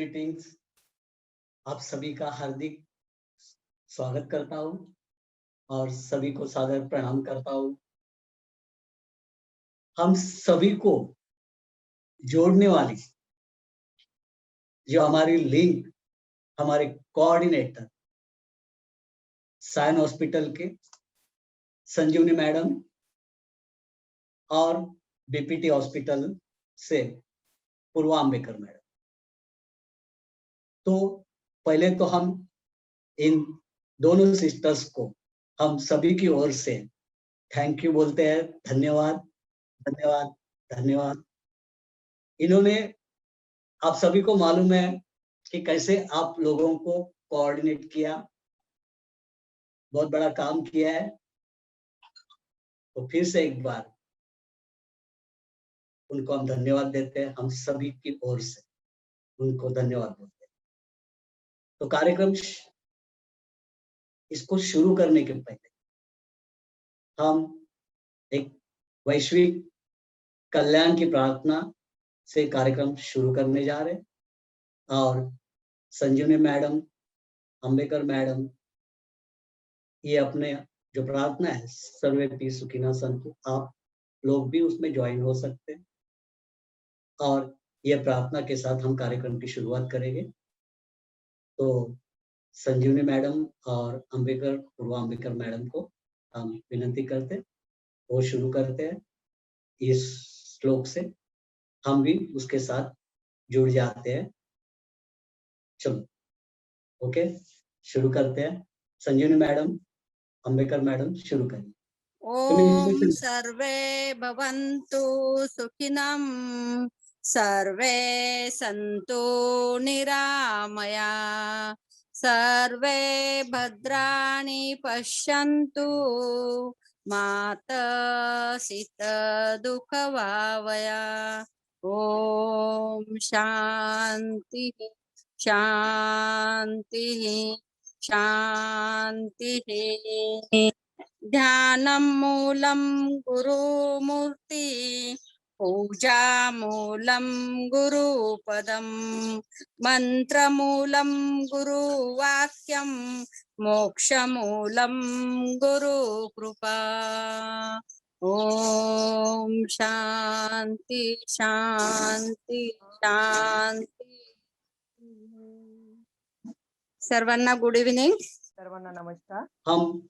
Greetings. आप सभी का हार्दिक स्वागत करता हूं और सभी को सादर प्रणाम करता हूं। हम सभी को जोड़ने वाली जो हमारी लिंक, हमारे कोऑर्डिनेटर सायन हॉस्पिटल के संजीवनी मैडम और बीपीटी हॉस्पिटल से पूर्वा अंबेकर मैडम। तो पहले तो हम इन दोनों सिस्टर्स को हम सभी की ओर से थैंक यू बोलते हैं। धन्यवाद धन्यवाद धन्यवाद। इन्होंने, आप सभी को मालूम है कि कैसे आप लोगों को कोऑर्डिनेट किया, बहुत बड़ा काम किया है। तो फिर से एक बार उनको हम धन्यवाद देते हैं, हम सभी की ओर से उनको धन्यवाद बोलते हैं। तो कार्यक्रम इसको शुरू करने के पहले हम एक वैश्विक कल्याण की प्रार्थना से कार्यक्रम शुरू करने जा रहे हैं। और संजीवनी मैडम, अंबेकर मैडम, ये अपने जो प्रार्थना है सर्वेपि सुखिनः सन्तु, आप लोग भी उसमें ज्वाइन हो सकते हैं। और ये प्रार्थना के साथ हम कार्यक्रम की शुरुआत करेंगे। तो संजीवनी मैडम और पूर्वा अंबेकर मैडम को हम विनती करते हैं, वो शुरू करते हैं इस श्लोक से, हम भी उसके साथ जुड़ जाते हैं। चलो ओके, शुरू करते हैं। संजीवनी मैडम, अंबेकर मैडम, शुरू करिए। ओम सर्वे भवन्तु सुखिनः, सर्वे सन्तु निरामया, सर्वे भद्राणि पश्यन्तु मा कश्चित् दुःखभावया। ओम शांति शांति शांति। ध्यानं मूलं गुरुमूर्ति, पूजा मूलं गुरुपदं, मंत्रमूलं गुरुवाक्यं, मोक्षमूलं गुरुकृपा। ओम शांति शांति शांति। सर्वांना गुड इव्हनिंग, सर्वांना नमस्कार। हम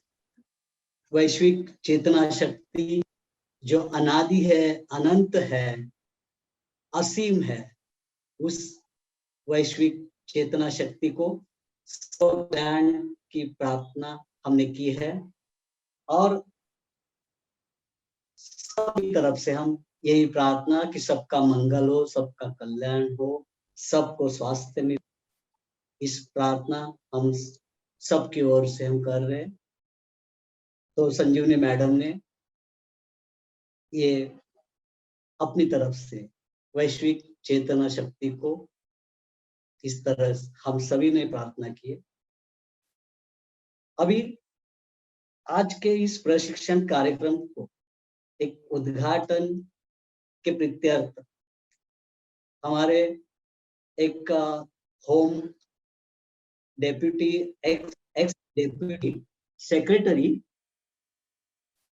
वैश्विक चेतना शक्ति जो अनादि है, अनंत है, असीम है, उस वैश्विक चेतना शक्ति को कल्याण की प्रार्थना हमने की है। और सबकी तरफ से हम यही प्रार्थना कि सबका मंगल हो, सबका कल्याण हो, सबको स्वास्थ्य मिले, इस प्रार्थना हम सबकी ओर से हम कर रहे हैं। तो संजीवनी मैडम ने ये अपनी तरफ से वैश्विक चेतना शक्ति को इस तरह हम सभी ने प्रार्थना की है। अभी आज के इस प्रशिक्षण कार्यक्रम को एक उद्घाटन के प्रत्यर्थ हमारे एक home deputy ex deputy secretary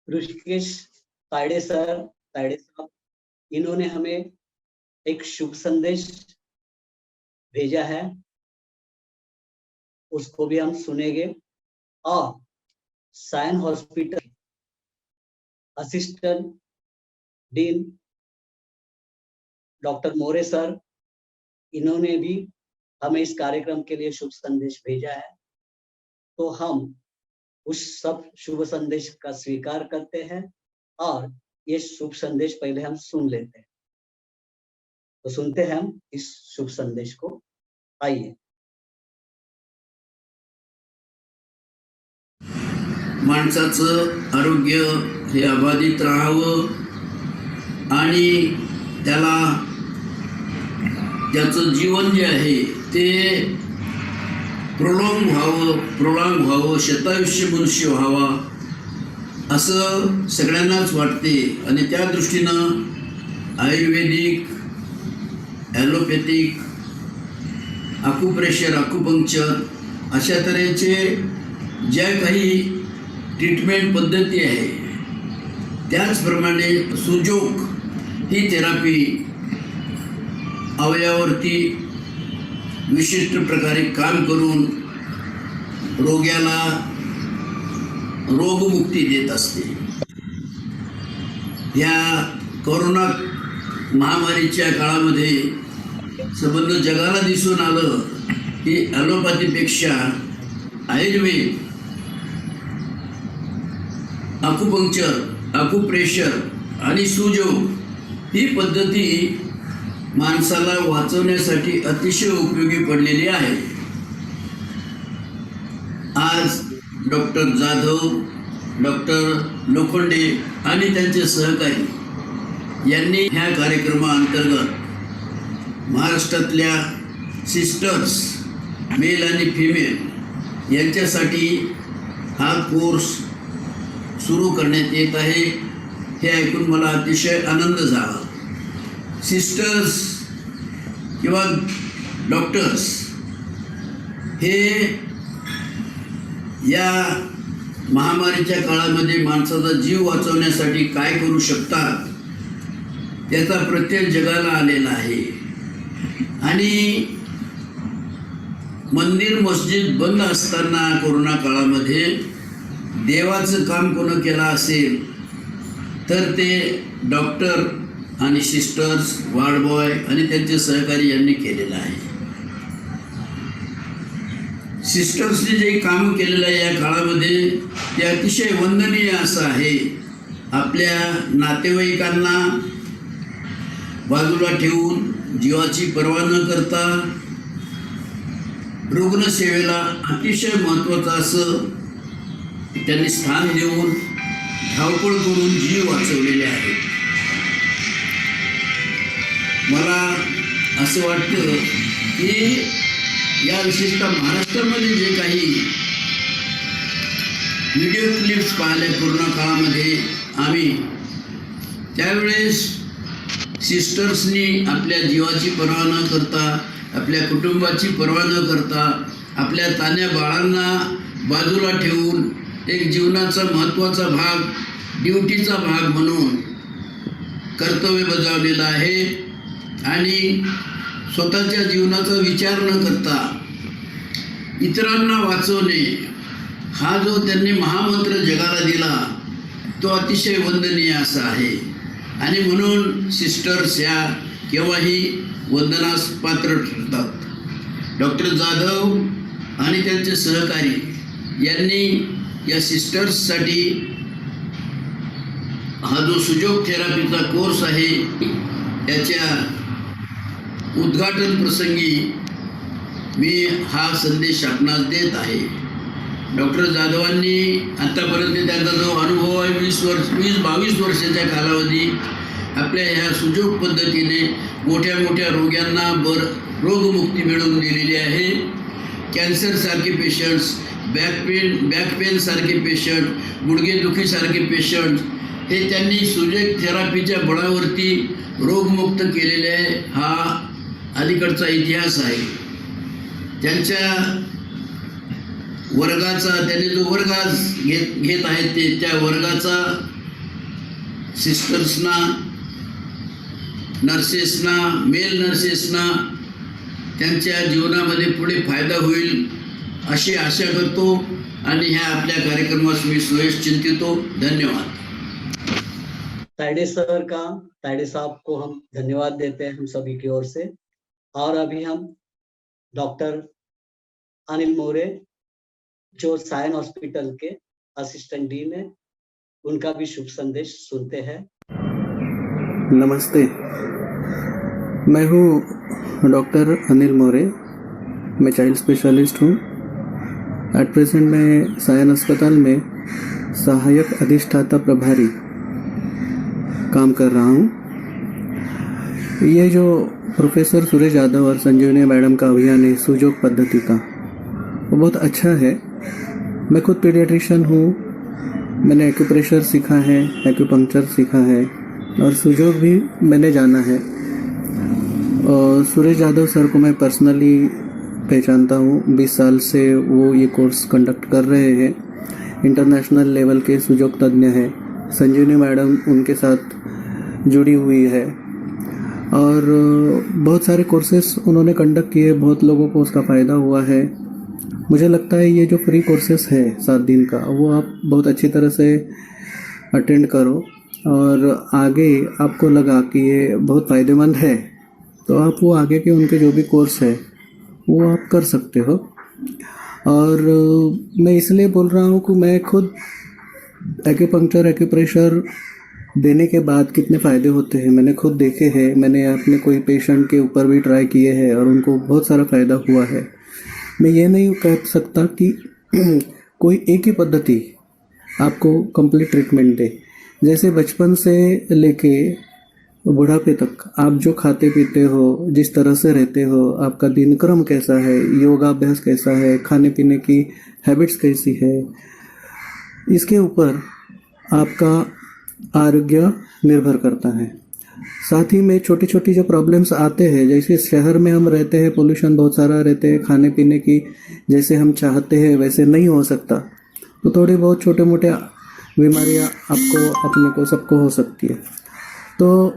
Rishikesh Tayade साहब, इन्होंने हमें एक शुभ संदेश भेजा है, उसको भी हम सुनेंगे। और Sion hospital assistant dean doctor More sir, इन्होंने भी हमें इस कार्यक्रम के लिए शुभ संदेश भेजा है। तो हम उस सब शुभ संदेश का स्वीकार करते हैं और ये शुभ संदेश पहले हम सुन लेते हैं। तो सुनते हैं हम इस शुभ संदेश को। आइए। माणसाचं आरोग्य हे अबाधित राहावं आणि त्याला त्याचं जीवन जे आहे ते प्रोलॉंग व्हावं, शतायुष्य मनुष्य व्हावा असं सगळ्यांनाच वाटते। आणि त्या दृष्टीनं आयुर्वेदिक, ॲलोपॅथिक अकुप्रेशर, अकुपंक्चर अशा तऱ्हेचे ज्या काही ट्रीटमेंट पद्धती आहे, त्याचप्रमाणे सुजोग ही थेरपी अवयवावरती विशिष्ट प्रकारे काम करून रोग्याला रोगमुक्ती देत असते. या कोरोना महामारीच्या काळामध्ये संबंध जगाला दिसून आलं की ॲलोपॅथीपेक्षा आयुर्वेद, अकुपंक्चर, अकुप्रेशर आणि सुजोग ही पद्धती माणसाला वाचवण्यासाठी अतिशय उपयोगी पडलेली आहे. आज डॉक्टर जाधव, डॉक्टर लोखंडे आणि त्यांचे सहकारी यांनी ह्या कार्यक्रमाअंतर्गत महाराष्ट्रातल्या सिस्टर्स, मेल आणि फिमेल यांच्यासाठी हा कोर्स सुरू करण्यात येत आहे. हे ऐकून मला अतिशय आनंद झाला. सिस्टर्स किंवा डॉक्टर्स हे या महामारीच्या काळामध्ये माणसाचा जीव वाचवण्यासाठी काय करू शकतात त्याचा प्रत्यय जगाला आलेला आहे. आणि मंदिर मस्जिद बंद असताना कोरोना काळामध्ये देवाचं काम कोण केलं असेल तर ते डॉक्टर आणि सिस्टर्स, वार्ड बॉय आणि त्यांचे सहकारी यांनी केलेलं आहे. सिस्टर्सने जे काम केलेलं आहे या काळामध्ये ते अतिशय वंदनीय असं आहे. आपल्या नातेवाईकांना बाजूला ठेवून जीवाची पर्वा न करता रुग्णसेवेला अतिशय महत्त्वाचं असं त्यांनी स्थान देऊन धावपळ करून जीव वाचवलेले आहेत. मला असं वाटतं की या विशेषतः महाराष्ट्रामध्ये जे काही व्हिडिओ क्लिप्स पाहिल्या कोरोना काळामध्ये आम्ही, त्यावेळेस सिस्टर्सनी आपल्या जीवाची पर्वा न करता, आपल्या कुटुंबाची पर्वा न करता, आपल्या तान्ह्या बाळांना बाजूला ठेवून एक जीवनाचा महत्त्वाचा भाग, ड्युटीचा भाग म्हणून कर्तव्य बजावलेलं आहे. आणि स्वतःच्या जीवनाचा विचार न करता इतरांना वाचवणे हा जो त्यांनी महामंत्र जगाला दिला तो अतिशय वंदनीय असा आहे. आणि म्हणून सिस्टर्स ह्या केव्हाही वंदनास पात्र ठरतात. डॉक्टर जाधव आणि त्यांचे सहकारी यांनी या सिस्टर्ससाठी हा जो सुजोग थेरपीचा कोर्स आहे याच्या उद्घाटन प्रसंगी मी हा संदेश आपणास देत आहे. डॉक्टर जाधवांनी आत्तापर्यंत त्यांचा जो अनुभव आहे 22 वर्षाच्या कालावधी आपल्या ह्या सुजोग पद्धतीने मोठ्या मोठ्या रोग्यांना रोगमुक्ती मिळवून दिलेली आहे. कॅन्सरसारखे पेशंट्स, बॅक पेनसारखे पेशंट, गुडघेदुखीसारखे पेशंट हे त्यांनी सुजोग थेरपीच्या बळावरती रोगमुक्त केलेले आहे. हा अलीकडचा इतिहास आहे. त्यांच्या वर्गाचा त्यांनी जो वर्ग घेत आहेत ते त्या वर्गाचा सिस्टर्सना, नर्सेसना, मेल नर्सेसना त्यांच्या जीवनामध्ये पुढे फायदा होईल अशी आशा करतो आणि ह्या आपल्या कार्यक्रमास मी सुयश चिंतितो. धन्यवाद. तायडे साहब को हम धन्यवाद देते हैं हम सभी की ओर से. और अभी हम डॉक्टर अनिल मोरे जो सायन हॉस्पिटल के असिस्टेंट डीन है उनका भी शुभ संदेश सुनते हैं. नमस्ते, मैं हूँ डॉक्टर अनिल मोरे. मैं चाइल्ड स्पेशलिस्ट हूँ. एट प्रेजेंट मैं सायन अस्पताल में सहायक अधिष्ठाता प्रभारी काम कर रहा हूँ. ये जो प्रोफेसर सुरेश यादव और संजीवनी मैडम का अभियान है सुजोग पद्धति का, वो बहुत अच्छा है. मैं खुद पीडियाट्रिशियन हूँ. मैंने एक्यूप्रेशर सीखा है, एक्यूपंक्चर सीखा है और सुजोग भी मैंने जाना है. और सुरेश यादव सर को मैं पर्सनली पहचानता हूँ। 20 साल से वो ये कोर्स कंडक्ट कर रहे हैं। इंटरनेशनल लेवल के सुजोग तज्ञ हैं। संजीवनी मैडम उनके साथ जुड़ी हुई है और बहुत सारे कोर्सेस उन्होंने कंडक्ट किए, बहुत लोगों को उसका फ़ायदा हुआ है। मुझे लगता है ये जो फ्री कोर्सेस है 7 दिन का, वो आप बहुत अच्छी तरह से अटेंड करो और आगे आपको लगा कि ये बहुत फ़ायदेमंद है तो आप वो आगे के उनके जो भी कोर्स है वो आप कर सकते हो। और मैं इसलिए बोल रहा हूँ कि मैं खुद एक्यूपंक्चर एक्यूप्रेशर देने के बाद कितने फ़ायदे होते हैं मैंने खुद देखे हैं। मैंने अपने कोई पेशेंट के ऊपर भी ट्राई किए हैं और उनको बहुत सारा फ़ायदा हुआ है। मैं ये नहीं कह सकता कि कोई एक ही पद्धति आपको कंप्लीट ट्रीटमेंट दे। जैसे बचपन से लेके बुढ़ापे तक आप जो खाते पीते हो, जिस तरह से रहते हो, आपका दिनक्रम कैसा है, योगाभ्यास कैसा है, खाने पीने की हैबिट्स कैसी है, इसके ऊपर आपका आरोग्य निर्भर करता है। साथ ही में छोटी छोटी जो प्रॉब्लम्स आते हैं, जैसे शहर में हम रहते हैं, पोल्यूशन बहुत सारा रहते हैं, खाने पीने की जैसे हम चाहते हैं वैसे नहीं हो सकता, तो थोड़ी बहुत छोटे मोटे बीमारियां आपको अपने को सबको हो सकती है। तो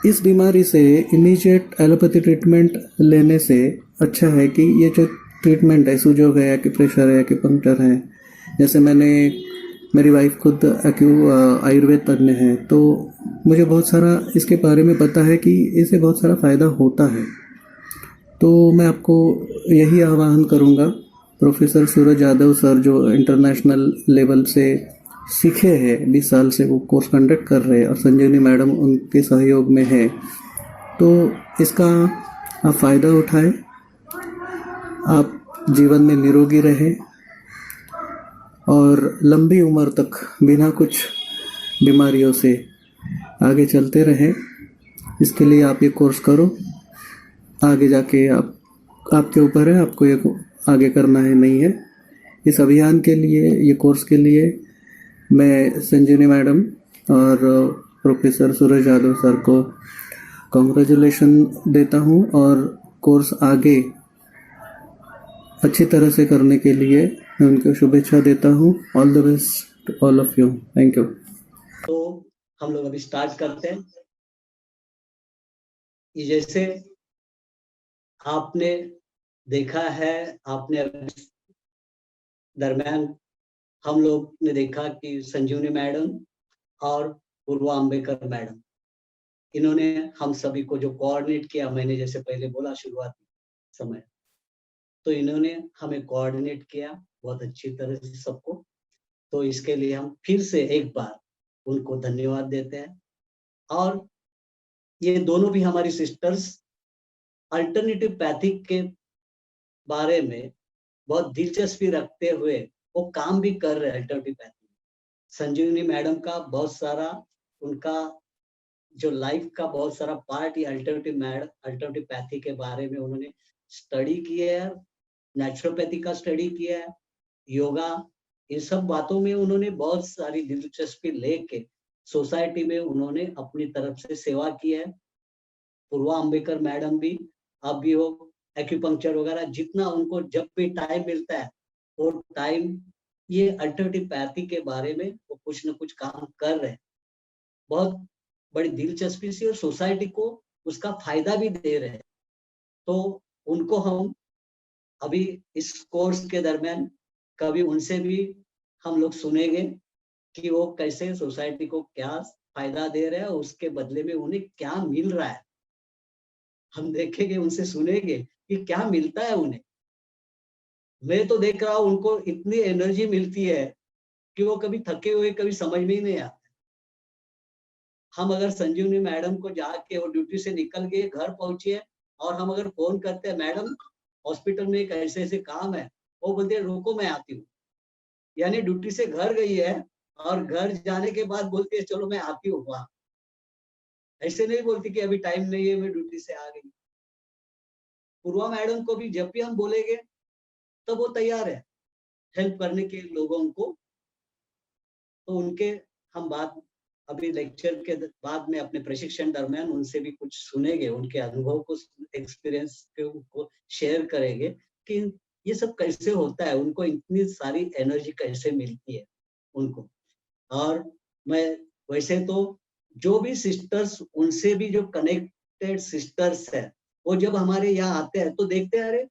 इस बीमारी से इमीडिएट एलोपैथी ट्रीटमेंट लेने से अच्छा है कि ये जो ट्रीटमेंट है, सुजोग है, एक्यूप्रेशर है, एक्यूपंक्चर है, जैसे मेरी वाइफ खुद आयुर्वेद तज्ञ है तो मुझे बहुत सारा इसके बारे में पता है कि इससे बहुत सारा फ़ायदा होता है। तो मैं आपको यही आह्वान करूँगा, प्रोफेसर सूरज यादव सर जो इंटरनेशनल लेवल से सीखे हैं, 20 साल से वो कोर्स कंडक्ट कर रहे हैं और संजीवनी मैडम उनके सहयोग में है, तो इसका आप फ़ायदा उठाएं, आप जीवन में निरोगी रहें और लंबी उम्र तक बिना कुछ बीमारियों से आगे चलते रहें। इसके लिए आप ये कोर्स करो, आगे जाके आपके ऊपर है, आपको ये आगे करना है नहीं है। इस अभियान के लिए, ये कोर्स के लिए मैं संजीवनी मैडम और प्रोफेसर सूरज यादव सर को कॉन्ग्रेचुलेशन देता हूँ और कोर्स आगे अच्छी तरह से करने के लिए मैं उनको शुभेच्छा देता हूँ। All the best to all of you. Thank you. तो हम लोग अभी स्टार्ट करते हैं। ये जैसे आपने देखा है, आपने दरमियान हम लोग ने देखा कि संजीवनी मैडम और पूर्वा अंबेकर मैडम, इन्होंने हम सभी को जो कोऑर्डिनेट किया, मैंने जैसे पहले बोला शुरुआती समय, तो इन्होंने हमें कोऑर्डिनेट किया बहुत अच्छी तरह से सबको। तो इसके लिए हम फिर से एक बार उनको धन्यवाद देते हैं। और ये दोनों भी हमारी सिस्टर्स अल्टरनेटिव पैथिक के बारे में बहुत दिलचस्पी रखते हुए वो काम भी कर रहे हैं अल्टरनेटिव पैथिक। संजीवनी मैडम का बहुत सारा, उनका जो लाइफ का बहुत सारा पार्ट ये अल्टरनेटिव पैथी के बारे में उन्होंने स्टडी किया है, नेचुरोपैथी का स्टडी किया है, योगा, इन सब बातों में उन्होंने बहुत सारी दिलचस्पी लेके सोसाइटी में उन्होंने अपनी तरफ से सेवा की है। पूर्वा अंबेकर मैडम भी, अब भी हो, एक्यूपंक्चर वगैरह जितना उनको जब भी टाइम मिलता है वो टाइम ये अल्टरनेटिव पैथी के बारे में वो कुछ न कुछ काम कर रहे हैं, बहुत बड़ी दिलचस्पी से, और सोसाइटी को उसका फायदा भी दे रहे हैं। तो उनको हम अभी इस कोर्स के दरमियान कभी उनसे भी हम लोग सुनेंगे कि वो कैसे सोसाइटी को क्या फायदा दे रहे हैं, उसके बदले में उन्हें क्या मिल रहा है। हम देखेंगे, उनसे सुनेंगे कि क्या मिलता है उन्हें। मैं तो देख रहा हूँ उनको इतनी एनर्जी मिलती है कि वो कभी थके हुए कभी समझ में ही नहीं आता। हम अगर संजीवनी मैडम को जाके वो ड्यूटी से निकल गए, घर पहुंचे और हम अगर फोन करते हैं, मैडम हॉस्पिटल में एक ऐसे ऐसे काम है, वो बोलते हैं रुको मैं आती हूँ। यानी ड्यूटी से घर गई है और घर जाने के बाद बोलती है चलो मैं आती हूँ वहां। ऐसे नहीं बोलती कि अभी टाइम नहीं है, मैं ड्यूटी से आ गई। पूर्वा मैडम को भी जब भी हम बोलेंगे तब वो तैयार है हेल्प करने के लोगों को। तो उनके हम बात अभी लेक्चर के बाद में अपने प्रशिक्षण दरमियान उनसे भी कुछ सुनेंगे, उनके अनुभव को, एक्सपीरियंस को शेयर करेंगे कि ये सब कैसे होता है, उनको इतनी सारी एनर्जी कैसे मिलती है उनको। और मैं वैसे तो जो भी सिस्टर्स, उनसे भी जो कनेक्टेड सिस्टर्स है, वो जब हमारे यहाँ आते हैं तो देखते हैं अरे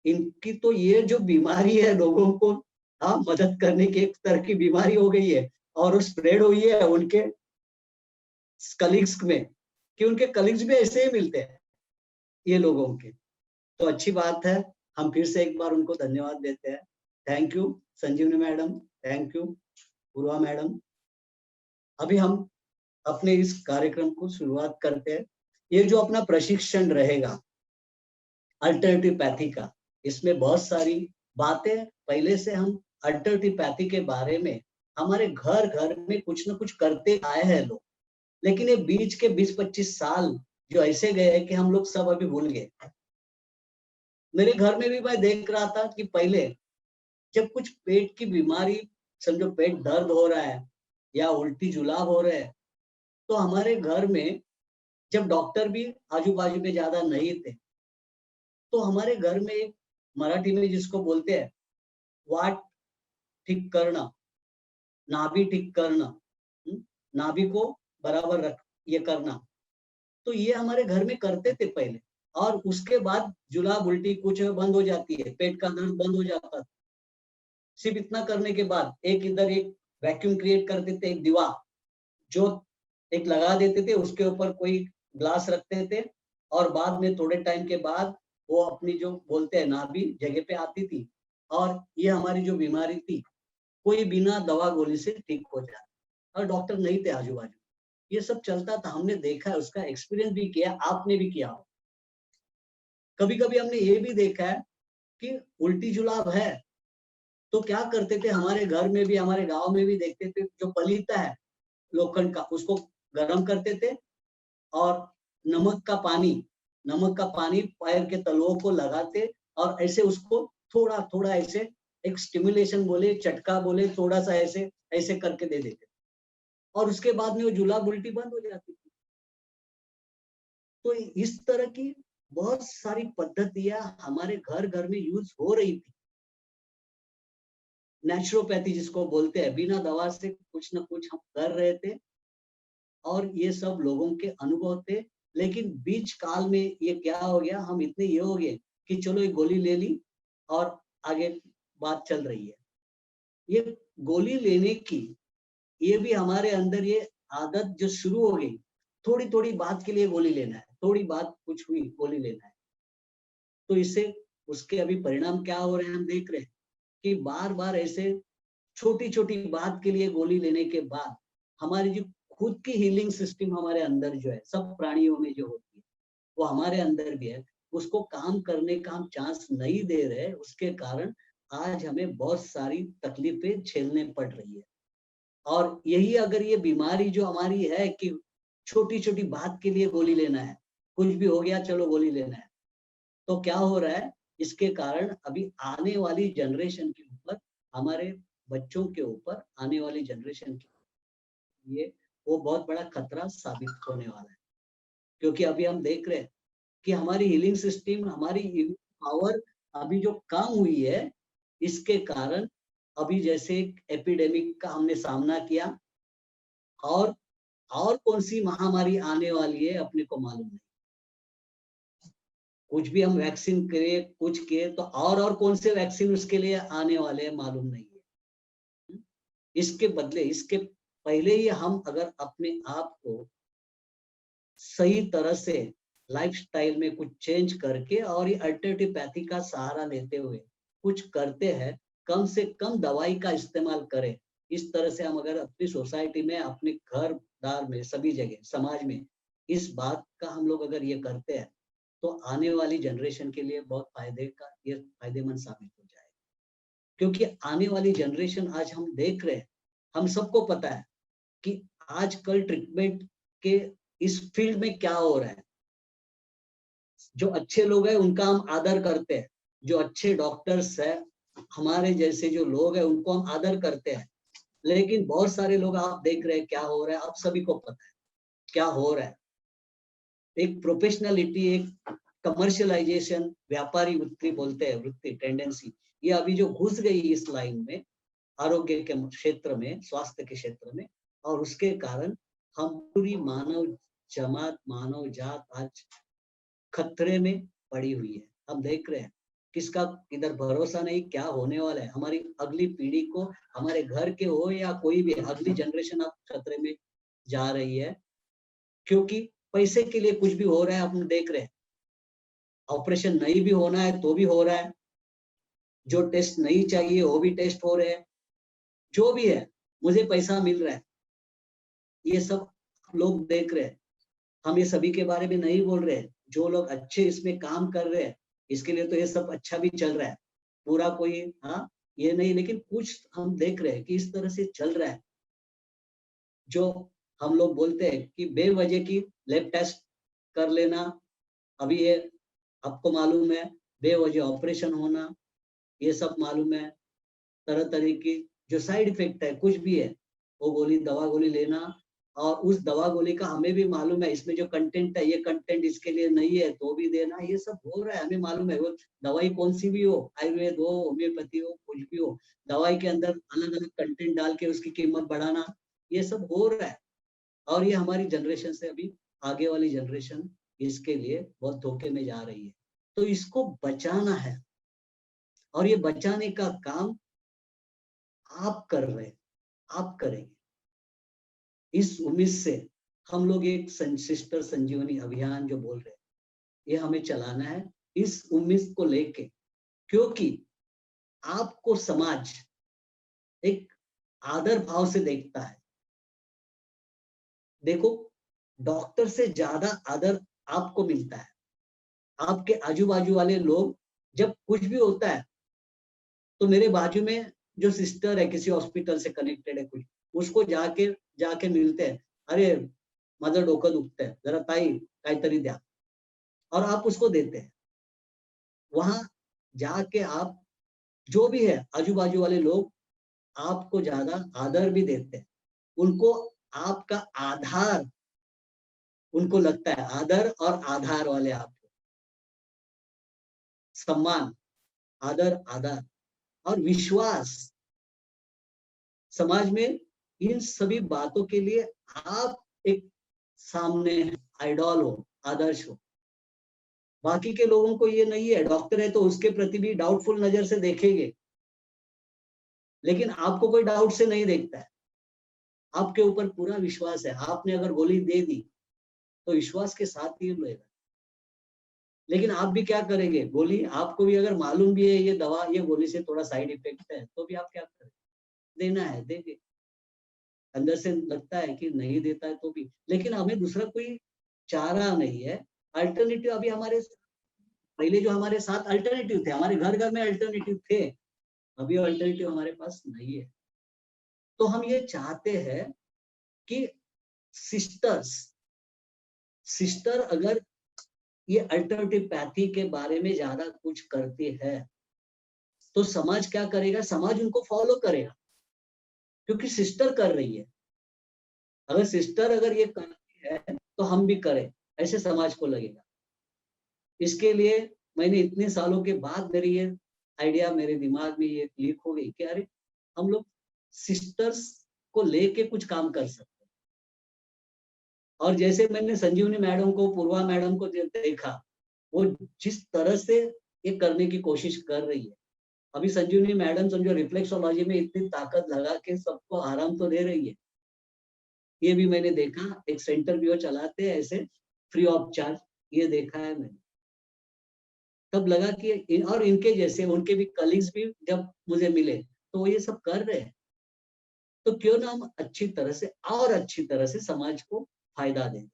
इनकी तो ये जो बीमारी है लोगों को मदद करने की एक तरह की बीमारी हो गई है, और वो स्प्रेड हुई है उनके कलीग्स में, कि उनके कलीग्स भी ऐसे ही मिलते हैं ये लोगों के। तो अच्छी बात है, हम फिर से एक बार उनको धन्यवाद देते हैं। Thank you Sanjivani madam, thank you Purva madam. अभी हम अपने इस कार्यक्रम को शुरुआत करते हैं। ये जो अपना प्रशिक्षण रहेगा अल्टरनेटिव पैथी का, इसमें बहुत सारी बातें पहले से हम अल्टरनेटिव पैथी के बारे में हमारे घर घर में कुछ न कुछ करते आए हैं लोग, लेकिन ये बीच के 20-25 साल जो ऐसे गए हैं कि हम लोग सब अभी भूल गए। मेरे घर में भी मैं देख रहा था कि पहले जब कुछ पेट की बीमारी, समझो पेट दर्द हो रहा है या उल्टी जुलाब हो रहे हैं, तो हमारे घर में जब डॉक्टर भी आजू बाजू में ज्यादा नहीं थे, तो हमारे घर में एक मराठी में जिसको बोलते हैं वाट ठीक करना, नाभि ठीक करना, नाभि को बराबर रख, ये करना, तो ये हमारे घर में करते थे पहले। और उसके बाद जुलाब उल्टी कुछ बंद हो जाती है, पेट का दर्द बंद हो जाता था। सिर्फ इतना करने के बाद एक इधर एक वैक्यूम क्रिएट करते थे, एक दीवार जो एक लगा देते थे, उसके ऊपर कोई ग्लास रखते थे, और बाद में थोड़े टाइम के बाद वो अपनी जो बोलते हैं नाभि जगह पे आती थी, और ये हमारी जो बीमारी थी कोई बिना दवा गोली से ठीक हो जाए, और डॉक्टर नहीं थे आजू बाजू। ये सब चलता था, हमने देखा है, उसका एक्सपीरियंस भी किया, आपने भी किया हो। कभी कभी हमने ये भी देखा है कि उल्टी जुलाब है तो क्या करते थे, हमारे घर में भी, हमारे गांव में भी देखते थे, जो पलीता है लोखंड का, उसको गर्म करते थे, और नमक का पानी पैर के तलुओं को लगाते, और ऐसे उसको थोड़ा थोड़ा ऐसे एक स्टिमुलेशन बोले, चटका बोले, थोड़ा सा ऐसे ऐसे करके दे देते, और उसके बाद में वो जुलाब उल्टी बंद हो जाती थी। तो इस तरह की बहुत सारी पद्धतियां हमारे घर घर में यूज हो रही थी। नेचुरोपैथी जिसको बोलते हैं, बिना दवा से कुछ न कुछ हम कर रहे थे, और ये सब लोगों के अनुभव थे। लेकिन बीच काल में ये क्या हो गया, हम इतने ये हो गए कि चलो ये गोली ले ली और आगे बात चल रही है। ये गोली लेने की, ये भी हमारे अंदर ये आदत जो शुरू हो गई, थोड़ी थोड़ी बात के लिए गोली लेना है, थोड़ी बात कुछ हुई गोली लेना है, तो इससे उसके अभी परिणाम क्या हो रहे हैं हम देख रहे हैं कि बार बार ऐसे छोटी छोटी बात के लिए गोली लेने के बाद हमारी जो खुद की हीलिंग सिस्टम हमारे अंदर जो है, सब प्राणियों में जो होती है वो हमारे अंदर भी है, उसको काम करने का हम चांस नहीं दे रहे। उसके कारण आज हमें बहुत सारी तकलीफें झेलने पड़ रही है। और यही अगर ये बीमारी जो हमारी है कि छोटी छोटी बात के लिए गोली लेना है, कुछ भी हो गया चलो गोली लेना है, तो क्या हो रहा है, इसके कारण अभी आने वाली जनरेशन के ऊपर, हमारे बच्चों के ऊपर, आने वाली जनरेशन के लिए वो बहुत बड़ा खतरा साबित होने वाला है। क्योंकि अभी हम देख रहे हैं कि हमारी हीलिंग सिस्टम, हमारी हीलिंग पावर अभी जो कम हुई है, इसके कारण अभी जैसे एक एपिडेमिक का हमने सामना किया, और कौन सी महामारी आने वाली है अपने को मालूम नहीं। कुछ भी हम वैक्सीन करे, कुछ किए, तो और कौन से वैक्सीन उसके लिए आने वाले हैं मालूम नहीं है। इसके बदले, इसके पहले ही हम अगर अपने आप को सही तरह से लाइफस्टाइल में कुछ चेंज करके और ये अल्टरनेटिव पैथी का सहारा लेते हुए कुछ करते हैं, कम से कम दवाई का इस्तेमाल करें, इस तरह से हम अगर अपनी सोसाइटी में, अपने घर दार में, सभी जगह समाज में इस बात का हम लोग अगर ये करते हैं, तो आने वाली जनरेशन के लिए बहुत फायदेमंद साबित हो जाएगा। क्योंकि आने वाली जनरेशन, आज हम देख रहे हैं, हम सबको पता है कि आजकल ट्रीटमेंट के इस फील्ड में क्या हो रहा है। जो अच्छे लोग हैं उनका हम आदर करते हैं, जो अच्छे डॉक्टर्स हैं, हमारे जैसे जो लोग हैं उनको हम आदर करते हैं, लेकिन बहुत सारे लोग आप देख रहे हैं क्या हो रहा है, आप सभी को पता है क्या हो रहा है। एक प्रोफेशनलिटी, एक कमर्शियलाइजेशन, व्यापारी वृत्ति बोलते हैं, वृत्ति टेंडेंसी, ये अभी जो घुस गई इस लाइन में, आरोग्य के क्षेत्र में, स्वास्थ्य के क्षेत्र में, और उसके कारण हम पूरी मानव जमात, मानव जात आज खतरे में पड़ी हुई है। हम देख रहे हैं किसका इधर भरोसा नहीं, क्या होने वाला है। हमारी अगली पीढ़ी को, हमारे घर के हो या कोई भी अगली जनरेशन अब खतरे में जा रही है, क्योंकि पैसे के लिए कुछ भी हो रहा है। हम देख रहे हैं ऑपरेशन नहीं भी होना है तो भी हो रहा है, जो टेस्ट नहीं चाहिए वो भी टेस्ट हो रहे हैं, जो भी है मुझे पैसा मिल रहा है, ये सब लोग देख रहे हैं। हम ये सभी के बारे में नहीं बोल रहे हैं, जो लोग अच्छे इसमें काम कर रहे हैं इसके लिए तो ये सब अच्छा भी चल रहा है, पूरा कोई हाँ ये नहीं, लेकिन कुछ हम देख रहे हैं कि इस तरह से चल रहा है जो हम लोग बोलते हैं कि बेवजह की लैब टेस्ट कर लेना। अभी ये आपको मालूम है बेवजह ऑपरेशन होना, ये सब मालूम है। तरह तरह की जो साइड इफेक्ट है कुछ भी है, वो गोली दवा गोली लेना, और उस दवा गोली का हमें भी मालूम है इसमें जो कंटेंट है, ये कंटेंट इसके लिए नहीं है तो भी देना, ये सब हो रहा है, हमें मालूम है। वो दवाई कौन सी भी हो, आयुर्वेद हो, होम्योपैथी हो, कुछ भी हो, दवाई के अंदर अलग अलग कंटेंट डाल के उसकी कीमत बढ़ाना, ये सब हो रहा है। और ये हमारी जनरेशन से अभी आगे वाली जनरेशन इसके लिए बहुत धोखे में जा रही है, तो इसको बचाना है, और ये बचाने का काम आप कर रहे हैं, आप करेंगे। इस उम्मीद से हम लोग एक सिस्टर संजीवनी अभियान जो बोल रहे हैं, ये हमें चलाना है इस उम्मीद को लेके, क्योंकि आपको समाज एक आदर भाव से देखता है। देखो, डॉक्टर से ज्यादा आदर आपको मिलता है। आपके आजू बाजू वाले लोग जब कुछ भी होता है तो मेरे बाजू में जो सिस्टर है किसी हॉस्पिटल से कनेक्टेड है कुछ, उसको जाके मिलते हैं, अरे माझं डोकं दुखत है, जरा ताई काहीतरी द्या, और आप उसको देते हैं। वहां जाके आप जो भी है आजू बाजू वाले लोग आपको ज्यादा आदर भी देते हैं, उनको आपका आधार, उनको लगता है आदर और आधार वाले आप, सम्मान, आदर और विश्वास। समाज में इन सभी बातों के लिए आप एक सामने आइडॉल हो, आदर्श हो। बाकी के लोगों को ये नहीं है, डॉक्टर है तो उसके प्रति भी डाउटफुल नजर से देखेंगे, लेकिन आपको कोई डाउट से नहीं देखता है, आपके ऊपर पूरा विश्वास है। आपने अगर गोली दे दी तो विश्वास के साथ ही लेगा, लेकिन आप भी क्या करेंगे, गोली आपको भी अगर मालूम भी है ये दवा, ये गोली से थोड़ा साइड इफेक्ट है, तो भी आप क्या करेंगे, देना है देंगे। अंदर से लगता है कि नहीं देता है तो भी, लेकिन हमें दूसरा कोई चारा नहीं है। अल्टरनेटिव अभी हमारे पहले जो हमारे साथ अल्टरनेटिव थे, हमारे घर घर में अल्टरनेटिव थे, अभी अल्टरनेटिव हमारे पास नहीं है। तो हम ये चाहते हैं कि सिस्टर अगर ये अल्टरनेटिव पैथी के बारे में ज्यादा कुछ करती है तो समाज क्या करेगा, समाज उनको फॉलो करेगा, क्योंकि सिस्टर कर रही है। अगर सिस्टर अगर ये करती है तो हम भी करें, ऐसे समाज को लगेगा। इसके लिए मैंने इतने सालों के बाद मेरी ये आइडिया मेरे दिमाग में ये क्लिक हो गई कि अरे हम लोग सिस्टर्स को लेके कुछ काम कर सकते हैं। और जैसे मैंने संजीवनी मैडम को, पूर्वा मैडम को देखा, वो जिस तरह से ये करने की कोशिश कर रही है, अभी संजीवनी मैडम समझो रिफ्लेक्सोलॉजी में इतनी ताकत लगा के सबको आराम तो दे रही है। ये भी मैंने देखा, एक सेंटर भी वो चलाते हैं ऐसे फ्री ऑफ चार्ज, ये देखा है मैंने। तब लगा कि और इनके जैसे उनके भी कलीग्स भी जब मुझे मिले तो वो ये सब कर रहे हैं, तो क्यों ना हम अच्छी तरह से समाज को फायदा दें।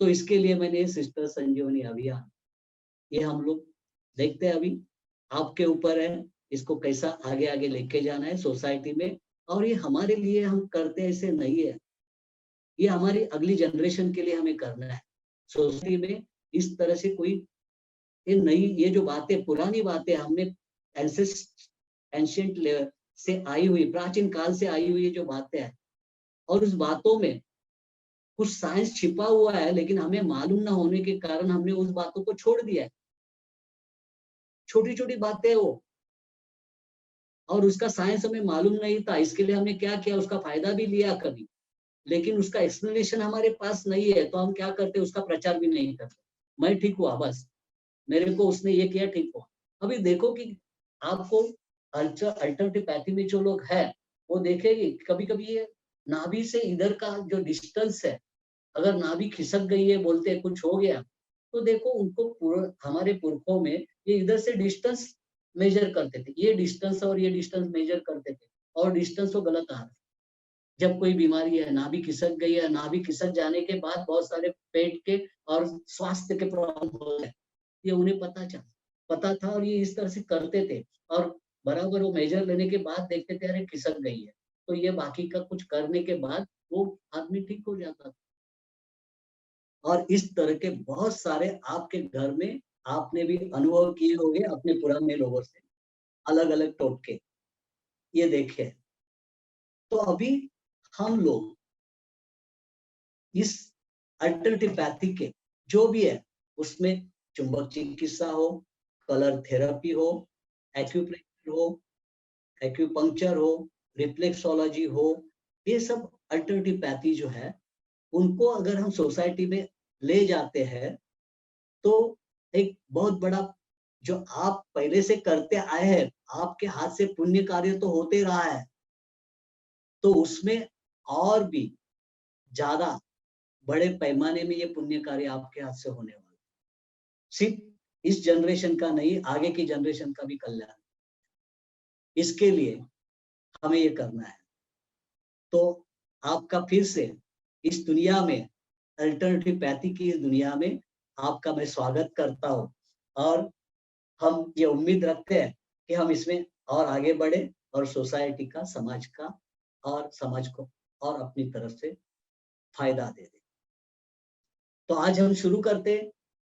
तो इसके लिए मैंने सिस्टर संजीवनी अभियान, ये हम लोग देखते हैं, अभी आपके ऊपर है इसको कैसा आगे आगे लेके जाना है सोसाइटी में। और ये हमारे लिए हम करते ऐसे नहीं है, ये हमारी अगली जनरेशन के लिए हमें करना है। सोसाइटी में इस तरह से कोई ये जो बातें, पुरानी बातें हमने एंशिएंट से आई हुई, प्राचीन काल से आई हुई जो बातें हैं, और उस बातों में कुछ साइंस छिपा हुआ है, लेकिन हमें मालूम ना होने के कारण हमने उस बातों को छोड़ दिया है। छोटी छोटी बातें वो, और उसका साइंस हमें मालूम नहीं था, इसके लिए हमने क्या किया, उसका फायदा भी लिया कभी, लेकिन उसका एक्सप्लेनेशन हमारे पास नहीं है, तो हम क्या करते, उसका प्रचार भी नहीं करते। मैं ठीक हुआ, बस मेरे को उसने ये किया, ठीक हुआ। अभी देखो कि आपको अल्टरनेटिव पैथी में जो लोग हैं वो देखेंगे, कभी कभी ये नाभि से इधर का जो डिस्टेंस है, अगर नाभि खिसक गई है, बोलते हैं कुछ हो गया, तो देखो उनको हमारे पुरखों में ये इधर से डिस्टेंस मेजर करते थे, ये डिस्टेंस और ये डिस्टेंस मेजर करते थे, और डिस्टेंस तो गलत आ रहा है। जब कोई बीमारी है, नाभि खिसक गई है, नाभि खिसक जाने के बाद बहुत सारे पेट के और स्वास्थ्य के प्रॉब्लम हो गए, ये उन्हें पता था, और ये इस तरह से करते थे, और बराबर वो मेजर लेने के बाद देखते थे अरे खिसक गई है, तो ये बाकी का कुछ करने के बाद वो आदमी ठीक हो जाता था। और इस तरह के बहुत सारे आपके घर में आपने भी अनुभव किए होंगे अपने पुराने लोगों से, अलग अलग टोटके ये देखे। तो अभी हम लोग इस अल्टरनेटिव पैथी के जो भी है उसमें चुंबक चिकित्सा हो, कलर थेरेपी हो, एक्यूप्रेशर हो, एक्यूपंक्चर हो, रिफ्लेक्सोलॉजी हो, ये सब अल्टरनेटिव पैथी जो है उनको अगर हम सोसाइटी में ले जाते हैं तो एक बहुत बड़ा, जो आप पहले से करते आए हैं, आपके हाथ से पुण्य कार्य तो होते रहा है, तो उसमें और भी ज्यादा बड़े पैमाने में ये पुण्य कार्य आपके हाथ से होने वाला है। सिर्फ इस जनरेशन का नहीं, आगे की जनरेशन का भी कल्याण, इसके लिए हमें ये करना है। तो आपका फिर से इस दुनिया में, अल्टरनेटिव पैथी की इस दुनिया में आपका मैं स्वागत करता हूँ, और हम ये उम्मीद रखते हैं कि हम इसमें और आगे बढ़े और सोसाइटी का, समाज का, और समाज को और अपनी तरफ से फायदा दे दे। तो आज हम शुरू करते हैं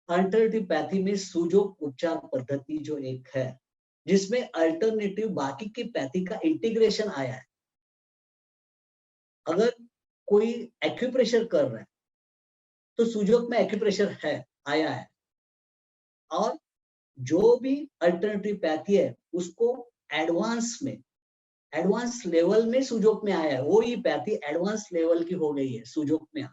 अल्टरनेटिव पैथी में सुजोग उपचार पद्धति जो एक है, जिसमें अल्टरनेटिव बाकी की पैथी का इंटीग्रेशन आया है। अगर कोई एक्यूप्रेशर कर रहा है तो सुजोग में एक्यूप्रेशर है, आया है, और जो भी अल्टरनेटिव पैथी है उसको एडवांस में, एडवांस लेवल में सुजोग में आया है, वो ही पैथी एडवांस लेवल की हो गई है सुजोग में।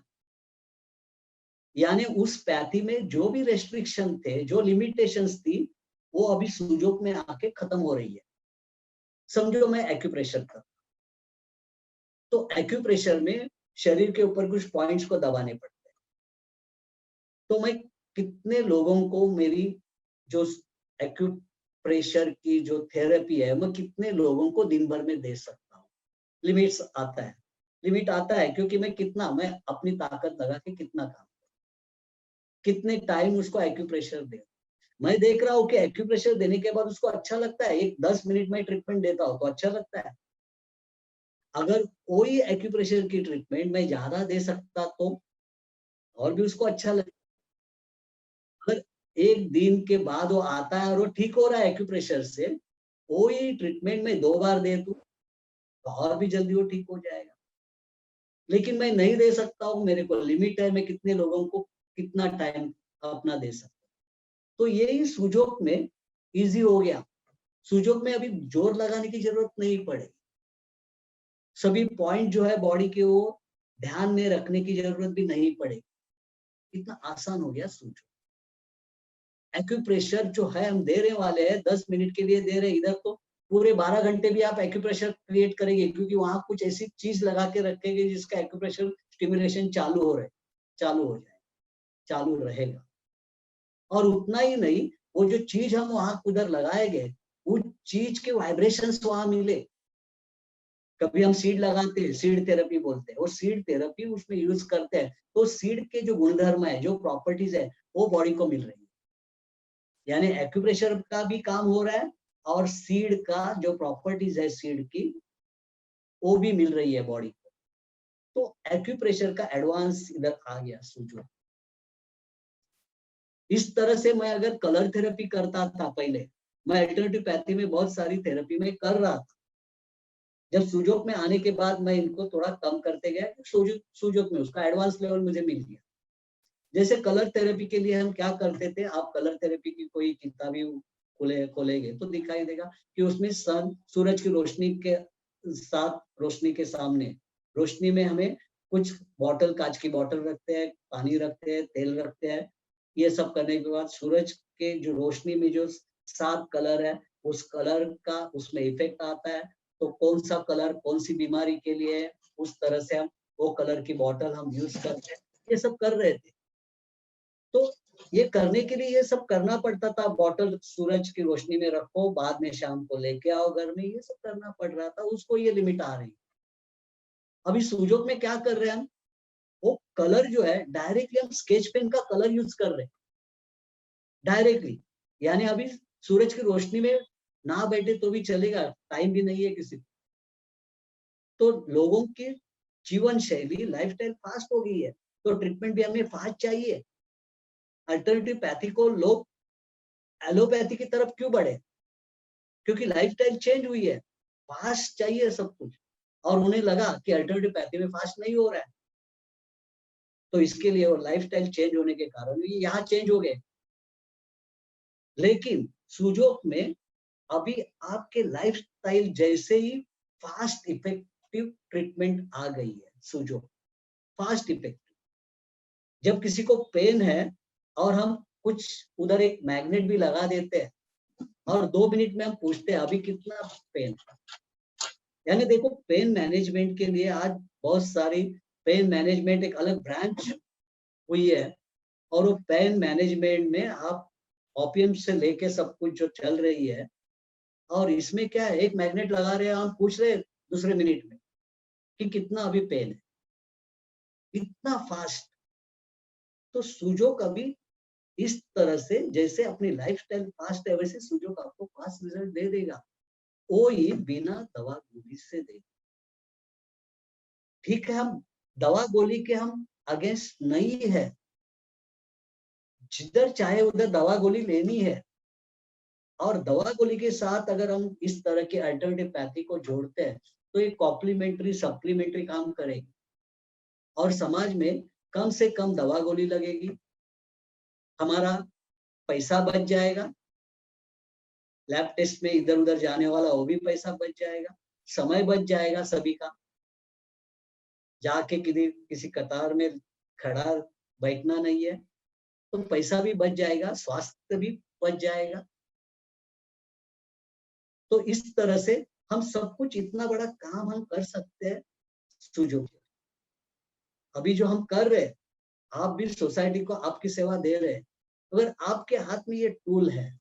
यानी उस पैथी में जो भी रेस्ट्रिक्शन थे, जो लिमिटेशंस थी, वो अभी सुजोग में आके खत्म हो रही है। समझो मैं एक्यूप्रेशर कर, तो एक्यूप्रेशर में शरीर के ऊपर कुछ पॉइंट्स को दबाने पड़ते हैं, तो मैं कितने लोगों को मेरी जो एक्यूप्रेशर की जो थेरेपी है, मैं कितने लोगों को दिन भर में दे सकता हूँ। लिमिट्स आता है, लिमिट आता है, क्योंकि मैं अपनी ताकत लगा के कितना काम, कितने टाइम उसको एक्यूप्रेशर दे। मैं देख रहा हूँ कि एक्यूप्रेशर देने के बाद उसको अच्छा लगता है, 10 मिनट में ट्रीटमेंट देता हूँ तो अच्छा लगता है। अगर कोई एक्यूप्रेशर की ट्रीटमेंट मैं ज्यादा दे सकता तो और भी उसको अच्छा लगता। अगर एक दिन के बाद वो आता है और वो ठीक हो रहा है एक्यूप्रेशर से, वही ट्रीटमेंट में 2 बार दे दूं तो और भी जल्दी वो ठीक हो जाएगा। लेकिन मैं नहीं दे सकता हूँ, मेरे को लिमिट है, मैं कितने लोगों को कितना टाइम अपना दे सकता हूँ। तो यही सुजोग में इजी हो गया। सुजोग में अभी जोर लगाने की जरूरत नहीं पड़ेगी, सभी पॉइंट जो है बॉडी के वो ध्यान में रखने की जरूरत भी नहीं पड़ेगी, इतना आसान हो गया सुजोग। एक्यूप्रेशर जो है हम दे रहे वाले हैं, 10 मिनट के लिए दे रहे, इधर तो पूरे 12 घंटे भी आप एक्यूप्रेशर क्रिएट करेंगे, क्योंकि वहां कुछ ऐसी चीज लगा के रखेंगे जिसका एक्यूप्रेशर स्टिमुलेशन चालू हो जाए, चालू रहेगा। और उतना ही नहीं, वो जो चीज हम वहां उधर लगाएंगे, उस चीज के वाइब्रेशंस वहां मिले। कभी हम सीड लगाते हैं, सीड थेरेपी बोलते हैं, और सीड थेरेपी उसमें यूज करते हैं, तो सीड के जो गुणधर्म है, जो प्रॉपर्टीज है, वो बॉडी को मिल रही है। यानी एक्यूप्रेशर का भी काम हो रहा है, और सीड का जो प्रॉपर्टीज है सीड की, वो भी मिल रही है बॉडी को। तो एक्यूप्रेशर का एडवांस इधर आ गया सुजोग। इस तरह से मैं अगर कलर थेरेपी करता था पहले, मैं अल्टरनेटिव पैथी में बहुत सारी थेरेपी में कर रहा था, जब सुजोक में आने के बाद मैं इनको थोड़ा कम करते गया, सुजोक में उसका एडवांस लेवल मुझे मिल गया। जैसे कलर थेरेपी के लिए हम क्या करते थे, आप कलर थेरेपी की कोई किताब भी खोलेंगे तो दिखाई देगा कि उसमें सूरज की रोशनी के साथ, रोशनी के सामने, रोशनी में हमें कुछ बॉटल, कांच की बॉटल रखते हैं, पानी रखते हैं, तेल रखते हैं। ये सब करने के बाद सूरज के जो रोशनी में जो 7 कलर है, उस कलर का उसमें इफेक्ट आता है। तो कौन सा कलर कौन सी बीमारी के लिए है, उस तरह से हम वो कलर की बॉटल हम यूज करते हैं। ये सब कर रहे थे। तो ये करने के लिए ये सब करना पड़ता था, बॉटल सूरज की रोशनी में रखो, बाद में शाम को लेके आओ घर में, ये सब करना पड़ रहा था, उसको ये लिमिट आ रही। अभी सुजोक में क्या कर रहे हैं हम, वो कलर जो है डायरेक्टली हम स्केच पेन का कलर यूज कर रहे हैं डायरेक्टली। यानी अभी सूरज की रोशनी में ना बैठे तो भी चलेगा, टाइम भी नहीं है किसी को। तो लोगों की जीवन शैली, लाइफस्टाइल फास्ट हो गई है, तो ट्रीटमेंट भी हमें फास्ट चाहिए। अल्टरनेटिव पैथी को लोग एलोपैथी की तरफ क्यों बढ़े, क्योंकि लाइफस्टाइल चेंज हुई है, फास्ट चाहिए सब कुछ, और उन्हें लगा कि अल्टरनेटिव पैथी में फास्ट नहीं हो रहा है, तो इसके लिए वो लाइफस्टाइल चेंज होने के कारण ये यहाँ चेंज हो गए। लेकिन सुजोक में अभी आपके लाइफस्टाइल जैसे ही फास्ट इफेक्टिव ट्रीटमेंट आ गई है। सुजोक फास्ट इफेक्टिव, जब किसी को पेन है और हम कुछ उधर एक मैग्नेट भी लगा देते हैं और 2 मिनट में हम पूछते हैं अभी कितना पेन है। यानी देखो, पेन मैनेजमेंट के लिए आज बहुत सारी पेन मैनेजमेंट एक अलग ब्रांच हुई है, और वो पेन मैनेजमेंट में आप ओपियम से लेके सब कुछ जो चल रही है, और इसमें क्या है, एक मैग्नेट लगा रहे हैं, हम पूछ रहे दूसरे मिनट में कि कितना अभी पेन है, इतना फास्ट। तो सुजोक अभी इस तरह से, जैसे अपनी लाइफस्टाइल फास्ट है, वैसे सुजोक आपको फास्ट रिजल्ट दे देगा, वो ही बिना दवा गोली से दे। ठीक है, हम दवा गोली के हम अगेंस्ट नहीं है, जिधर चाहे उधर दवा गोली लेनी है, और दवा गोली के साथ अगर हम इस तरह के अल्टरनेटिव पैथी को जोड़ते हैं तो ये कॉम्प्लीमेंट्री सप्लीमेंट्री काम करेगी, और समाज में कम से कम दवा गोली लगेगी, हमारा पैसा बच जाएगा, लैब टेस्ट में इधर उधर जाने वाला वो भी पैसा बच जाएगा, समय बच जाएगा सभी का, जाके किसी कतार में खड़ा बैठना नहीं है, तो पैसा भी बच जाएगा, स्वास्थ्य भी बच जाएगा। तो इस तरह से हम सब कुछ, इतना बड़ा काम हम कर सकते हैं सुजोक। अभी जो हम कर रहे हैं, आप भी सोसाइटी को आपकी सेवा दे रहे हैं, अगर आपके हाथ में ये टूल है,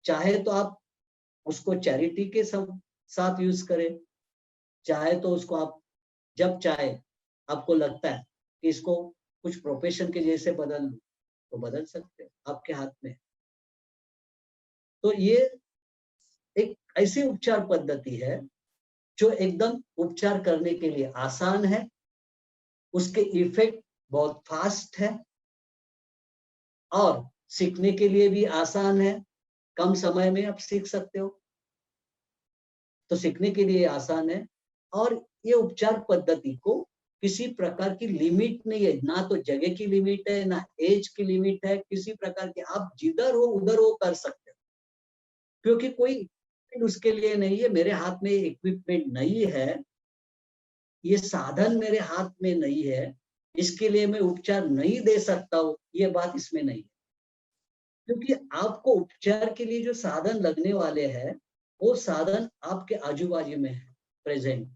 चाहे तो आप उसको चैरिटी के साथ यूज करें, चाहे तो उसको आप जब चाहे आपको लगता है कि इसको कुछ प्रोफेशन के जैसे बदल लूं, तो बदल सकते हैं, आपके हाथ में। तो ये एक ऐसी उपचार पद्धति है जो एकदम उपचार करने के लिए आसान है, उसके इफेक्ट बहुत फास्ट है, और सीखने के लिए भी आसान है, कम समय में आप सीख सकते हो, तो सीखने के लिए आसान है। और ये उपचार पद्धति को किसी प्रकार की लिमिट नहीं है, ना तो जगह की लिमिट है, ना एज की लिमिट है, किसी प्रकार की, आप जिधर हो उधर वो कर सकते हो, क्योंकि कोई उसके लिए नहीं है। मेरे हाथ में इक्विपमेंट नहीं है, ये साधन मेरे हाथ में नहीं है, इसके लिए मैं उपचार नहीं दे सकता हूँ, ये बात इसमें नहीं है। क्योंकि आपको उपचार के लिए जो साधन लगने वाले हैं, वो साधन आपके आजू बाजू में है, प्रेजेंट,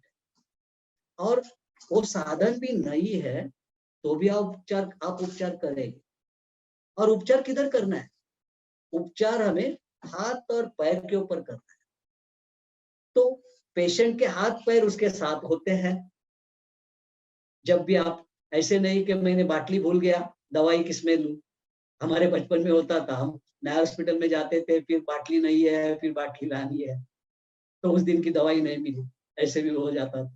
और वो साधन भी नहीं है तो भी आप उपचार करेंगे। और उपचार किधर करना है? उपचार हमें हाथ और पैर के ऊपर करना है। तो पेशेंट के हाथ पैर उसके साथ होते हैं। जब भी आप, ऐसे नहीं कि मैंने बाटली भूल गया, दवाई किसमें लूं। हमारे बचपन में होता था, हम नया हॉस्पिटल में जाते थे, फिर बाटली नहीं है, फिर बाटली लानी है, तो उस दिन की दवाई नहीं मिली, ऐसे भी हो जाता था।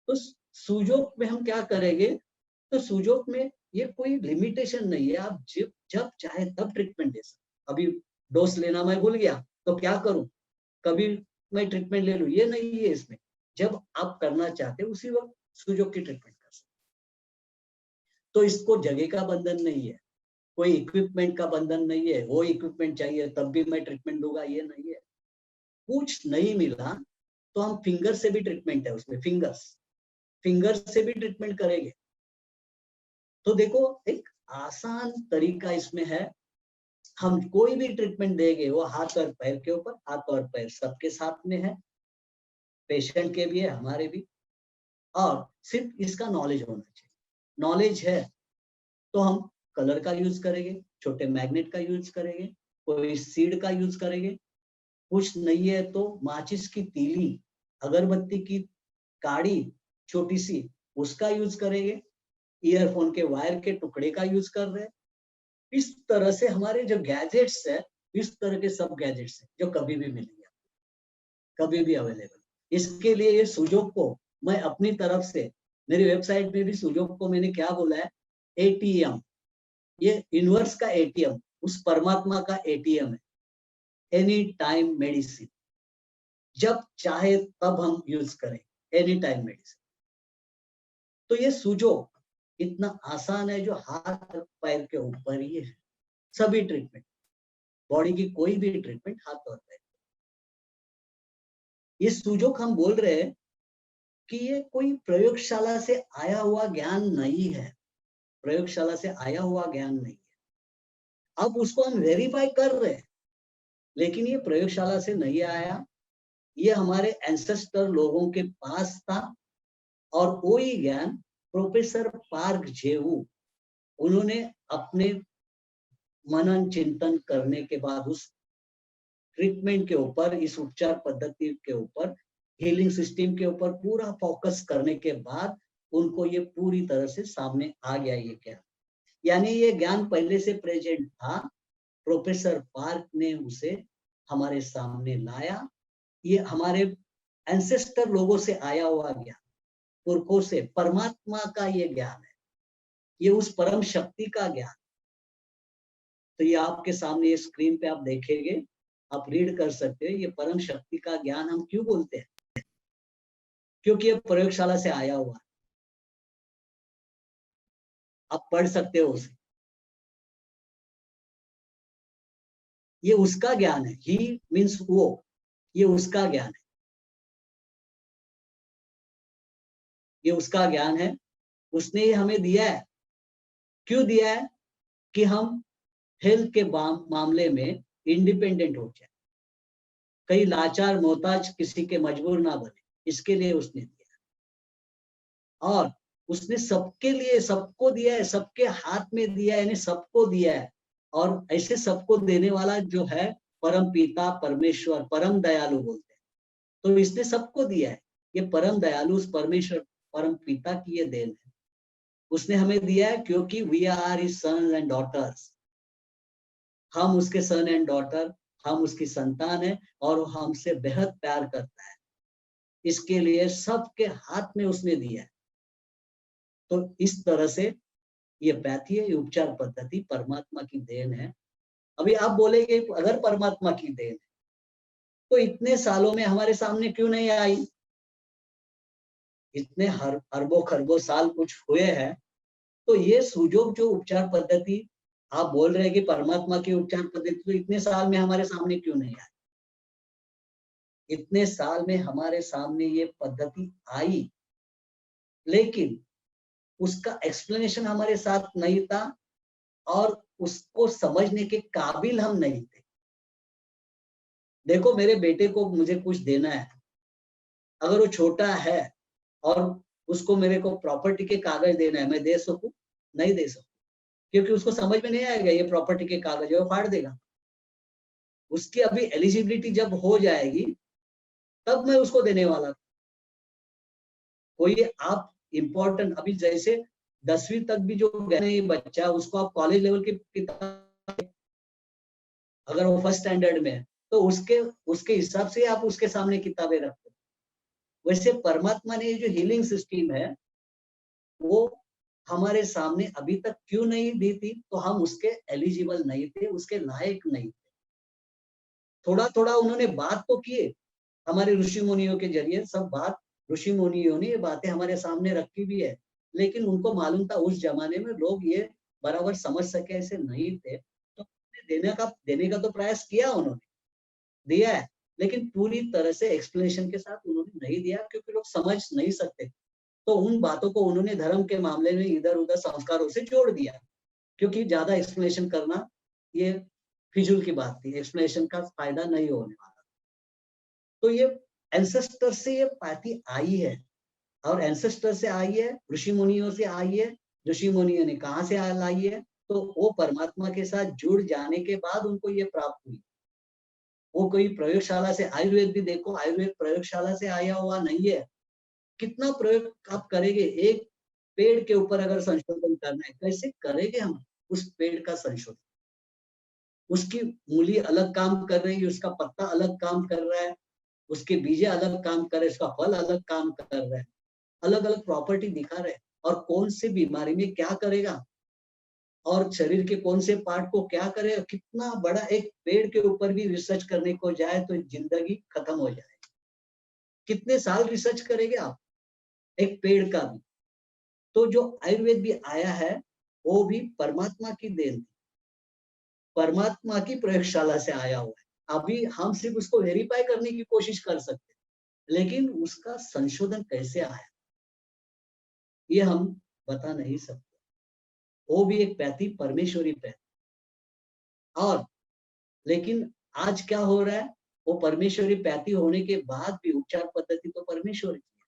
तो सुजोक में हम क्या करेंगे, तो सुजोक में ये कोई लिमिटेशन नहीं है, आप जब चाहे तब ट्रीटमेंट दे सकते। अभी डोज लेना मैं भूल गया तो क्या करूं, कभी मैं ट्रीटमेंट ले लूं, ये नहीं है इसमें। जब आप करना चाहते हो उसी वक्त सूजोग की ट्रीटमेंट कर सकते। तो इसको जगह का बंधन नहीं है, कोई इक्विपमेंट का बंधन नहीं है, वो इक्विपमेंट चाहिए तब भी मैं ट्रीटमेंट दूंगा, ये नहीं है। कुछ नहीं मिला तो हम फिंगर से भी ट्रीटमेंट है उसमें, फिंगर से भी ट्रीटमेंट करेंगे। तो देखो एक आसान तरीका इसमें है, हम कोई भी ट्रीटमेंट देंगे वो हाथ और पैर के ऊपर, हाथ और पैर सबके साथ में है, पेशेंट के भी है, हमारे भी। और सिर्फ इसका नॉलेज होना चाहिए। नॉलेज है तो हम कलर का यूज करेंगे, छोटे मैग्नेट का यूज करेंगे, कोई सीड का यूज करेंगे। कुछ नहीं है तो माचिस की तीली, अगरबत्ती की काड़ी छोटी सी, उसका यूज करेंगे। ईयरफोन के वायर के टुकड़े का यूज कर रहे हैं। इस तरह से हमारे जो गैजेट्स है, इस तरह के सब गैजेट्स है जो कभी भी मिलेंगे, कभी भी अवेलेबल। इसके लिए ये सुजोग को मैं अपनी तरफ से, मेरी वेबसाइट में भी सुजोग को मैंने क्या बोला है, एटीएम, ये यूनिवर्स का एटीएम, उस परमात्मा का एटीएम है। एनी टाइम मेडिसिन, जब चाहे तब हम यूज करें, एनी टाइम मेडिसिन। तो ये सुजोग इतना आसान है जो हाथ पैर के ऊपर ही है। सभी ट्रीटमेंट, बॉडी की कोई भी ट्रीटमेंट हाथ और पैर। ये सुजोग हम बोल रहे हैं कि ये कोई प्रयोगशाला से आया हुआ ज्ञान नहीं है, प्रयोगशाला से आया हुआ ज्ञान नहीं है। अब उसको हम वेरीफाई कर रहे हैं, लेकिन ये प्रयोगशाला से नहीं आया, ये हमारे एंसेस्टर लोगों के पास था। और वही ज्ञान प्रोफेसर पार्क जेवू, उन्होंने अपने मनन चिंतन करने के बाद उस ट्रीटमेंट के ऊपर, इस उपचार पद्धति के ऊपर, हीलिंग सिस्टम के ऊपर पूरा फोकस करने के बाद उनको ये पूरी तरह से सामने आ गया ये ज्ञान। यानी ये ज्ञान पहले से प्रेजेंट था, प्रोफेसर पार्क ने उसे हमारे सामने लाया। ये हमारे एंसेस्टर लोगों से आया हुआ ज्ञान, पुरखों से, परमात्मा का ये ज्ञान है, ये उस परम शक्ति का ज्ञान। तो ये आपके सामने ये स्क्रीन पे आप देखेंगे, आप रीड कर सकते हैं। ये परम शक्ति का ज्ञान हम क्यों बोलते हैं? क्योंकि ये प्रयोगशाला से आया हुआ है। आप पढ़ सकते हो उसे, ये उसका ज्ञान है। ही मीन्स वो, ये उसका ज्ञान है, ये उसका ज्ञान है। उसने ये हमें दिया है। क्यों दिया है? कि हम हेल्थ के मामले में इंडिपेंडेंट हो जाए, कई लाचार मोहताज किसी के मजबूर ना बने, इसके लिए उसने दिया। और उसने सबके लिए सबको दिया है, सबके हाथ में दिया है, यानी सबको दिया है। और ऐसे सबको देने वाला जो है परम पिता परमेश्वर, परम दयालु बोलते हैं। तो इसने सबको दिया है। ये परम दयालु उस परमेश्वर परम पिता की ये देन है। उसने हमें दिया है क्योंकि we are his sons and daughters. हम उसके सन एंड डॉटर, हम उसकी संतान है और हमसे बेहद प्यार करता है। इसके लिए सबके हाथ में उसने दिया है। तो इस तरह से ये पैथी है, ये उपचार पद्धति परमात्मा की देन है। अभी आप बोलेंगे अगर परमात्मा की देन है तो इतने सालों में हमारे सामने क्यों नहीं आई? इतने अरबों खरबों साल कुछ हुए हैं, तो ये सुजोग जो उपचार पद्धति आप बोल रहे हैं कि परमात्मा की उपचार पद्धति, तो इतने साल में हमारे सामने क्यों नहीं आई? इतने साल में हमारे सामने ये पद्धति आई, लेकिन उसका एक्सप्लेनेशन हमारे साथ नहीं था और उसको समझने के काबिल हम नहीं थे। देखो मेरे बेटे को मुझे कुछ देना है, अगर वो छोटा है और उसको मेरे को प्रॉपर्टी के कागज देना है, मैं दे सकूं? नहीं दे सकूं, क्योंकि उसको समझ में नहीं आएगा ये प्रॉपर्टी के कागज है, वो फाड़ देगा। उसकी अभी एलिजिबिलिटी जब हो जाएगी तब मैं उसको देने वाला। कोई आप इम्पोर्टेंट, अभी जैसे 10वीं तक भी जो गए बच्चा, उसको आप कॉलेज लेवल की किताब, अगर वो फर्स्ट स्टैंडर्ड में है तो उसके हिसाब से आप उसके सामने किताबें रखते। वैसे परमात्मा ने जो हीलिंग सिस्टम है वो हमारे सामने अभी तक क्यों नहीं दी थी? तो हम उसके एलिजिबल नहीं थे, उसके लायक नहीं थे। थोड़ा थोड़ा उन्होंने बात तो किए, हमारे ऋषि मुनियों के जरिए सब बात, ऋषि मुनियों ने ये बातें हमारे सामने रखी भी है, लेकिन उनको मालूम था उस जमाने में लोग ये बराबर समझ सके ऐसे नहीं थे, तो देने का तो प्रयास किया, उन्होंने दिया है, लेकिन पूरी तरह से एक्सप्लेनेशन के साथ उन्होंने नहीं दिया, क्योंकि लोग समझ नहीं सकते। तो उन बातों को उन्होंने धर्म के मामले में इधर उधर संस्कारों से जोड़ दिया, क्योंकि ज्यादा एक्सप्लेनेशन करना ये फिजूल की बात थी, एक्सप्लेनेशन का फायदा नहीं होने वाला। तो ये एंसेस्टर से ये पाती आई है, और एंसेस्टर से आई है, ऋषि मुनियों से आई है। ऋषि मुनियों ने कहाँ से लाई है? तो वो परमात्मा के साथ जुड़ जाने के बाद उनको ये प्राप्त हुई। वो कोई प्रयोगशाला से, आयुर्वेद भी देखो, आयुर्वेद प्रयोगशाला से आया हुआ नहीं है। कितना प्रयोग आप करेंगे? एक पेड़ के ऊपर अगर संशोधन करना है, कैसे करेंगे हम उस पेड़ का संशोधन? उसकी मूली अलग काम कर रही है, उसका पत्ता अलग काम कर रहा है, उसके बीजे अलग काम कर रहे हैं, उसका फल अलग काम कर रहा है, अलग अलग प्रॉपर्टी दिखा रहे हैं, और कौन सी बीमारी में क्या करेगा, और शरीर के कौन से पार्ट को क्या करेगा। कितना बड़ा, एक पेड़ के ऊपर भी रिसर्च करने को जाए तो जिंदगी खत्म हो जाएगी। कितने साल रिसर्च करेंगे आप एक पेड़ का भी? तो जो आयुर्वेद भी आया है वो भी परमात्मा की देन थी, परमात्मा की प्रयोगशाला से आया हुआ है। अभी हम सिर्फ उसको वेरीफाई करने की कोशिश कर सकते हैं, लेकिन उसका संशोधन कैसे आया ये हम बता नहीं सकते। वो भी एक पैथी, परमेश्वरी पैथी। और लेकिन आज क्या हो रहा है, वो परमेश्वरी पैथी होने के बाद भी उपचार पद्धति तो परमेश्वरी की है,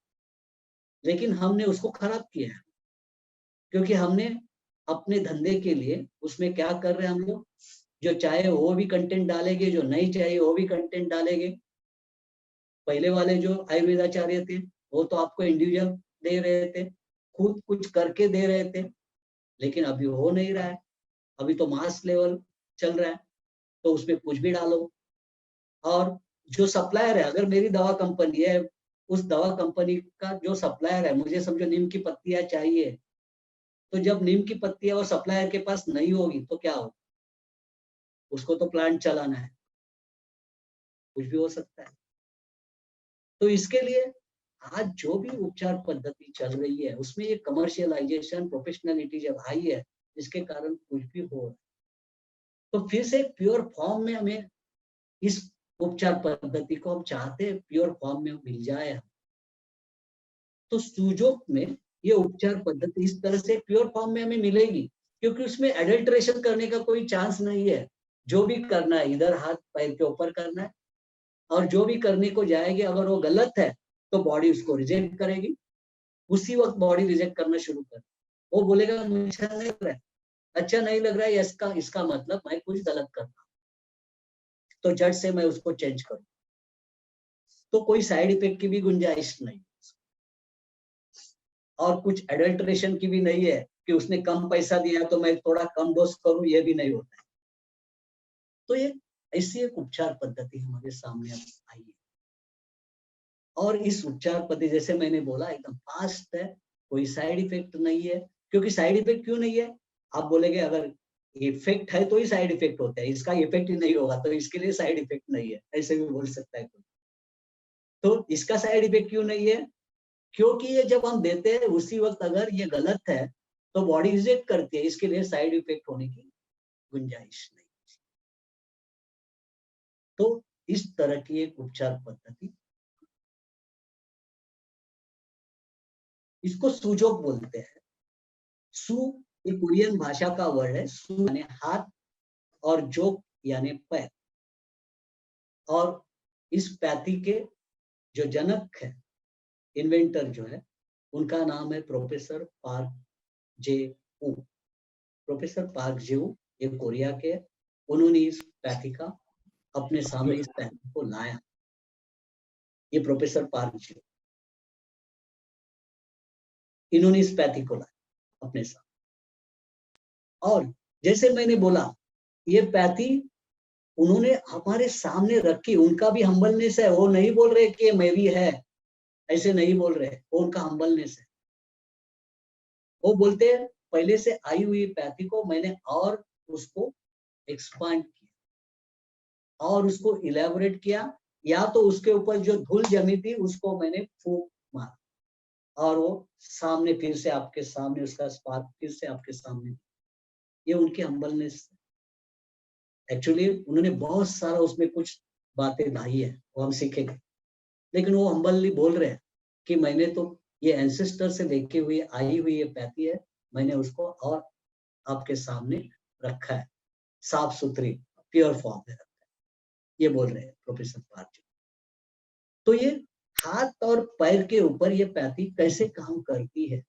लेकिन हमने उसको खराब किया है, क्योंकि हमने अपने धंधे के लिए उसमें क्या कर रहे हैं हम लोग, जो चाहे वो भी कंटेंट डालेंगे, जो नहीं चाहिए वो भी कंटेंट डालेंगे। पहले वाले जो आयुर्वेदाचार्य थे वो तो आपको इंडिविजुअल दे रहे थे, खुद कुछ करके दे रहे थे, लेकिन अभी हो नहीं रहा है। अभी तो मास लेवल चल रहा है, तो उसमें कुछ भी डालो। और जो सप्लायर है, अगर मेरी दवा कंपनी है, उस दवा कंपनी का जो सप्लायर है, मुझे समझो नीम की पत्तियां चाहिए, तो जब नीम की पत्तियां वो सप्लायर के पास नहीं होगी तो क्या होगा? उसको तो प्लांट चलाना है, कुछ भी हो सकता है। तो इसके लिए आज जो भी उपचार पद्धति चल रही है उसमें ये कमर्शियलाइजेशन, प्रोफेशनलिटी जब आई है, इसके कारण कुछ भी हो रहा है। तो फिर से प्योर फॉर्म में हमें इस उपचार पद्धति को हम चाहते हैं प्योर फॉर्म में मिल जाए। तो सुजोग में ये उपचार पद्धति इस तरह से प्योर फॉर्म में हमें मिलेगी, क्योंकि उसमें एडल्ट्रेशन करने का कोई चांस नहीं है। जो भी करना है इधर हाथ पैर के ऊपर करना है, और जो भी करने को जाएगी अगर वो गलत है तो बॉडी उसको रिजेक्ट करेगी। उसी वक्त बॉडी रिजेक्ट करना शुरू कर, वो बोलेगा मुझे नहीं लग रहा है, अच्छा नहीं लग रहा है, इसका मतलब मैं कुछ गलत कर रहा हूँ, तो झट से मैं उसको चेंज करूँ। तो कोई साइड इफेक्ट की भी गुंजाइश नहीं, और कुछ एडल्ट्रेशन की भी नहीं है कि उसने कम पैसा दिया तो मैं थोड़ा कम डोज करूं, ये भी नहीं होता है। तो ये ऐसी एक उपचार पद्धति हमारे सामने आई है, और इस उपचार पद्धति जैसे मैंने बोला एकदम फास्ट है, कोई साइड इफेक्ट नहीं है। क्योंकि साइड इफेक्ट क्यों नहीं है? आप बोलेंगे अगर इफेक्ट है तो ही साइड इफेक्ट होता है, इसका इफेक्ट ही नहीं होगा तो इसके लिए साइड इफेक्ट नहीं है, ऐसे भी बोल सकता है कोई। तो इसका साइड इफेक्ट क्यों नहीं है? क्योंकि ये जब हम देते हैं उसी वक्त अगर ये गलत है तो बॉडी रिजेक्ट करती है, इसके लिए साइड इफेक्ट होने की गुंजाइश नहीं। तो इस तरह की एक उपचार पद्धति, इसको सुजोग बोलते हैं। सु ये कोरियन भाषा का वर्ड है, सु यानी हाथ और जोग यानी पैर। और इस पैथी के जो जनक है, इन्वेंटर जो है, उनका नाम है प्रोफेसर पार्क जे वू। प्रोफेसर पार्क जे वू ये कोरिया के, उन्होंने इस पैथी का अपने सामने इस पैथी को लाया। ये प्रोफेसर पार्क जे वू, इन्होंने इस पैथी को लाया अपने सामने। और जैसे मैंने बोला ये पैथी उन्होंने हमारे सामने रखी, उनका भी हम्बलनेस है, वो नहीं बोल रहे कि ये मेरी है, ऐसे नहीं बोल रहे, वो उनका हम्बलनेस है। वो बोलते हैं पहले से आई हुई पैथी को मैंने और उसको एक्सपांड किया और उसको इलेबोरेट किया या तो उसके ऊपर जो धूल जमी थी उसको मैंने फूंक मारा और वो सामने फिर से आपके सामने उसका स्पार्क फिर से आपके सामने। ये उनकी हम्बलनेस। एक्चुअली उन्होंने बहुत सारा उसमें कुछ बातें लाई है, वो हम सीखेंगे, लेकिन वो हम्बली बोल रहे हैं कि मैंने तो ये एंसेस्टर से लेके हुई आई हुई ये पैथी है, मैंने उसको और आपके सामने रखा है, साफ सुथरी प्योर फॉर्म में रखा है, ये बोल रहे हैं प्रोफेसर पार्टी। तो ये हाथ और पैर के ऊपर ये पैथी कैसे काम करती है,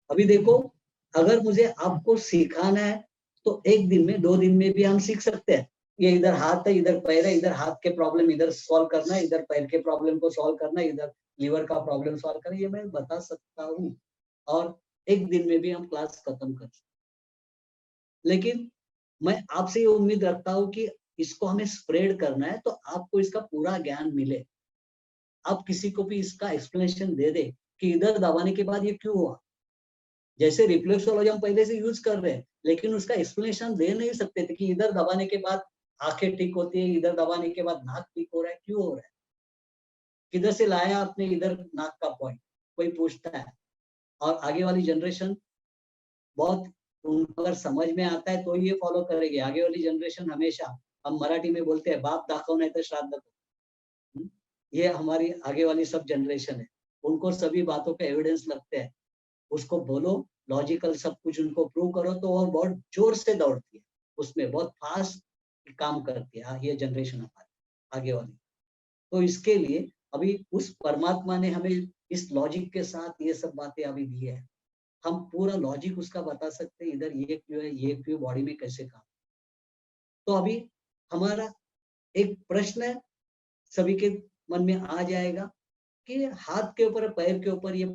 अभी देखो, अगर मुझे आपको सिखाना है तो 1 दिन में 2 दिन में भी हम सीख सकते हैं। ये इधर हाथ है, इधर पैर है, इधर हाथ के प्रॉब्लम इधर सॉल्व करना है, इधर पैर के प्रॉब्लम को सॉल्व करना है, इधर लीवर का प्रॉब्लम सॉल्व करना है, ये मैं बता सकता हूँ और 1 दिन में भी हम क्लास खत्म कर सकते। लेकिन मैं आपसे ये उम्मीद रखता हूँ कि इसको हमें स्प्रेड करना है तो आपको इसका पूरा ज्ञान मिले। आप किसी को भी इसका एक्सप्लेनेशन दे दे कि इधर दबाने के बाद ये क्यों हुआ। जैसे रिफ्लेक्सोलॉजी हम पहले से यूज कर रहे हैं, लेकिन उसका एक्सप्लेनेशन दे नहीं सकते थे कि इधर दबाने के बाद आंखें ठीक होती है, इधर दबाने के बाद नाक ठीक हो रहा है, क्यों हो रहा है, किधर से लाया आपने इधर नाक का पॉइंट, कोई पूछता है। और आगे वाली जनरेशन बहुत, उनको अगर समझ में आता है तो ये फॉलो करेगी। आगे वाली जनरेशन हमेशा, हम मराठी में बोलते हैं बाप दाखव नहीं तो श्राद्ध दो। ये हमारी आगे वाली सब जनरेशन है, उनको सभी बातों पे एविडेंस लगते हैं, उसको बोलो लॉजिकल सब कुछ उनको प्रूव करो तो वो बहुत जोर से दौड़ती है, उसमें बहुत फास्ट काम करती है ये जनरेशन हमारी आगे वाली। तो इसके लिए अभी उस परमात्मा ने हमें इस लॉजिक के साथ ये सब बातें अभी दी है, हम पूरा लॉजिक उसका बता सकते हैं, इधर ये क्यों है, ये क्यों, बॉडी में कैसे काम। तो अभी हमारा एक प्रश्न है, सभी के मन में आ जाएगा कि हाथ के ऊपर पैर के ऊपर ये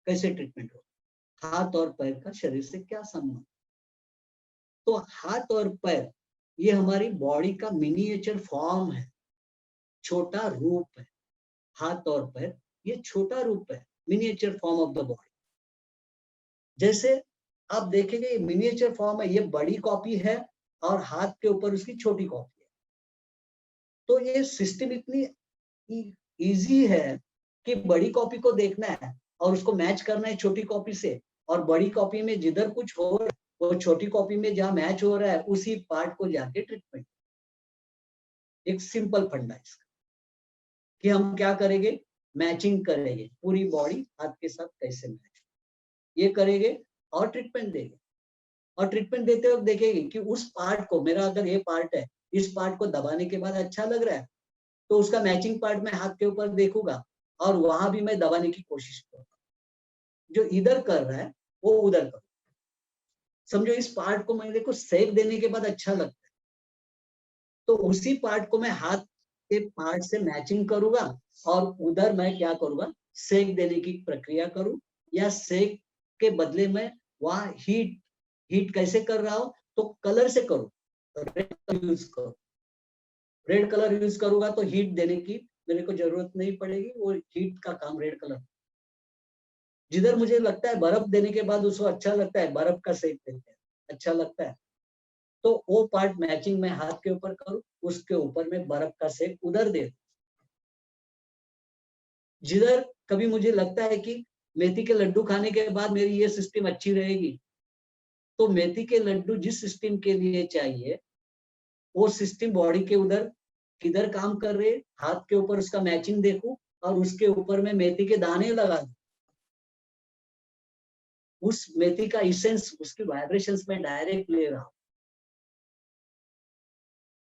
कैसे ट्रीटमेंट हो, हाथ और पैर का शरीर से क्या संबंध। तो हाथ और पैर ये हमारी बॉडी का मिनिएचर फॉर्म है, छोटा रूप है। हाथ और पैर ये छोटा रूप है, miniature form of the body. जैसे आप देखेंगे मिनिएचर फॉर्म है, ये बड़ी कॉपी है और हाथ के ऊपर उसकी छोटी कॉपी है। तो ये सिस्टम इतनी इजी है कि बड़ी कॉपी को देखना है और उसको मैच करना है छोटी कॉपी से, और बड़ी कॉपी में जिधर कुछ हो रहा है वो छोटी कॉपी में जहाँ मैच हो रहा है उसी पार्ट को जाके ट्रीटमेंट। एक सिंपल फंडा इसका कि हम क्या करेंगे, मैचिंग करेंगे, पूरी बॉडी हाथ के साथ कैसे मैच, ये करेंगे और ट्रीटमेंट देंगे। और ट्रीटमेंट देते वक्त देखेंगे कि उस पार्ट को, मेरा अगर ये पार्ट है, इस पार्ट को दबाने के बाद अच्छा लग रहा है तो उसका मैचिंग पार्ट मैं हाथ के ऊपर देखूंगा और वहां भी मैं दबाने की कोशिश करूंगा। जो इधर कर रहा है वो उधर करूंगा। समझो इस पार्ट को मेरे को सेक देने के बाद अच्छा लगता है तो उसी पार्ट को मैं हाथ के पार्ट से मैचिंग करूंगा और उधर मैं क्या करूंगा, सेक देने की प्रक्रिया करूं, या सेक के बदले में वहां हीट कैसे कर रहा हो तो कलर से करूं, रेड कलर यूज करूं। रेड कलर यूज करूंगा तो हीट देने की मेरे को जरूरत नहीं पड़ेगी, वो हीट का काम रेड कलर। जिधर मुझे लगता है बर्फ देने के बाद उसको अच्छा लगता है, बर्फ का सेक देते हैं अच्छा लगता है, तो वो पार्ट मैचिंग में हाथ के ऊपर करूं, उसके ऊपर में बर्फ का सेक उधर दे। जिधर कभी मुझे लगता है कि मेथी के लड्डू खाने के बाद मेरी ये सिस्टम अच्छी रहेगी, तो मेथी के लड्डू जिस सिस्टम के लिए चाहिए वो सिस्टम बॉडी के उधर किधर काम कर रहे, हाथ के ऊपर उसका मैचिंग देखूं और उसके ऊपर में मेथी के दाने लगा दूं, उस मेथी का इसेंस, उसकी वाइब्रेशंस में डायरेक्ट ले रहा हूं।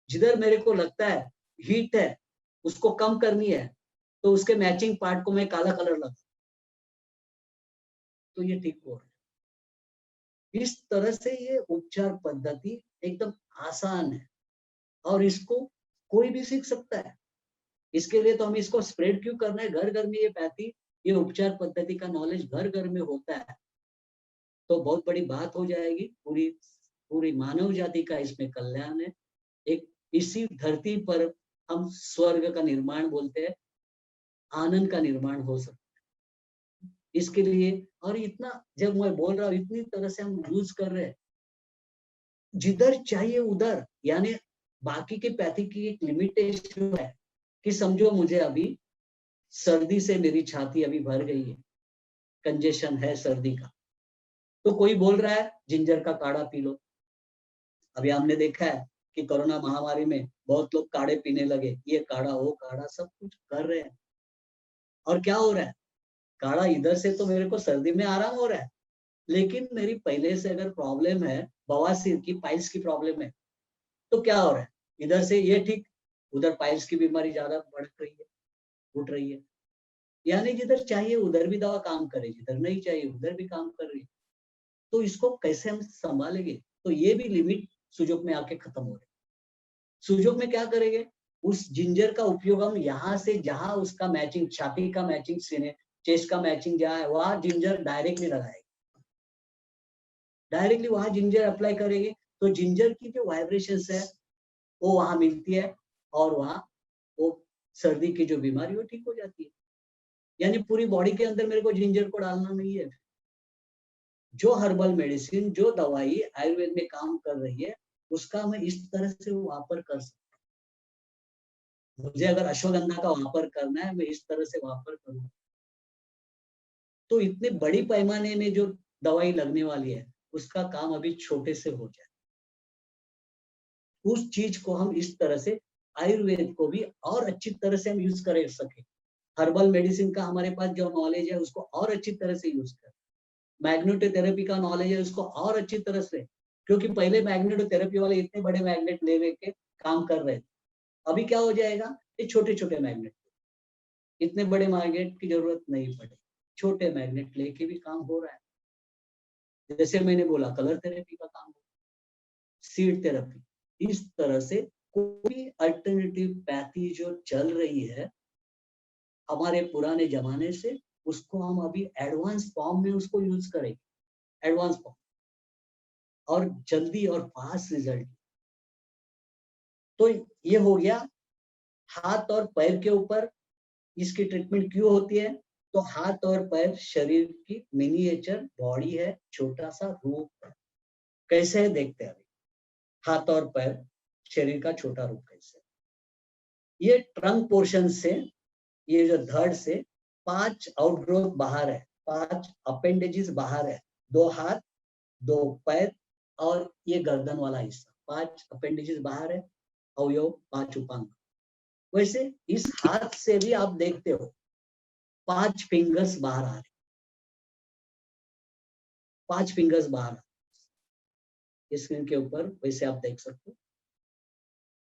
जिधर मेरे को लगता है हीट है उसको कम करनी है तो उसके मैचिंग पार्ट को मैं काला कलर लगा, तो ये ठीक हो रहा है। इस तरह से ये उपचार पद्धति एकदम आसान है और इसको कोई भी सीख सकता है। इसके लिए तो हमें इसको स्प्रेड क्यों करना है, घर घर में ये पैथी, ये उपचार पद्धति का नॉलेज घर घर में होता है तो बहुत बड़ी बात हो जाएगी। पूरी मानव जाति का इसमें कल्याण है। एक इसी धरती पर हम स्वर्ग का निर्माण बोलते हैं, आनंद का निर्माण हो सकता है। इसके लिए, और इतना जब मैं बोल रहा हूँ इतनी तरह से हम यूज कर रहे हैं, जिधर चाहिए उधर, यानी बाकी के पैथी की एक लिमिटेशन है कि समझो मुझे अभी सर्दी से मेरी छाती अभी भर गई है, कंजेशन है सर्दी का, तो कोई बोल रहा है जिंजर का काढ़ा पी लो। अभी हमने देखा है कि कोरोना महामारी में बहुत लोग काढ़े पीने लगे, ये काढ़ा वो काढ़ा सब कुछ कर रहे हैं। और क्या हो रहा है, काढ़ा इधर से तो मेरे को सर्दी में आराम हो रहा है, लेकिन मेरी पहले से अगर प्रॉब्लम है, बवासीर की, पाइल्स की प्रॉब्लम है, तो क्या हो रहा है, इधर से ये ठीक, उधर पाइल्स की बीमारी ज्यादा बढ़ रही है, उठ रही है। यानी जिधर चाहिए उधर भी दवा काम करे, जिधर नहीं चाहिए उधर भी काम कर रही है। तो इसको कैसे हम संभालेंगे? तो ये भी लिमिट सुजोग में आके खत्म हो रही है। सुजोग में क्या करेंगे, उस जिंजर का उपयोग हम यहाँ से जहां उसका मैचिंग, छाती का मैचिंग, सीने चेस्ट का मैचिंग जहाँ है वहां जिंजर डायरेक्टली लगाएंगे, डायरेक्टली वहां जिंजर अप्लाई करेंगे, तो जिंजर की जो वाइब्रेशंस है वो वहां मिलती है और वहां वो सर्दी की जो बीमारी वो ठीक हो जाती है। यानी पूरी बॉडी के अंदर मेरे को जिंजर को डालना नहीं है। जो हर्बल मेडिसिन, जो दवाई आयुर्वेद में काम कर रही है, उसका मैं इस तरह से वापर कर सकता हूँ। मुझे अगर अश्वगंधा का वापर करना है, मैं इस तरह से वापर करूँ। तो इतने बड़ी पैमाने में जो दवाई लगने वाली है, उसका काम अभी छोटे से हो जाए। उस चीज को हम इस तरह से आयुर्वेद को भी और अच्छी तरह से हम यूज कर सके। हर्बल मेडिसिन का हमारे पास जो नॉलेज है उसको और अच्छी तरह से यूज करें। मैग्नेटोथेरेपी का नॉलेज है उसको और अच्छी तरह से, क्योंकि पहले मैग्नेटोथेरेपी वाले इतने बड़े मैग्नेट ले लेके काम कर रहे थे। अभी क्या हो जाएगा, ये छोटे छोटे मैग्नेट, इतने बड़े मैग्नेट की जरूरत नहीं पड़े, छोटे मैग्नेट लेके भी काम हो रहा है। जैसे मैंने बोला कलर थेरेपी का काम, सीड थेरेपी, इस तरह से कोई अल्टरनेटिव पैथी जो चल रही है हमारे पुराने जमाने से, उसको हम अभी एडवांस फॉर्म में उसको यूज करेंगे, एडवांस फॉर्म, और जल्दी और फास्ट रिजल्ट। तो ये हो गया हाथ और पैर के ऊपर इसकी ट्रीटमेंट क्यों होती है। तो हाथ और पैर शरीर की मिनिएचर बॉडी है, छोटा सा रूप है। कैसे है देखते हैं अभी, हाथ और पैर शरीर का छोटा रूप कैसे। ये ट्रंक पोर्शन से, ये जो धड़ से 5 आउटग्रोथ बाहर है, 5 अपेंडेजेस बाहर है, 2 हाथ 2 पैर और ये गर्दन वाला हिस्सा, 5 अपेंडेजेस बाहर है, अवयव 5 उपांग। वैसे इस हाथ से भी आप देखते हो 5 फिंगर्स बाहर आ रहे, 5 फिंगर्स बाहर स्क्रीन के ऊपर वैसे आप देख सकते हो।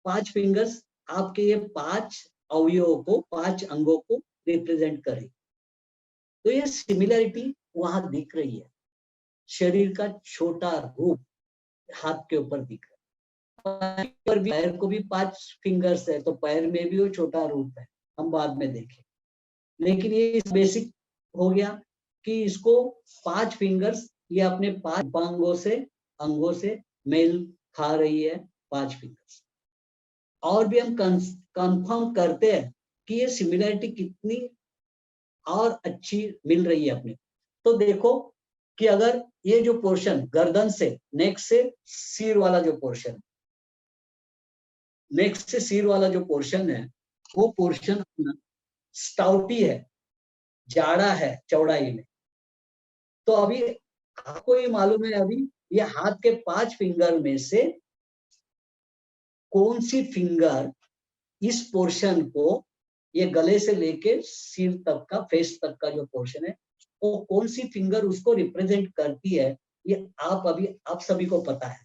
5 फिंगर्स आपके ये 5 अवयवों को, 5 अंगों को रिप्रेजेंट करें। तो ये सिमिलरिटी वहां दिख रही है, शरीर का छोटा रूप हाथ के ऊपर दिख रहा है। पर भी पैर को भी 5 फिंगर्स है, तो पैर में भी वो छोटा रूप है, हम बाद में देखें। लेकिन ये बेसिक हो गया कि इसको 5 फिंगर्स ये अपने 5 अंगों से मेल खा रही है, 5 फिंगर्स। और भी हम कंफर्म करते हैं कि ये सिमिलरिटी कितनी और अच्छी मिल रही है अपने। तो देखो कि अगर ये जो पोर्शन गर्दन से, नेक से सिर वाला जो पोर्शन, नेक से सिर वाला जो पोर्शन है, वो पोर्शन स्टाउटी है, जाड़ा है चौड़ाई में। तो अभी आपको ये मालूम है, अभी ये हाथ के 5 फिंगर में से कौन सी फिंगर इस पोर्शन को, ये गले से लेके सिर तक का, फेस तक का जो पोर्शन है, वो कौन सी फिंगर उसको रिप्रेजेंट करती है, ये आप सभी को पता है,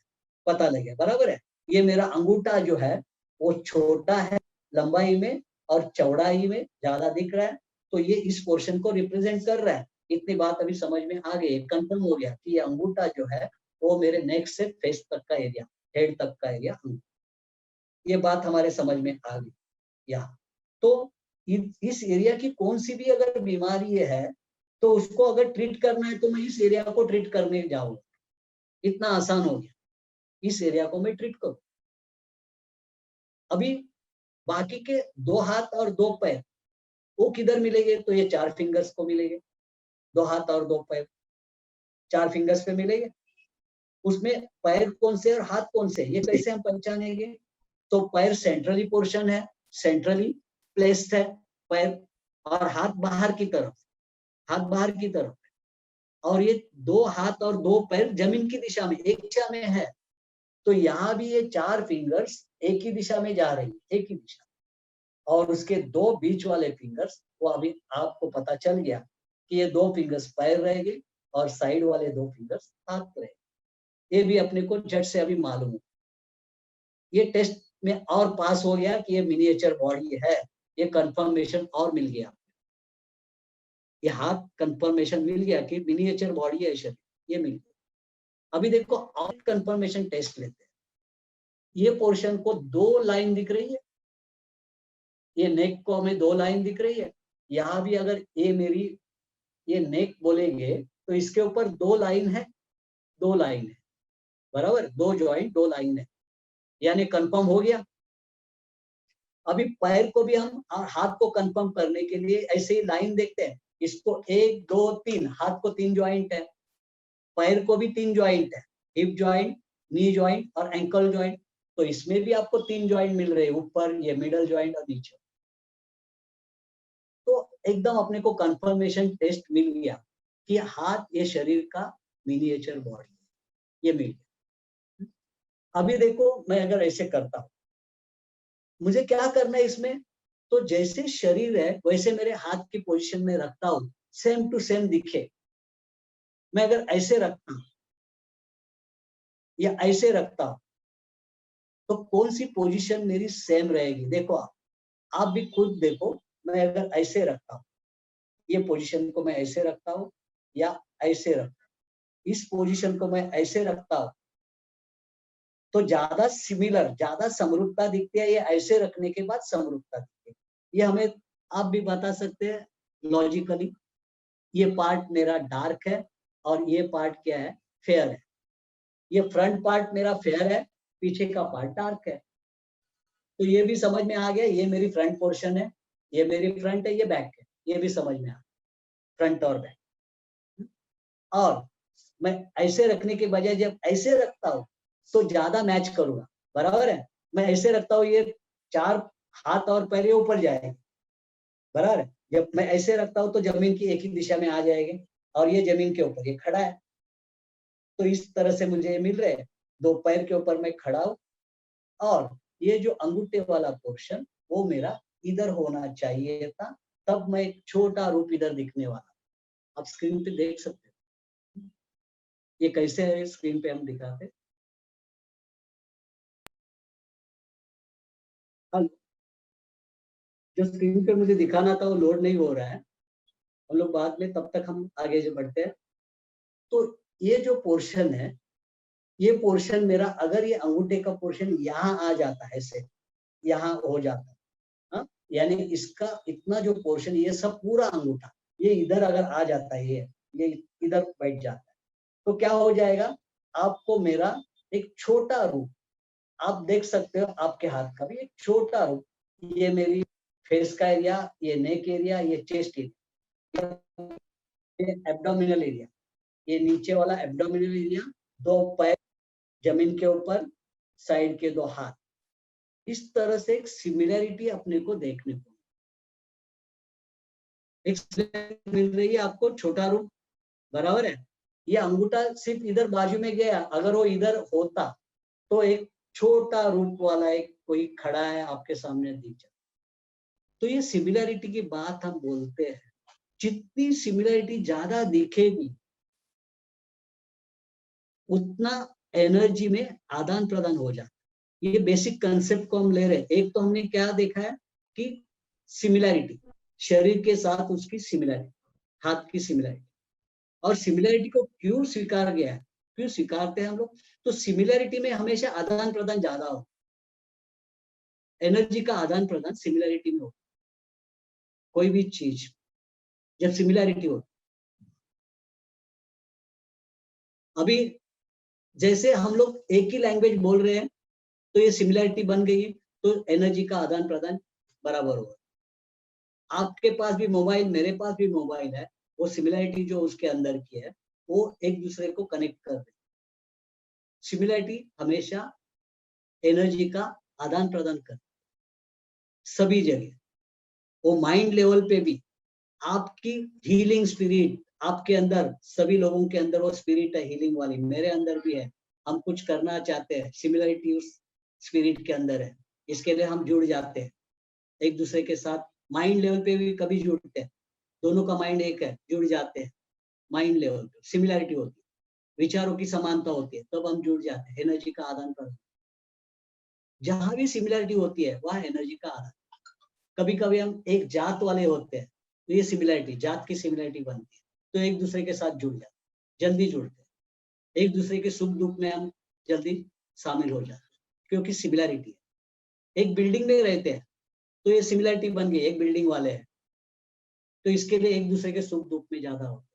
पता लगे, बराबर है। ये मेरा अंगूठा जो है वो छोटा है लंबाई में और चौड़ाई में ज्यादा दिख रहा है, तो ये इस पोर्शन को रिप्रेजेंट कर रहा है। इतनी बात अभी समझ में आ गई, कंफर्म हो गया कि ये अंगूठा जो है वो मेरे नेक से फेस तक का एरिया, हेड तक का एरिया, ये बात हमारे समझ में आ गई यहाँ। तो इस एरिया की कौन सी भी अगर बीमारी है तो उसको अगर ट्रीट करना है तो मैं इस एरिया को ट्रीट करने जाऊंगा, इतना आसान हो गया, इस एरिया को मैं ट्रीट करूं। अभी बाकी के 2 हाथ और 2 पैर वो किधर मिलेंगे, तो ये 4 फिंगर्स को मिलेंगे, 2 हाथ और 2 पैर 4 फिंगर्स पे मिलेंगे। उसमें पैर कौन से और हाथ कौन से, ये कैसे हम पहचानेंगे, तो पैर सेंट्रली पोर्शन है, सेंट्रली प्लेस्ड है पैर, और हाथ बाहर की तरफ, हाथ बाहर की तरफ, और ये 2 हाथ और 2 पैर जमीन की दिशा में, एक दिशा में है। तो यहाँ भी ये 4 फिंगर्स एक ही दिशा में जा रही है, एक ही दिशा, और उसके 2 बीच वाले फिंगर्स, वो अभी आपको पता चल गया कि ये 2 फिंगर्स पैर रहेंगे और साइड वाले 2 फिंगर्स हाथ रहेंगे। ये भी अपने को झट से अभी मालूम है। ये टेस्ट में और पास हो गया कि ये मिनिएचर बॉडी है, ये कंफर्मेशन और मिल गया, ये हाथ कंफर्मेशन मिल गया कि मिनिएचर बॉडी है शरीर, ये मिल गया। अभी देखो और कंफर्मेशन टेस्ट लेते हैं। ये पोर्शन को 2 लाइन दिख रही है, ये नेक को हमें 2 लाइन दिख रही है। यहाँ भी अगर ये मेरी ये नेक बोलेंगे तो इसके ऊपर 2 लाइन है, 2 लाइन है, बराबर, 2 जॉइंट 2 लाइन है, यानी कंफर्म हो गया। अभी पैर को भी हम हाथ को कंफर्म करने के लिए ऐसे ही लाइन देखते हैं, इसको 1 2 3, हाथ को 3 जॉइंट है, पैर को भी 3 जॉइंट है, हिप जॉइंट, नी जॉइंट और एंकल जॉइंट। तो इसमें भी आपको 3 जॉइंट मिल रहे हैं, ऊपर ये मिडल जॉइंट और नीचे। तो एकदम अपने को कंफर्मेशन टेस्ट मिल गया कि हाथ ये शरीर का मिनिएचर बॉडी है, ये मिल गया। अभी देखो मैं अगर ऐसे करता हूं, मुझे क्या करना है इसमें, तो जैसे शरीर है वैसे मेरे हाथ की पोजीशन में रखता हूं, सेम टू सेम दिखे। मैं अगर ऐसे रखता हूं या ऐसे रखता हूं तो कौन सी पोजीशन मेरी सेम रहेगी। देखो आप भी खुद देखो, मैं अगर ऐसे रखता हूं, ये पोजीशन को मैं ऐसे रखता हूं या ऐसे रखता हूं, इस पोजीशन को मैं ऐसे रखता हूं, तो ज्यादा सिमिलर, ज्यादा समरूपता दिखती है, ये ऐसे रखने के बाद समरूपता दिखती है। ये हमें आप भी बता सकते हैं लॉजिकली। ये पार्ट मेरा डार्क है और ये पार्ट क्या है, फेयर है। ये फ्रंट पार्ट मेरा फेयर है, पीछे का पार्ट डार्क है। तो ये भी समझ में आ गया, ये मेरी फ्रंट पोर्शन है, ये मेरी फ्रंट है, ये बैक है, ये भी समझ में आ गया, फ्रंट और बैक। और मैं ऐसे रखने के बजाय जब ऐसे रखता हूं तो ज्यादा मैच करूंगा, बराबर है। मैं ऐसे रखता हूँ, ये 4 हाथ और पैर ये ऊपर जाएंगे, बराबर है। जब मैं ऐसे रखता हूँ तो जमीन की एक ही दिशा में आ जाएंगे, और ये जमीन के ऊपर ये खड़ा है। तो इस तरह से मुझे मिल रहे हैं, 2 पैर के ऊपर मैं खड़ा हूं, और ये जो अंगूठे वाला पोर्शन वो मेरा इधर होना चाहिए था, तब मैं एक छोटा रूप इधर दिखने वाला। आप स्क्रीन पे देख सकते हो ये कैसे है, स्क्रीन पे हम दिखाते। जो स्क्रीन पे मुझे दिखाना था वो लोड नहीं हो रहा है, हम लोग बाद में, तब तक हम आगे जो बढ़ते हैं। तो ये जो पोर्शन है, ये पोर्शन मेरा, अगर ये अंगूठे का पोर्शन यहाँ आ जाता है, ऐसे यहाँ हो जाता है, हाँ, यानी इसका इतना जो पोर्शन, ये सब पूरा अंगूठा ये इधर अगर आ जाता है, ये इधर बैठ जाता है, तो क्या हो जाएगा, आपको मेरा एक छोटा रूप आप देख सकते हो, आपके हाथ का भी एक छोटा रूप। ये मेरी फेस का एरिया, ये नेक एरिया, ये चेस्ट एरिया, ये एब्डोमिनल एरिया, ये नीचे वाला एब्डोमिनल एरिया, 2 पैर जमीन के ऊपर, साइड के 2 हाथ। इस तरह से एक सिमिलैरिटी अपने को देखने को मिल रही है, आपको छोटा रूप, बराबर है। ये अंगूठा सिर्फ इधर बाजू में गया, अगर वो इधर होता तो एक छोटा रूप वाला एक कोई खड़ा है आपके सामने दिख जाता। तो ये सिमिलैरिटी की बात हम बोलते हैं। जितनी सिमिलैरिटी ज्यादा दिखेगी उतना एनर्जी में आदान प्रदान हो जाता है। ये बेसिक कंसेप्ट को हम ले रहे हैं। एक तो हमने क्या देखा है कि सिमिलैरिटी, शरीर के साथ उसकी सिमिलैरिटी, हाथ की सिमिलैरिटी, और सिमिलैरिटी को क्यों स्वीकार गया है, क्यों स्वीकारते हैं हम लोग, तो सिमिलैरिटी में हमेशा आदान प्रदान ज्यादा हो, एनर्जी का आदान प्रदान सिमिलैरिटी में हो। कोई भी चीज जब सिमिलैरिटी हो, अभी जैसे हम लोग एक ही लैंग्वेज बोल रहे हैं तो ये सिमिलैरिटी बन गई, तो एनर्जी का आदान प्रदान बराबर होगा। आपके पास भी मोबाइल, मेरे पास भी मोबाइल है, वो सिमिलैरिटी जो उसके अंदर की है वो एक दूसरे को कनेक्ट कर रही है। सिमिलैरिटी हमेशा एनर्जी का आदान प्रदान कर सभी जगह। वो माइंड लेवल पे भी आपकी हीलिंग स्पिरिट आपके अंदर, सभी लोगों के अंदर वो स्पिरिट है हीलिंग वाली, मेरे अंदर भी है। हम कुछ करना चाहते हैं, सिमिलरिटी उस स्पिरिट के अंदर है, इसके लिए हम जुड़ जाते हैं एक दूसरे के साथ। माइंड लेवल पे भी कभी जुड़ते हैं, दोनों का माइंड एक है, जुड़ जाते हैं माइंड लेवल पे, सिमिलरिटी होती है, विचारों की समानता होती है, तब हम जुड़ जाते हैं, एनर्जी का आदान प्रदान। जहां भी सिमिलरिटी होती है वहां एनर्जी का आदान। कभी कभी हम एक जात वाले होते हैं तो ये सिमिलरिटी, जात की सिमिलरिटी बनती है, तो एक दूसरे के साथ जुड़ जाते हैं, जल्दी जुड़ते हैं, एक दूसरे के सुख दुख में हम जल्दी शामिल हो जाते हैं, क्योंकि सिमिलरिटी है। एक बिल्डिंग में रहते हैं तो ये सिमिलरिटी बन गई, एक बिल्डिंग वाले हैं तो इसके लिए एक दूसरे के सुख दुख में ज्यादा होते हैं।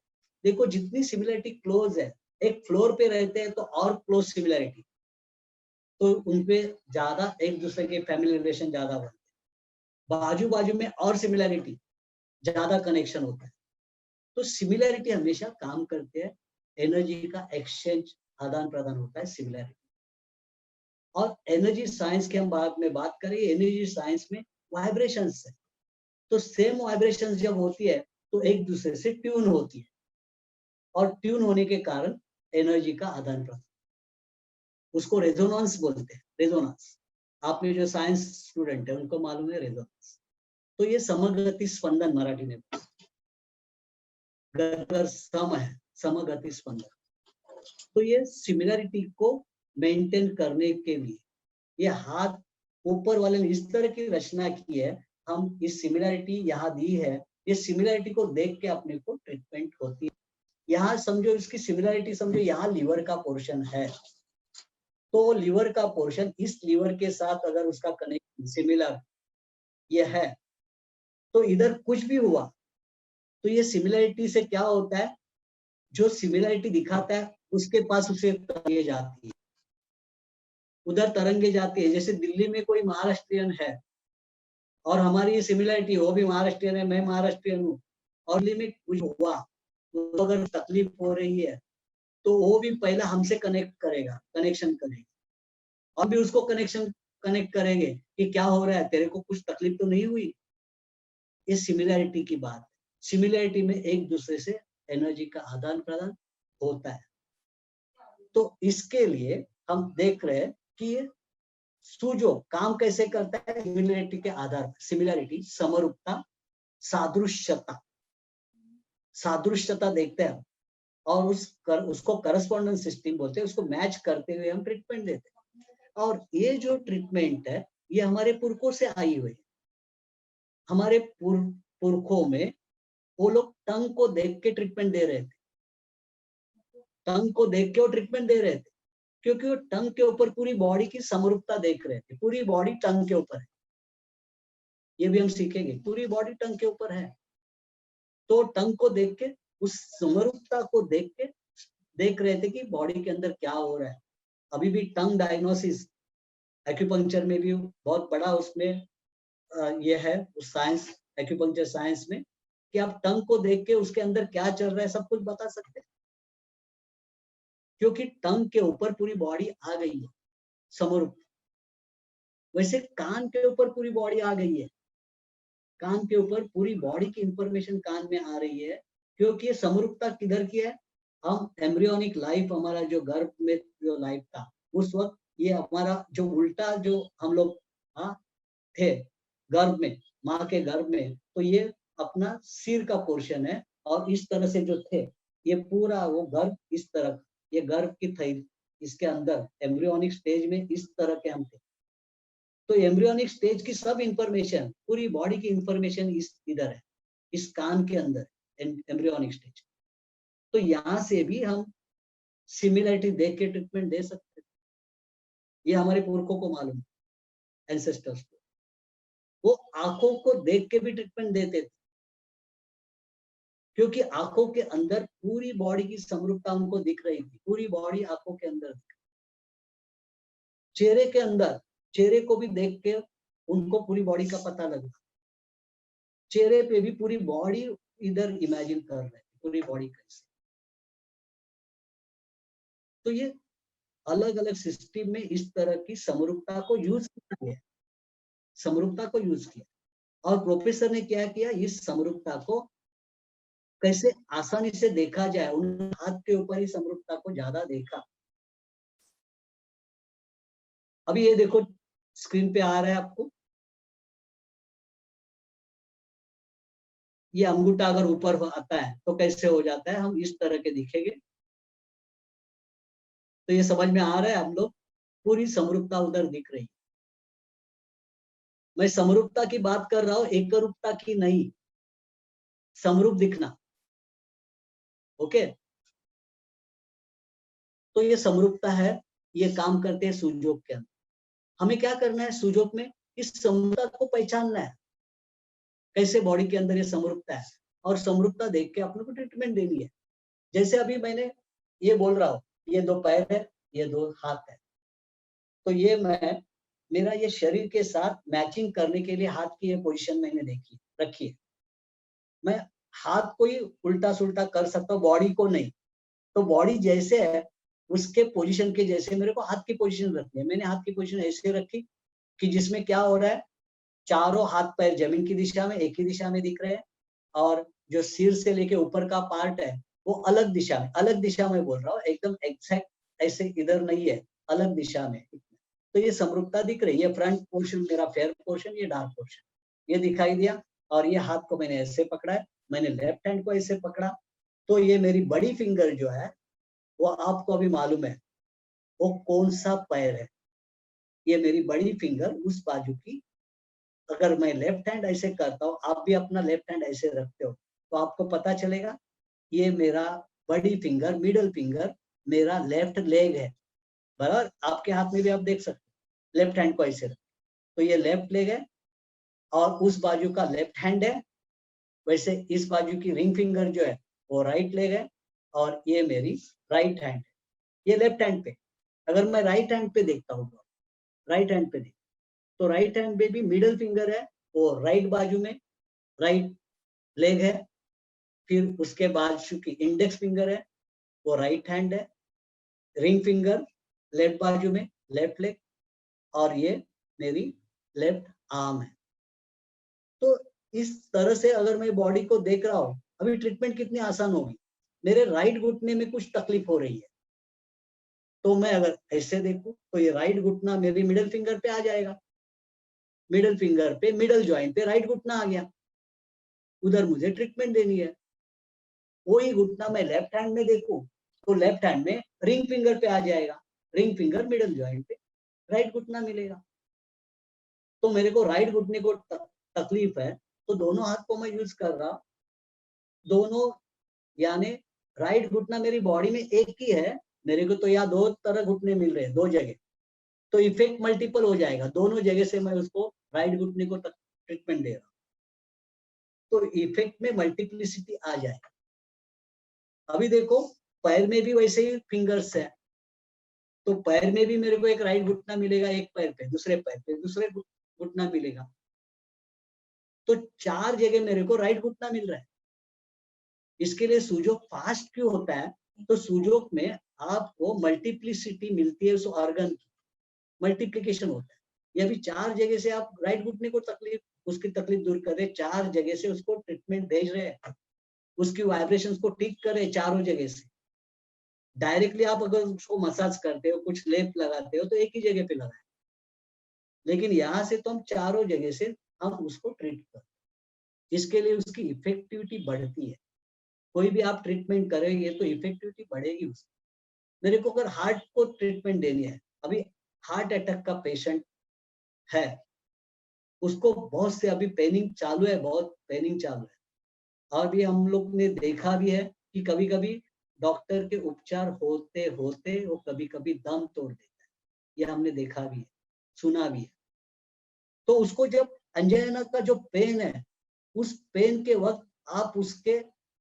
देखो जितनी सिमिलरिटी क्लोज है, एक फ्लोर पे रहते हैं तो और क्लोज सिमिलरिटी, तो उनपे ज्यादा एक दूसरे के फैमिली रिलेशन ज्यादा बनते हैं। बाजू बाजू में और सिमिलरिटी, ज्यादा कनेक्शन होता है। तो सिमिलरिटी हमेशा काम करते हैं, एनर्जी का एक्सचेंज, आदान प्रदान होता है सिमिलरिटी। और एनर्जी साइंस की हम बाद में बात करें, एनर्जी साइंस में वाइब्रेशंस है, तो सेम वाइब्रेशंस जब होती है तो एक दूसरे से ट्यून होती है, और ट्यून होने के कारण एनर्जी का आदान प्रदान, उसको रेजोनेंस बोलते हैं। रेजोनेंस, आप में जो साइंस स्टूडेंट है उनको मालूम है रेजोनेंस। तो ये समगति स्पंदन मराठी में, गदर सम है, समगति स्पंदन। तो ये सिमिलरिटी को मेंटेन करने के लिए ये हाथ ऊपर वाले ने इस तरह की रचना की है, हम इस सिमिलरिटी यहाँ दी है, ये सिमिलरिटी को देख के अपने को ट्रीटमेंट होती है। यहाँ समझो इसकी सिमिलरिटी समझो, यहाँ लीवर का पोर्शन है तो लीवर का पोर्शन इस लीवर के साथ अगर उसका कनेक्शन सिमिलर ये है तो इधर कुछ भी हुआ तो ये सिमिलरिटी से क्या होता है, जो सिमिलरिटी दिखाता है उसके पास उसे तरंगे जाती है, उधर तरंगे जाती है। जैसे दिल्ली में कोई महाराष्ट्रियन है और हमारी ये सिमिलरिटी, वो भी महाराष्ट्रियन है, मैं महाराष्ट्रियन हूँ, और दिल्ली में कुछ हुआ तो अगर तकलीफ हो रही है तो वो भी पहला हमसे कनेक्ट करेगा, कनेक्शन करेगा, और भी उसको कनेक्ट करेंगे कि क्या हो रहा है, तेरे को कुछ तकलीफ तो नहीं हुई। ये सिमिलरिटी की बात है। सिमिलरिटी में एक दूसरे से एनर्जी का आदान प्रदान होता है। तो इसके लिए हम देख रहे हैं कि ये सूजो काम कैसे करता है, सिमिलरिटी के आधार पर। सिमिलरिटी, समरूपता, सादृश्यता, सादृश्यता देखते हैं और उसको करस्पॉन्डेंस सिस्टम बोलते हैं, उसको मैच करते हुए हम ट्रीटमेंट देते हैं। और ये जो ट्रीटमेंट है ये हमारे पुरखों से आई हुई है। हमारे पुरखों में वो लोग टंग को देख के ट्रीटमेंट दे रहे थे, टंग को देख के वो ट्रीटमेंट दे रहे थे, क्योंकि वो टंग के ऊपर पूरी बॉडी की समरूपता देख रहे थे। पूरी बॉडी टंग के ऊपर है, ये भी हम सीखेंगे, पूरी बॉडी टंग के ऊपर है। तो टंग को देख के, उस समरूपता को देख के देख रहे थे कि बॉडी के अंदर क्या हो रहा है। अभी भी टंग डायग्नोसिस एक्यूपंक्चर में भी बहुत बड़ा उसमें ये है, उस साइंस, एक्यूपंक्चर साइंस में, कि आप टंग को देख के उसके अंदर क्या चल रहा है सब कुछ बता सकते हैं, क्योंकि टंग के ऊपर पूरी बॉडी आ गई है समरूप। वैसे कान के ऊपर पूरी बॉडी आ गई है, कान के ऊपर पूरी बॉडी की इंफॉर्मेशन कान में आ रही है, क्योंकि ये समरूपता किधर की है, हम एम्ब्रियोनिक लाइफ, हमारा जो गर्भ में जो लाइफ था उस वक्त, ये हमारा जो उल्टा जो हम लोग थे गर्भ में, माँ के गर्भ में, तो ये अपना सिर का पोर्शन है, और इस तरह से जो थे ये पूरा वो गर्भ इस तरह, ये गर्भ की थी, इसके अंदर एम्ब्रियोनिक स्टेज में इस तरह के हम थे। तो एम्ब्रियोनिक स्टेज की सब इंफॉर्मेशन, पूरी बॉडी की इंफॉर्मेशन इस इधर है, इस कान के अंदर एम्ब्रियोनिक स्टेज। तो यहाँ से भी हम सिमिलरिटी देख के ट्रीटमेंट दे सकते हैं। ये हमारे पुरखों को मालूम है, एंसेस्टर्स को। वो आंखों को देख के भी ट्रीटमेंट देते थे, क्योंकि आंखों के अंदर पूरी बॉडी की समरूपता उनको दिख रही थी, पूरी बॉडी आंखों के अंदर। चेहरे के अंदर, चेहरे को भी देख के उनको पूरी बॉडी का पता लगा, चेहरे पे भी पूरी बॉडी इधर इमेजिन कर रहे हैं, पूरी बॉडी कैसे। तो ये अलग अलग सिस्टम में इस तरह की समरूपता को यूज किया गया, समरूपता को यूज किया। और प्रोफेसर ने क्या किया, इस समरूपता को कैसे आसानी से देखा जाए, उन हाथ के ऊपर ही समरूपता को ज्यादा देखा। अभी ये देखो स्क्रीन पे आ रहा है आपको, ये अंगूठा अगर ऊपर आता है तो कैसे हो जाता है, हम इस तरह के दिखेंगे। तो ये समझ में आ रहा है, हम लोग पूरी समरूपता उधर दिख रही। मैं समरूपता की बात कर रहा हूं, एकरूपता की नहीं, समरूप दिखना। ओके, तो ये समरूपता है, ये काम करते हैं सुजोग के अंदर। हमें क्या करना है, सुजोग में इस समरूपता को पहचानना है, कैसे बॉडी के अंदर ये समरूपता है, और समरूपता देख के अपने को ट्रीटमेंट देनी है। जैसे अभी मैंने ये बोल रहा हूँ, ये 2 पैर है, ये 2 हाथ है, तो ये मैं मेरा ये शरीर के साथ मैचिंग करने के लिए हाथ की ये पोजीशन मैंने देखी रखी है। मैं हाथ को ही उल्टा सुल्टा कर सकता हूँ, बॉडी को नहीं। तो बॉडी जैसे है उसके पोजीशन के जैसे मेरे को हाथ की पोजीशन रखनी है। मैंने हाथ की पोजीशन ऐसे रखी कि जिसमें क्या हो रहा है, चारों हाथ पैर जमीन की दिशा में, एक ही दिशा में दिख रहे हैं, और जो सिर से लेके ऊपर का पार्ट है वो अलग दिशा में, अलग दिशा में बोल रहा हूँ, एकदम एग्जैक्ट ऐसे इधर नहीं है, अलग दिशा में। तो ये समरूपता दिख रही है। फ्रंट पोर्शन मेरा फेयर पोर्शन, ये डार्क पोर्शन, ये दिखाई दिया। और ये हाथ को मैंने ऐसे पकड़ा है, मैंने लेफ्ट हैंड को ऐसे पकड़ा, तो ये मेरी बड़ी फिंगर जो है वो आपको अभी मालूम है वो कौन सा पैर है। ये मेरी बड़ी फिंगर उस बाजू की, अगर मैं लेफ्ट हैंड ऐसे करता हूँ, आप भी अपना लेफ्ट हैंड ऐसे रखते हो, तो आपको पता चलेगा ये मेरा बड़ी फिंगर, मिडल फिंगर मेरा लेफ्ट लेग है। बराबर, आपके हाथ में भी आप देख सकते हो, लेफ्ट हैंड को ऐसे रख, तो ये लेफ्ट लेग है, और उस बाजू का लेफ्ट हैंड है। वैसे इस बाजू की रिंग फिंगर जो है वो राइट लेग है, और ये मेरी राइट हैंड है, ये लेफ्ट हैंड पे। अगर मैं राइट हैंड पे देखता हूँ, राइट हैंड पे देख, तो राइट हैंड पे भी मिडल फिंगर है, वो राइट बाजू में राइट लेग है। फिर उसके बाजू की इंडेक्स फिंगर है, वो राइट हैंड है। रिंग फिंगर लेफ्ट बाजू में, लेफ्ट लेग, और ये मेरी लेफ्ट आर्म है। तो इस तरह से अगर मैं बॉडी को देख रहा हूँ, अभी ट्रीटमेंट कितनी आसान होगी। मेरे राइट घुटने में कुछ तकलीफ हो रही है, तो मैं अगर ऐसे देखूं तो ये राइट घुटना मेरी मिडिल फिंगर पे आ जाएगा, मिडिल फिंगर पे, मिडल जॉइंट पे राइट घुटना आ गया, उधर मुझे ट्रीटमेंट देनी है। वही घुटना मैं लेफ्ट हैंड में देखूं तो लेफ्ट हैंड में रिंग फिंगर पे आ जाएगा, रिंग फिंगर मिडल जॉइंट पे राइट घुटना मिलेगा। तो मेरे को राइट घुटने को तकलीफ है, तो दोनों हाथ को मैं यूज कर रहा, दोनों, यानी राइट घुटना मेरी बॉडी में एक ही है, मेरे को तो यहाँ 2 तरह घुटने मिल रहे हैं, 2 जगह, तो इफेक्ट मल्टीपल हो जाएगा, दोनों जगह से मैं उसको राइट घुटने को ट्रीटमेंट दे रहा हूँ, तो इफेक्ट में मल्टीप्लिसिटी आ जाएगा। अभी देखो पैर में भी वैसे ही फिंगर्स है, तो पैर में भी मेरे को एक राइट घुटना मिलेगा, एक पैर पे, दूसरे पैर पे दूसरे घुटना मिलेगा, तो 4 जगह मेरे को राइट घुटना मिल रहा है। इसके लिए सुजोग फास्ट क्यों होता है, तो सुजोग में आपको मल्टीप्लिसिटी मिलती है, उस ऑर्गन की मल्टीप्लिकेशन होता है। ये भी 4 जगह से आप राइट घुटने को तकलीफ, उसकी तकलीफ दूर कर रहे, 4 जगह से उसको ट्रीटमेंट भेज रहे हैं, उसकी वाइब्रेशंस को ठीक कर रहे चारों जगह से। डायरेक्टली आप अगर उसको मसाज करते हो, कुछ लेप लगाते हो, तो एक ही जगह पे लगाए, लेकिन यहाँ से तो हम चारों जगह से हम उसको ट्रीट करते हैं। इसके लिए उसकी इफेक्टिविटी बढ़ती है। कोई भी आप ट्रीटमेंट करेंगे तो इफेक्टिविटी बढ़ेगी उसकी। मेरे को अगर हार्ट को ट्रीटमेंट देनी है, अभी हार्ट अटैक का पेशेंट है, उसको बहुत से अभी पेनिंग चालू है, बहुत पेनिंग चालू है, और भी हम लोग ने देखा भी है कि कभी कभी डॉक्टर के उपचार होते होते वो कभी कभी दम तोड़ देता है, ये हमने देखा भी है, सुना भी है। तो उसको जब एंजाइना का जो पेन है, उस पेन के वक्त आप उसके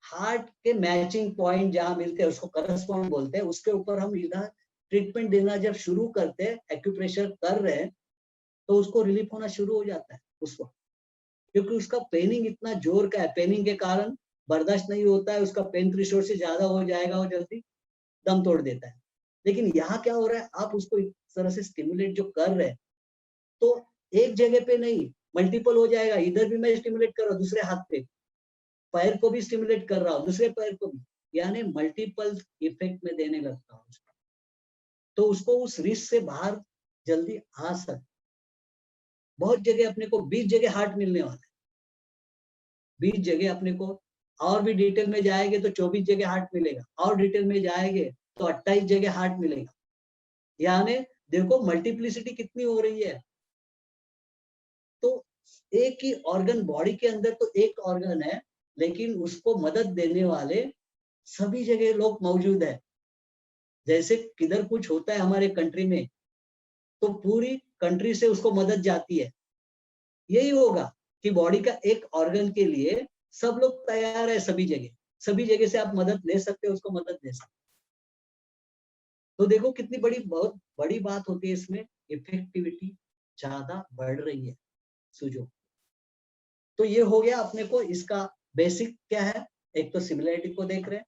हार्ट के मैचिंग पॉइंट जहां मिलते हैं उसको करस्पॉन्ड बोलते हैं, उसके ऊपर हम इधर ट्रीटमेंट देना जब शुरू करते हैं, एक्यूप्रेशर कर रहे हैं, तो उसको रिलीफ होना शुरू हो जाता है उस वक्त, क्योंकि उसका पेनिंग इतना जोर का है, पेनिंग के कारण बर्दाश्त नहीं होता है, उसका पेन थ्रेशोल्ड से ज्यादा हो जाएगा, वो जल्दी दम तोड़ देता है। लेकिन यहाँ क्या हो रहा है, आप उसको इस तरह से स्टिमुलेट जो कर रहे हैं, तो एक जगह पे नहीं, मल्टीपल हो जाएगा। इधर भी मैं स्टिमुलेट कर रहा हूँ, दूसरे हाथ पे पैर को भी स्टिमुलेट कर रहा हूँ, दूसरे पैर को भी, यानी मल्टीपल इफेक्ट में देने लगता हूँ, तो उसको उस रिस्क से बाहर जल्दी आ सकता। बहुत जगह अपने को 20 जगह हार्ट मिलने वाला है, 20 जगह अपने को, और भी डिटेल में जाएंगे तो 24 जगह हार्ट मिलेगा, और डिटेल में जाएंगे तो 28 जगह हार्ट मिलेगा। यानी देखो मल्टीप्लिसिटी कितनी हो रही है। तो एक ही ऑर्गन, बॉडी के अंदर तो एक ऑर्गन है, लेकिन उसको मदद देने वाले सभी जगह लोग मौजूद है। जैसे किधर कुछ होता है हमारे कंट्री में, तो पूरी कंट्री से उसको मदद जाती है। यही होगा कि बॉडी का एक ऑर्गन के लिए सब लोग तैयार है, सभी जगह से आप मदद ले सकते हो, उसको मदद दे सकते हो। तो देखो कितनी बहुत बड़ी बात होती है इसमें, इफेक्टिविटी ज्यादा बढ़ रही है सुजो। तो ये हो गया अपने को, इसका बेसिक क्या है। एक तो सिमिलरिटी को देख रहे हैं,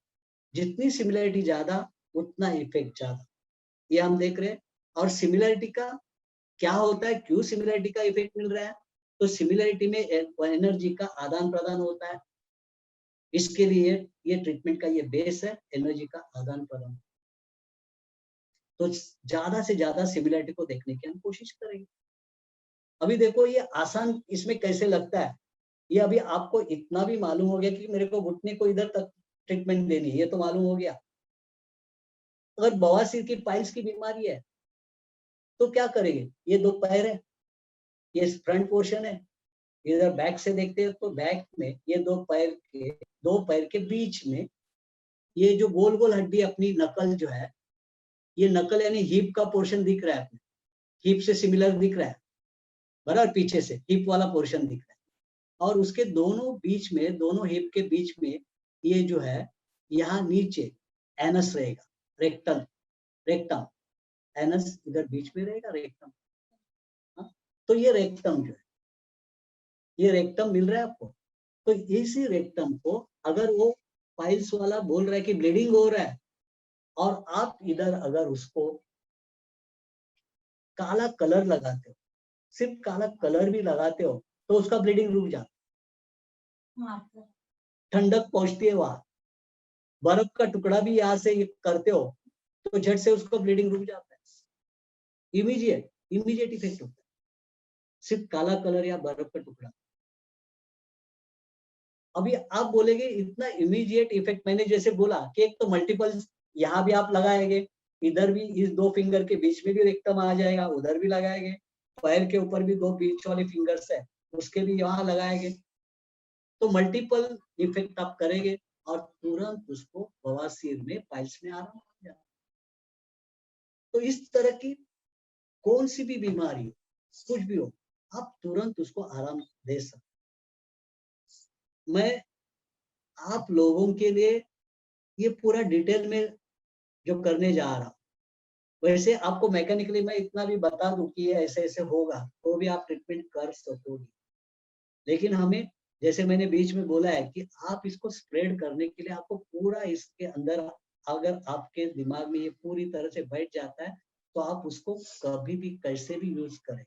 जितनी सिमिलरिटी ज्यादा उतना इफेक्ट ज्यादा, ये हम देख रहे हैं। और सिमिलरिटी का क्या होता है, क्यों सिमिलरिटी का इफेक्ट मिल रहा है, तो सिमिलरिटी में एनर्जी का आदान प्रदान होता है। इसके लिए ये ट्रीटमेंट का ये बेस है, एनर्जी का आदान प्रदान। तो ज्यादा से ज्यादा सिमिलरिटी को देखने की हम कोशिश करेंगे। अभी देखो ये आसान इसमें कैसे लगता है, ये अभी आपको इतना भी मालूम हो गया कि मेरे को घुटने को इधर तक ट्रीटमेंट देनी है, ये तो मालूम हो गया। अगर बवासीर की पाइल्स की बीमारी है तो क्या करेंगे, ये दो पैर है, ये फ्रंट पोर्शन है, इधर बैक से देखते हैं तो बैक में ये दो पैर के बीच में ये जो गोल गोल हड्डी अपनी नकल जो है, ये नकल यानी हिप का पोर्शन दिख रहा है, अपने हिप से सिमिलर दिख रहा है बराबर, पीछे से हिप वाला पोर्शन दिख रहा है। और उसके दोनों बीच में, दोनों हिप के बीच में ये जो है, यहाँ नीचे एनस रहेगा, रेक्टम एनस इधर बीच में रहेगा, रेक्टम। तो ये रेक्टम जो है, ये रेक्टम मिल रहा है आपको। तो इसी रेक्टम को अगर वो पाइल्स वाला बोल रहा है कि ब्लीडिंग हो रहा है, और आप इधर अगर उसको काला कलर लगाते हो, सिर्फ काला कलर भी लगाते हो, तो उसका ब्लीडिंग रुक जाता है, ठंडक पहुंचती है वहां। बर्फ का टुकड़ा भी यहाँ से करते हो तो झट से उसको ब्लीडिंग रुक जाता है, इमीडिएट इफेक्ट होता है, सिर्फ काला कलर या बर्फ का टुकड़ा। अभी आप बोलेंगे इतना इमीडिएट इफेक्ट, मैंने जैसे बोला कि एक तो मल्टीपल, यहाँ भी आप लगाएंगे, इधर भी इस दो फिंगर के बीच में भी रेक्टम आ जाएगा, उधर भी लगाएंगे, पैर के ऊपर भी दो बीच वाले फिंगर्स है, उसके भी यहाँ लगाएंगे, तो मल्टीपल इफेक्ट आप करेंगे और तुरंत उसको बवासीर में, पाइल्स में आराम हो जाए। तो इस तरह की कौन सी भी बीमारी हो, कुछ भी हो, आप तुरंत उसको आराम दे सकते। मैं आप लोगों के लिए ये पूरा डिटेल में जो करने जा रहा हूँ, वैसे आपको मैकेनिकली मैं इतना भी बता दूं कि ये ऐसे ऐसे होगा तो भी आप ट्रीटमेंट कर सकोगे। लेकिन हमें, जैसे मैंने बीच में बोला है कि आप इसको स्प्रेड करने के लिए आपको पूरा इसके अंदर, अगर आपके दिमाग में ये पूरी तरह से बैठ जाता है तो आप उसको कभी भी कैसे भी यूज करें।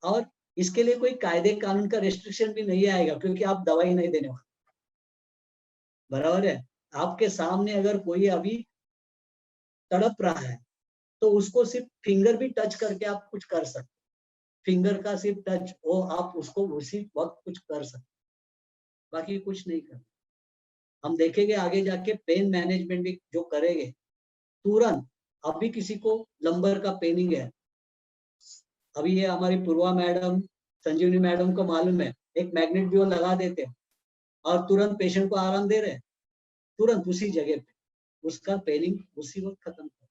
और इसके लिए कोई कायदे कानून का रेस्ट्रिक्शन भी नहीं आएगा, क्योंकि आप दवाई नहीं देने वाले, बराबर है। आपके सामने अगर कोई अभी तड़प रहा है तो उसको सिर्फ फिंगर भी टच करके आप कुछ कर सकते, फिंगर का सिर्फ टच हो, आप उसको उसी वक्त कुछ कर सकते, बाकी कुछ नहीं करना। हम देखेंगे आगे जाके पेन मैनेजमेंट भी जो करेंगे तुरंत। अभी किसी को लंबर का पेनिंग है, अभी ये हमारी पूर्वा मैडम, संजीवनी मैडम को मालूम है, एक मैग्नेट भी वो लगा देते हैं और तुरंत पेशेंट को आराम दे रहे हैं, तुरंत उसी जगह पे उसका पेनिंग उसी वक्त खत्म कर।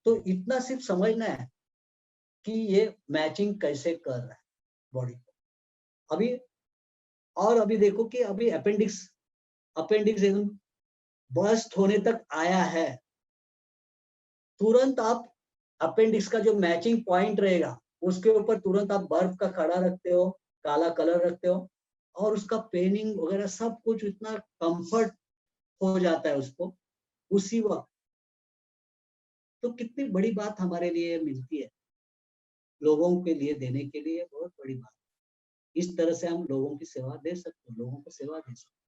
तो इतना सिर्फ समझना है कि ये मैचिंग कैसे कर रहा है बॉडी को। अभी देखो कि अभी अपेंडिक्स एकदम बर्स्ट होने तक आया है, तुरंत आप अपेंडिक्स का जो मैचिंग पॉइंट रहेगा उसके ऊपर तुरंत आप बर्फ का कड़ा रखते हो, काला कलर रखते हो, और उसका पेनिंग वगैरह सब कुछ इतना कंफर्ट हो जाता है उसको उसी वक्त, तो कितनी बड़ी बात हमारे लिए मिलती है, लोगों के लिए देने के लिए बहुत बड़ी बात। इस तरह से हम लोगों की सेवा दे सकते हैं, लोगों को सेवा दे सकते हैं,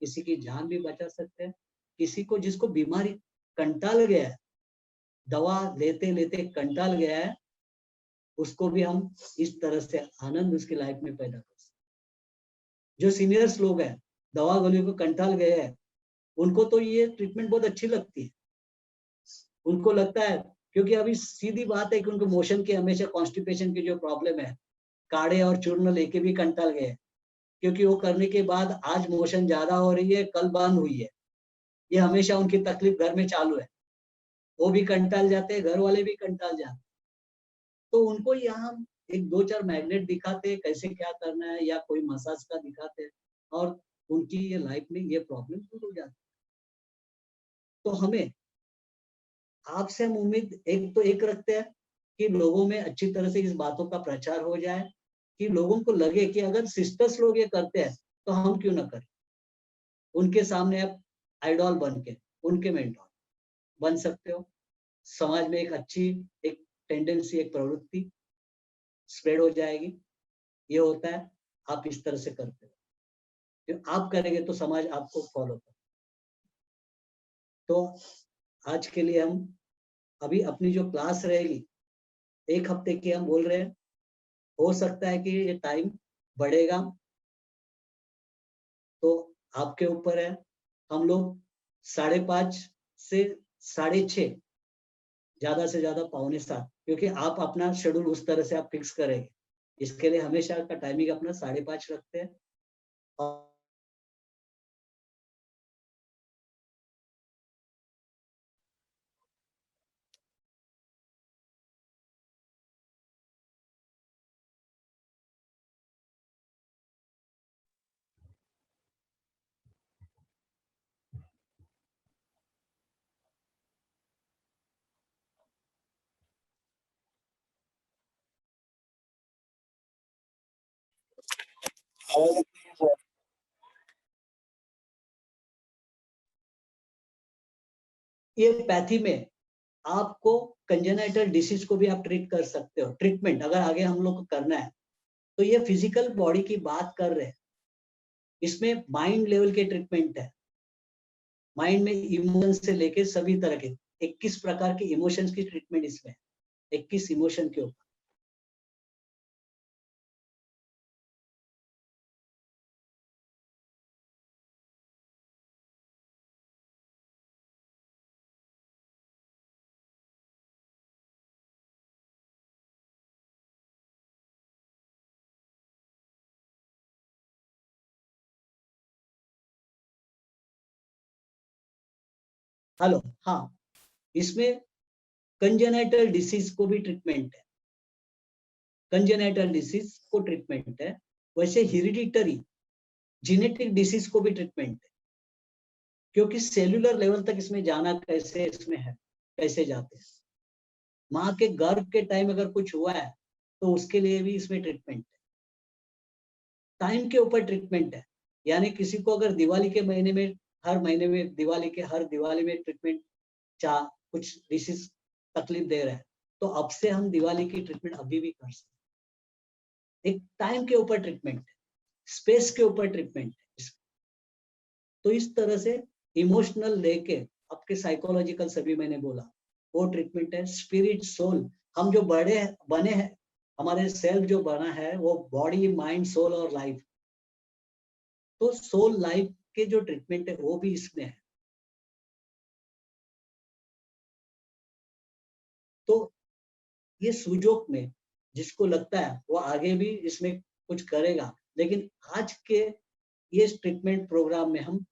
किसी की जान भी बचा सकते हैं, किसी को जिसको बीमारी कंटाल गया है, दवा लेते लेते कंटाल गया है, उसको भी हम इस तरह से आनंद उसकी लाइफ में पैदा कर सकते हैं। जो सीनियर्स लोग हैं, दवा गोलियों को कंटाल गए हैं, उनको तो ये ट्रीटमेंट बहुत अच्छी लगती है। उनको लगता है, क्योंकि अभी सीधी बात है कि उनको मोशन की हमेशा कॉन्स्टिपेशन की जो प्रॉब्लम है, काढ़े और चूर्ण लेके भी कंटाल गए, क्योंकि वो करने के बाद आज मोशन ज्यादा हो रही है, कल बंद हुई है, ये हमेशा उनकी तकलीफ घर में चालू है। वो भी कंटाल जाते हैं, घर वाले भी कंटाल जाते हैं। तो उनको यहाँ एक 2-4 मैग्नेट दिखाते हैं कैसे क्या करना है, या कोई मसाज का दिखाते हैं, और उनकी ये लाइफ में ये प्रॉब्लम दूर हो जाती है। तो हमें आपसे हम उम्मीद एक रखते हैं कि लोगों में अच्छी तरह से इस बातों का प्रचार हो जाए, कि लोगों को लगे कि अगर सिस्टर्स लोग ये करते हैं तो हम क्यों ना करें। उनके सामने आप आइडॉल बन के उनके मेंटोर बन सकते हो। समाज में एक अच्छी एक टेंडेंसी, एक प्रवृत्ति स्प्रेड हो जाएगी। ये होता है, आप इस तरह से करते हो, तो आप करेंगे तो समाज आपको फॉलो करे। तो आज के लिए हम अभी अपनी जो क्लास रहेगी 1 हफ्ते की हम बोल रहे हैं, हो सकता है कि ये टाइम बढ़ेगा, तो आपके ऊपर है। हम लोग 5:30 से 6:30, ज्यादा से ज्यादा 6:45, क्योंकि आप अपना शेड्यूल उस तरह से आप फिक्स करेंगे। इसके लिए हमेशा का टाइमिंग अपना 5:30 रखते हैं। और ये पैथी में आपको कंजेनाइटल डिसीज को भी आप ट्रीट कर सकते हो। ट्रीटमेंट अगर आगे हम लोग को करना है, तो ये फिजिकल बॉडी की बात कर रहे हैं, इसमें माइंड लेवल के ट्रीटमेंट है। माइंड में इमोशंस से लेके सभी तरह के 21 प्रकार के इमोशंस की ट्रीटमेंट इसमें, 21 इमोशन के ऊपर। हेलो, हाँ, इसमें कंजेनाइटल डिसीज को भी ट्रीटमेंट है। कंजेनाइटल डिसीज को ट्रीटमेंट है, वैसे हेरिडिटरी जेनेटिक डिसीज को भी ट्रीटमेंट है, क्योंकि सेल्यूलर लेवल तक इसमें जाना कैसे इसमें है, कैसे जाते हैं। माँ के गर्भ के टाइम अगर कुछ हुआ है तो उसके लिए भी इसमें ट्रीटमेंट है। टाइम के ऊपर ट्रीटमेंट है, यानी किसी को अगर दिवाली के महीने में, हर महीने में हर दिवाली में ट्रीटमेंट कुछ डिसीज तकलीफ दे रहा है, तो अब से हम दिवाली की ट्रीटमेंट अभी भी कर सकते हैं। एक टाइम के ऊपर ट्रीटमेंट है, स्पेस के ऊपर ट्रीटमेंट है। तो इस तरह से इमोशनल लेके आपके साइकोलॉजिकल सभी मैंने बोला वो ट्रीटमेंट है। स्पिरिट, सोल, हम जो बने हैं, हमारे सेल्फ जो बना है वो बॉडी, माइंड, सोल और लाइफ। तो सोल लाइफ के जो ट्रीटमेंट है वो भी इसमें है। तो ये सुजोग में जिसको लगता है वो आगे भी इसमें कुछ करेगा, लेकिन आज के ये ट्रीटमेंट प्रोग्राम में हम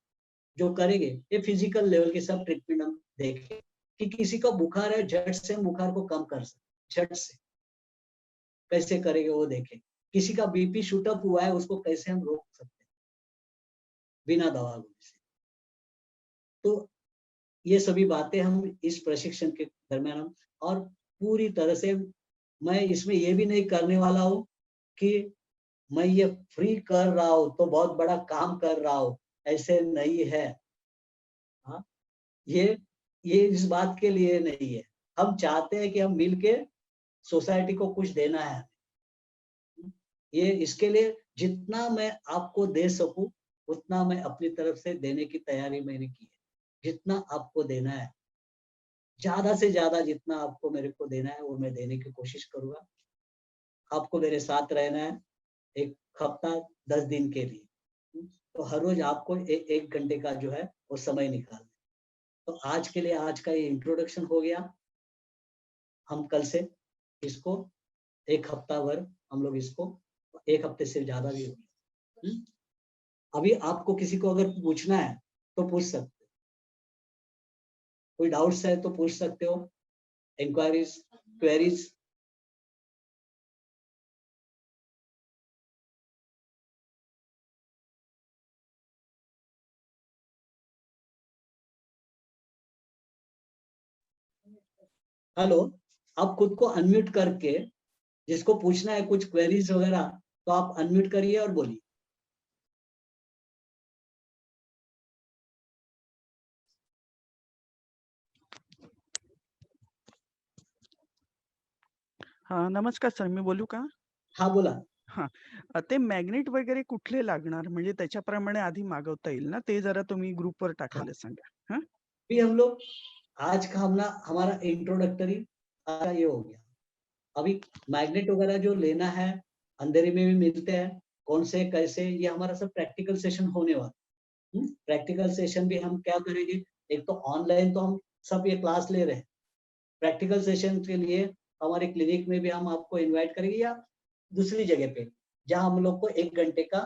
जो करेंगे ये फिजिकल लेवल के सब ट्रीटमेंट हम देखें कि किसी का बुखार है, झट से हम बुखार को कम कर सकते, झट से कैसे करेंगे वो देखें। किसी का बीपी शूट अप हुआ है, उसको कैसे हम रोक सकते हैं बिना दवा से। तो ये सभी बातें हम इस प्रशिक्षण के दरमियान हम, और पूरी तरह से मैं इसमें ये भी नहीं करने वाला हूँ कि मैं ये फ्री कर रहा हूँ तो बहुत बड़ा काम कर रहा हूँ, ऐसे नहीं है। हाँ, ये इस बात के लिए नहीं है, हम चाहते हैं कि हम मिलके सोसाइटी को कुछ देना है। ये इसके लिए जितना मैं आपको दे सकूं उतना मैं अपनी तरफ से देने की तैयारी मैंने की है। जितना आपको देना है, ज्यादा से ज्यादा जितना आपको मेरे को देना है वो मैं देने की कोशिश करूंगा। आपको मेरे साथ रहना है 1 हफ्ता 10 दिन के लिए। तो हर रोज आपको एक घंटे का जो है वो समय निकालना। तो आज के लिए आज का ये इंट्रोडक्शन हो गया। हम कल से इसको 1 हफ्ता भर हम लोग इसको 1 हफ्ते से ज्यादा भी हो गया। अभी आपको किसी को अगर पूछना है तो पूछ सकते हो, कोई डाउट्स है तो पूछ सकते हो, इंक्वायरीज, क्वेरीज। हेलो, आप खुद को अनम्यूट करके जिसको पूछना है कुछ क्वेरीज वगैरह तो आप अनम्यूट करिए और बोलिए। हा नमस्कार सर, मी बोलू का? हाँ बोला। हा ते मॅग्नेट वगैरे कुठले लागणार, म्हणजे त्याच्याप्रमाणे आधी मागवता येईल ना, ते जरा तुम्ही ग्रुपवर टाकायला सांगा. हा भी हम लोग आज का हमारा इंट्रोडक्टरी ये हो गया। अभी मैग्नेट वगैरह जो लेना है अंधेरे में भी मिलते हैं, कौन से कैसे, ये हमारा सब प्रैक्टिकल सेशन होने वाला। प्रैक्टिकल सेशन भी हम क्या करेंगे, एक तो ऑनलाइन तो हम सब ये क्लास ले रहे हैं, प्रैक्टिकल सेशन के लिए हमारे क्लिनिक में भी हम आपको इनवाइट करेंगे या दूसरी जगह पे जहां हम लोग को 1 घंटे का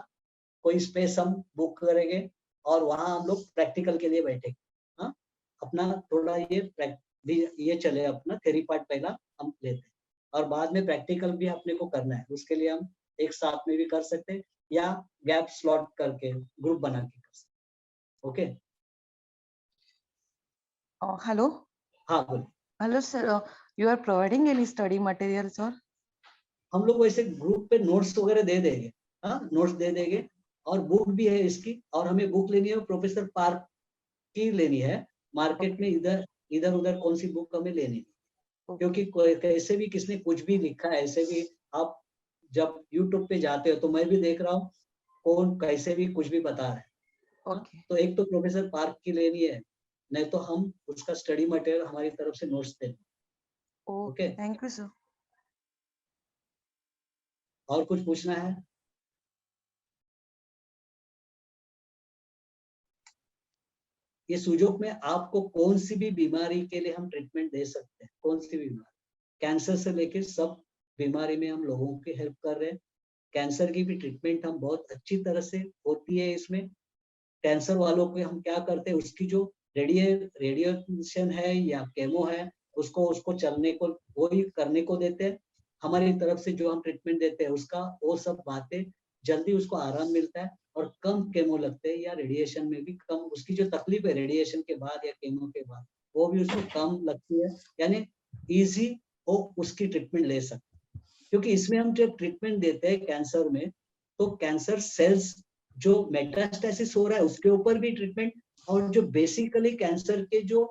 कोई स्पेस हम बुक करेंगे और वहां हम लोग प्रैक्टिकल के लिए बैठेंगे। हाँ, अपना थोड़ा ये चले, अपना थ्योरी पार्ट पहला हम लेते हैं और बाद में प्रैक्टिकल भी अपने को करना है। उसके लिए हम एक साथ में भी कर सकते हैं या गैप स्लॉट करके ग्रुप बना के कर सकते हैं। Okay, Hello. हाँ बोलिए। Hello, sir. You are providing any study materials or? हम लोग वैसे ग्रुप पे नोट्स वगैरह दे देंगे। हाँ, नोट्स दे देंगे और बुक भी है इसकी, और हमें बुक लेनी है प्रोफेसर पार्क की लेनी है। मार्केट में इधर उधर कौन सी बुक हमें लेनी है, क्योंकि कैसे भी किसने कुछ भी लिखा है, ऐसे भी आप जब यूट्यूब पे जाते हो तो मैं भी देख रहा हूँ कौन कैसे भी कुछ भी बता रहा है। Okay. तो एक तो प्रोफेसर पार्क की लेनी है, नहीं तो हम उसका स्टडी मटेरियल हमारी तरफ से नोट्स देंगे। Okay. Thank you, sir. और कुछ पूछना है? ये सुजोग में आपको कौन सी भी बीमारी के लिए हम ट्रीटमेंट दे सकते हैं, कौन सी भी बीमारी, कैंसर से लेकर सब बीमारी में हम लोगों की हेल्प कर रहे हैं। कैंसर की भी ट्रीटमेंट हम बहुत अच्छी तरह से होती है इसमें। कैंसर वालों को हम क्या करते हैं, उसकी जो रेडिएशन है या केमो है उसको चलने को वो ही करने को देते हैं। हमारी तरफ से जो हम ट्रीटमेंट देते हैं उसका वो सब बातें जल्दी उसको आराम मिलता है और कम केमो लगते हैं, या रेडिएशन में भी कम उसकी जो तकलीफ है रेडिएशन के बाद या केमो के बाद वो भी उसको कम लगती है, यानी इजी वो उसकी ट्रीटमेंट ले सकते हैं। क्योंकि इसमें हम जब ट्रीटमेंट देते हैं कैंसर में तो कैंसर सेल्स जो मेटास्टेसिस हो रहा है उसके ऊपर भी ट्रीटमेंट, और जो बेसिकली कैंसर के जो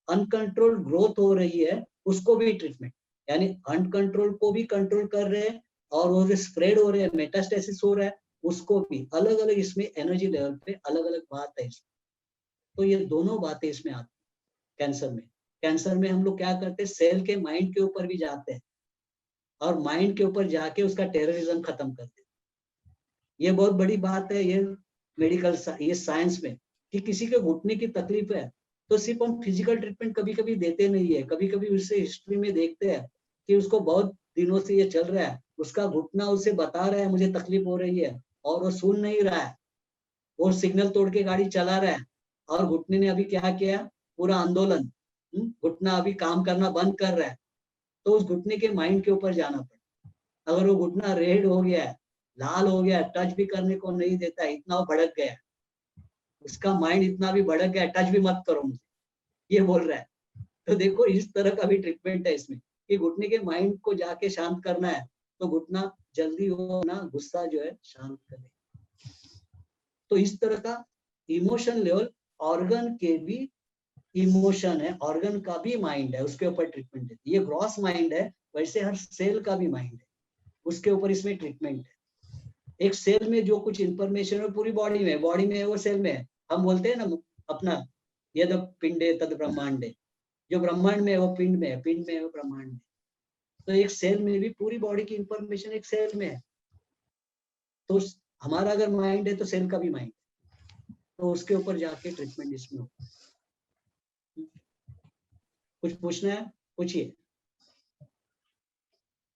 अनकंट्रोल ग्रोथ हो रही है उसको भी ट्रीटमेंट, यानी अनकंट्रोल को भी कंट्रोल कर रहे हैं और वो जो स्प्रेड हो रहे हैं मेटास्टेसिस हो रहा है उसको भी अलग अलग इसमें एनर्जी लेवल पे अलग अलग बात है इसमें। तो ये दोनों बातें इसमें आती है कैंसर में। कैंसर में हम लोग क्या करते हैं, सेल के माइंड के ऊपर भी जाते हैं और माइंड के ऊपर जाके उसका टेररिज्म खत्म करते हैं। ये बहुत बड़ी बात है ये मेडिकल ये साइंस में, कि किसी के घुटने की तकलीफ है तो सिर्फ हम फिजिकल ट्रीटमेंट कभी कभी देते नहीं है, कभी कभी उससे हिस्ट्री में देखते हैं कि उसको बहुत दिनों से ये चल रहा है, उसका घुटना उसे बता रहा है मुझे तकलीफ हो रही है और वो सुन नहीं रहा है, वो सिग्नल तोड़ के गाड़ी चला रहा है और घुटने ने अभी क्या किया, पूरा आंदोलन, घुटना अभी काम करना बंद कर रहा है। तो उस घुटने के माइंड के ऊपर जाना पड़ता। अगर वो घुटना रेड हो गया है, लाल हो गया, टच भी करने को नहीं देता, इतना वो भड़क गया, उसका माइंड इतना भी भड़क गया, टच भी मत करो मुझे, ये बोल रहा है। तो देखो इस तरह का भी ट्रीटमेंट है इसमें कि घुटने के माइंड को जाके शांत करना है तो घुटना जल्दी वो ना गुस्सा जो है शांत करे। तो इस तरह का इमोशन लेवल ऑर्गन के भी इमोशन है, ऑर्गन का भी माइंड है, उसके ऊपर ट्रीटमेंट देती है। ये ग्रॉस माइंड है, वैसे हर सेल का भी माइंड है, उसके ऊपर इसमें ट्रीटमेंट है। एक सेल में जो कुछ इंफॉर्मेशन है पूरी बॉडी में है, वो सेल में है। हम बोलते हैं ना अपना यद पिंडे तद ब्रह्मांडे, जो ब्रह्मांड में है वो पिंड में है, पिंड में है वो ब्रह्मांड में। तो एक सेल में भी पूरी बॉडी की इंफॉर्मेशन एक सेल में है। तो हमारा अगर माइंड है तो सेल का भी माइंड है, तो उसके ऊपर जाके ट्रीटमेंट इसमें होगा। कुछ पूछना है, पूछिए।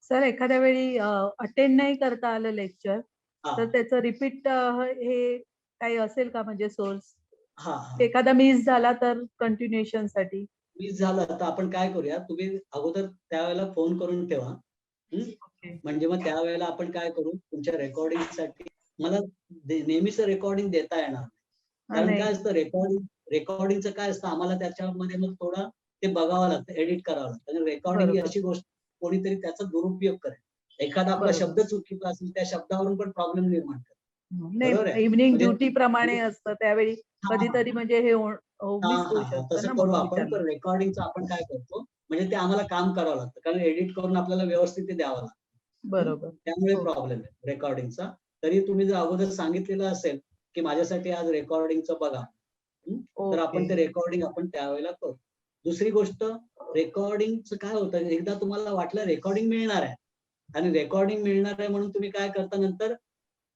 सर एखाद्या वेळी अटेंड नाही करता आलं लेक्चर हाँ तर त्याचं रिपीट हे काही असेल का म्हणजे सोर्स? हाँ हाँ, एखादा मिस झाला तर कंटिन्युएशन साठी? मिस झालं तर आपण काय करूया, तुम्ही अगोदर त्यावेळेला फोन करून ठेवा. ओके. म्हणजे मग त्यावेळेला आपण काय करू, तुमच्या रेकॉर्डिंगसाठी मला नेहमीच रेकॉर्डिंग देता येणार नाही. कारण नाही. काय असतं रेकॉर्डिंगचं काय असतं, आम्हाला त्याच्यामध्ये मग थोडं ते बघावं लागतं, एडिट करावं लागतं. आणि रेकॉर्डिंग ही बरोबर. अशी गोष्ट कोणीतरी त्याचा दुरुपयोग करेल. एखादा आपला बरोबर. शब्द चुकीचा असेल, त्या शब्दावरून पण प्रॉब्लेम निर्माण करेल. बरोबर नाही आहे? इव्हनिंग म्हणजे ड्युटी प्रमाणे असतं त्यावेळी हा, कधीतरी म्हणजे हे मिस होऊ शकतं तसं ना करू म्हणून आपण. विचारलं. पण रेकॉर्डिंगचं आपण काय करतो, म्हणजे ते आम्हाला काम करावं लागतं, कारण एडिट करून आपल्याला व्यवस्थित ते द्यावं लागतं. बरोबर. त्यामुळे हो. प्रॉब्लेम आहे रेकॉर्डिंगचा. तरी तुम्ही जर अगोदर सांगितलेलं असेल की माझ्यासाठी आज रेकॉर्डिंगचं बघा, तर आपण ओके. ते रेकॉर्डिंग आपण त्यावेळेला करू. दुसरी गोष्ट, रेकॉर्डिंगचं काय होतं, एकदा तुम्हाला वाटलं रेकॉर्डिंग मिळणार आहे आणि रेकॉर्डिंग मिळणार आहे म्हणून तुम्ही काय करता, नंतर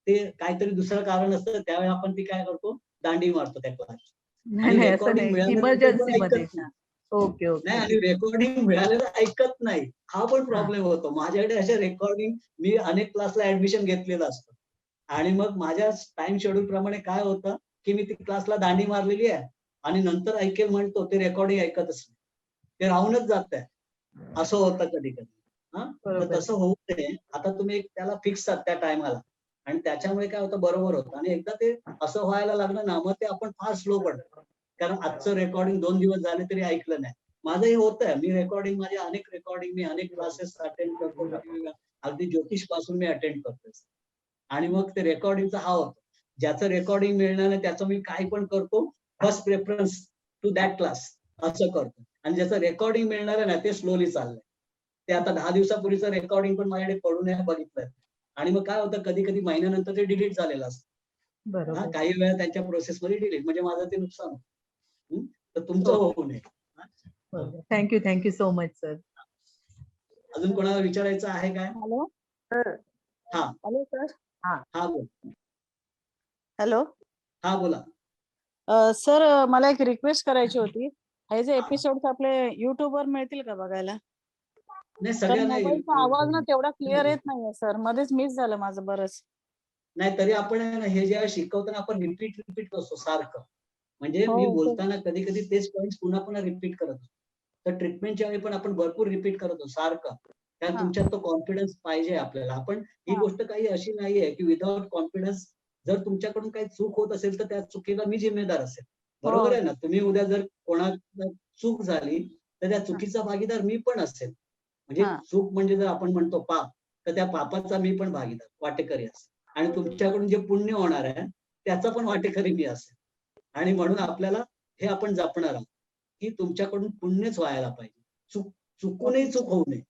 ते काहीतरी दुसरं कारण असतं, त्यावेळी आपण ती काय करतो, दांडी मारतो त्या क्लासची. नाही आणि नाही असं रेकॉर्डिंग नाही मिळाल्यानंतर पण इमर्जन्सी मध्ये. ऐकत नाही. ओके नाही, ओके. आणि रेकॉर्डिंग मिळालेलं ऐकत नाही, हा पण हा. प्रॉब्लेम होतो. माझ्याकडे अशा रेकॉर्डिंग, मी अनेक क्लासला ऍडमिशन घेतलेलं असतं आणि मग माझ्या टाइम शेड्यूल प्रमाणे काय होतं की मी ती क्लासला दांडी मारलेली आहे आणि नंतर ऐकेल म्हणतो, ते रेकॉर्डिंग ऐकतच नाही, ते राहूनच जात आहे. असं होतं कधी कधी. तर बरोबर. तसं होऊ नये. आता तुम्ही एक त्याला फिक्स त्या टायमाला, आणि त्याच्यामुळे काय होतं, बरोबर होतं. आणि एकदा ते असं व्हायला लागलं ना, मग ते आपण फार स्लो पडतो. कारण आजचं रेकॉर्डिंग 2 दिवस झाले तरी ऐकलं नाही. माझं हे होतंय. मी रेकॉर्डिंग, माझे अनेक रेकॉर्डिंग, मी अनेक क्लासेस अटेंड करतो वेगवेगळ्या. अगदी ज्योतिष पासून मी अटेंड करतोय. आणि मग ते रेकॉर्डिंगचा हा होतो. ज्याचं रेकॉर्डिंग मिळणार नाही त्याचं मी काही पण करतो, first preference to that class असं करतो. आणि ज्याचं रेकॉर्डिंग मिळणार आहे ना, ते स्लोली चाललंय. ते आता 10 दिवसापूर्वीचं रेकॉर्डिंग पण माझ्याकडे पडून आहे, बघितलंय. आणि मग काय होतं, कधी कधी महिन्यानंतर ते डिलीट झालेलं असतं. बरोबर. काही वेळा त्यांच्या प्रोसेसमध्ये डिलीट, म्हणजे माझं ते नुकसान होतं. तर तुमचं हो. होऊ नये. Thank you so much sir. अजून कोणाला विचारायचं आहे काय? Hello sir. हा हॅलो सर. हा बोल. हॅलो हा बोला. सर, मला एक रिक्वेस्ट करायची होती. हे जे हा. एपिसोड आपले YouTube वर मिळतील का बघायला? नाही, तर सगळ्या नाही. मोबाईलचा आवाज ना तेवढा क्लिअर येत नाहीये सर, मध्येच मिस झालं माझं बरंच. नाही, तरी आपण आहे ना, हे जेव्हा शिकवताना आपण रिपीट करतो सारखं. म्हणजे हो मी सर. बोलताना कधी कधी तेच पॉइंट पुन्हा पुन्हा रिपीट करत असतो. तर ट्रीटमेंटच्या वेळी पण आपण भरपूर रिपीट करतो सारखं. कारण हा. तुमच्यात तो कॉन्फिडन्स पाहिजे आपल्याला. आपण ही हा. गोष्ट काही अशी नाहीये की विदाउट कॉन्फिडन्स, जर तुमच्याकडून काही चूक होत असेल तर त्या चुकीला मी जिम्मेदार असेल. बरोबर आहे ना? तुम्ही उद्या जर कोणाला चूक झाली तर त्या चुकीचा भागीदार मी पण असेल. म्हणजे हा. चूक म्हणजे जर आपण म्हणतो पाप, तर त्या पापाचा मी पण भागीदार, वाटेकरी असेल. आणि तुमच्याकडून जे पुण्य होणार आहे त्याचा पण वाटेकरी मी असेल. आणि म्हणून आपल्याला हे आपण जपणार आहोत की तुमच्याकडून पुण्यच व्हायला पाहिजे. चुकूनही चूक होऊ नये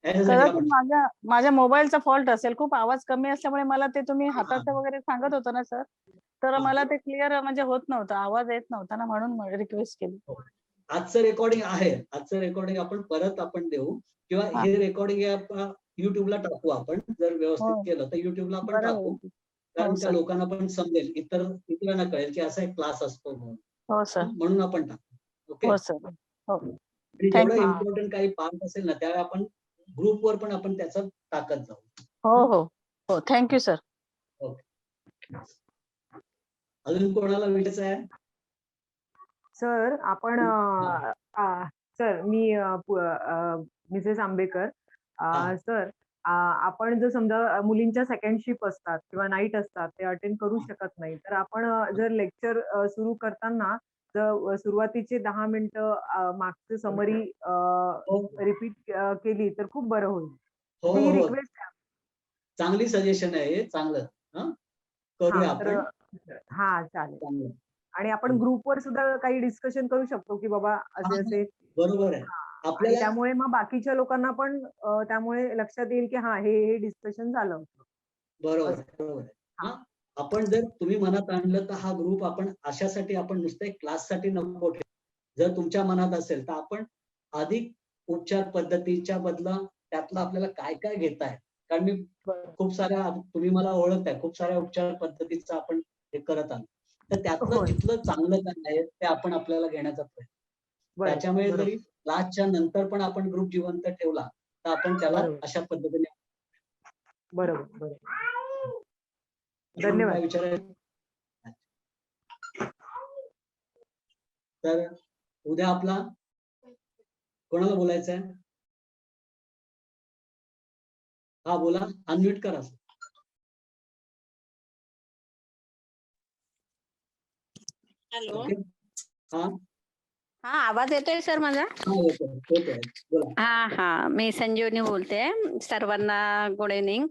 याच्यासाठी कदाचित आपण. माझ्या मोबाईलचा फॉल्ट असेल. खूप आवाज कमी असल्यामुळे मला ते तुम्ही हा. हाताचं वगैरे सांगत होता ना सर, तर हा. मला ते क्लिअर म्हणजे होत नव्हतं, आवाज येत नव्हता ना, म्हणून रिक्वेस्ट केली. आजचं रेकॉर्डिंग आहे, आजचं रेकॉर्डिंग आपण परत देऊ, किंवा हा. हे रेकॉर्डिंग युट्यूबला टाकू आपण. जर व्यवस्थित हो. केलं तर युट्यूबला आपण बरं टाकू. होईल. कारण हो त्या सर. लोकांना पण समजेल, इतरांना कळेल की असा एक क्लास असतो म्हणून. हो सर. म्हणून आपण टाकू. ओके. हो सर. हो. आणि जेवढं थँक्यू. इम्पॉर्टंट काही पार्ट असेल ना, त्यावेळी आपण ग्रुपवर पण आपण त्याचं टाकत जाऊ. हो हो हो. Thank you sir. ओके. अजून कोणाला विचारायचं आहे? सर आपण सर मी मिसेस आंबेकर. हा. सर आपण जर समजा मुलींच्या सेकंड शिफ्ट असतात किंवा नाईट असतात, ते अटेंड करू शकत नाही, तर आपण जर लेक्चर सुरू करताना जर सुरुवातीचे 10 मिनिटं मागची समरी रिपीट केली तर खूप बरं होईल. हो ही हो, रिक्वेस्ट आहे. चांगली सजेशन आहे हे, चांगलं. करूया तर आपण. हा चालेल. चांगलं. आणि आपण ग्रुपवर सुद्धा काही डिस्कशन करू शकतो की बाबा असे असे बरोबर आहे. आणि आपल्याला त्यामुळे मग बाकीच्या लोकांना पण त्यामुळे लक्षात येईल की हा हे डिस्कशन झालं होतं. बरोबर असं. आहे, बरोबर आहे. हा, आपण जर तुम्ही मनात आणलं तर हा ग्रुप आपण अशासाठी आपण नुसतं एक क्लाससाठी नको ठेवू. जर तुमच्या मनात असेल तर आपण अधिक उपचार पद्धतीच्या बदला त्यातलं आपल्याला काय काय घेता आहे. कारण मी खूप साऱ्या तुम्ही मला ओळखताय, खूप साऱ्या उपचार पद्धतीचं आपण हे करत आहोत. तर त्यातलं होय. जिथलं चांगलं काय आहे ते आपण आपल्याला घेण्याचा प्रयत्न. बरं, त्याच्यामुळे बरोबर, जरी क्लासच्या नंतर पण आपण ग्रुप जिवंत ठेवला तर आपण त्याला बरोबर. अशा पद्धतीने बरोबर, बरोबर. अजून धन्यवाद. काय विचारायचं? तर उद्या आपला कोणाला बोलायचं आहे? हा बोला, अनम्यूट करा. हॅलो. ओके. हा हा, आवाज येतोय सर माझा? हा येतोय बोला. हा, मी संजीवनी बोलते. सर्वांना गुड इव्हनिंग.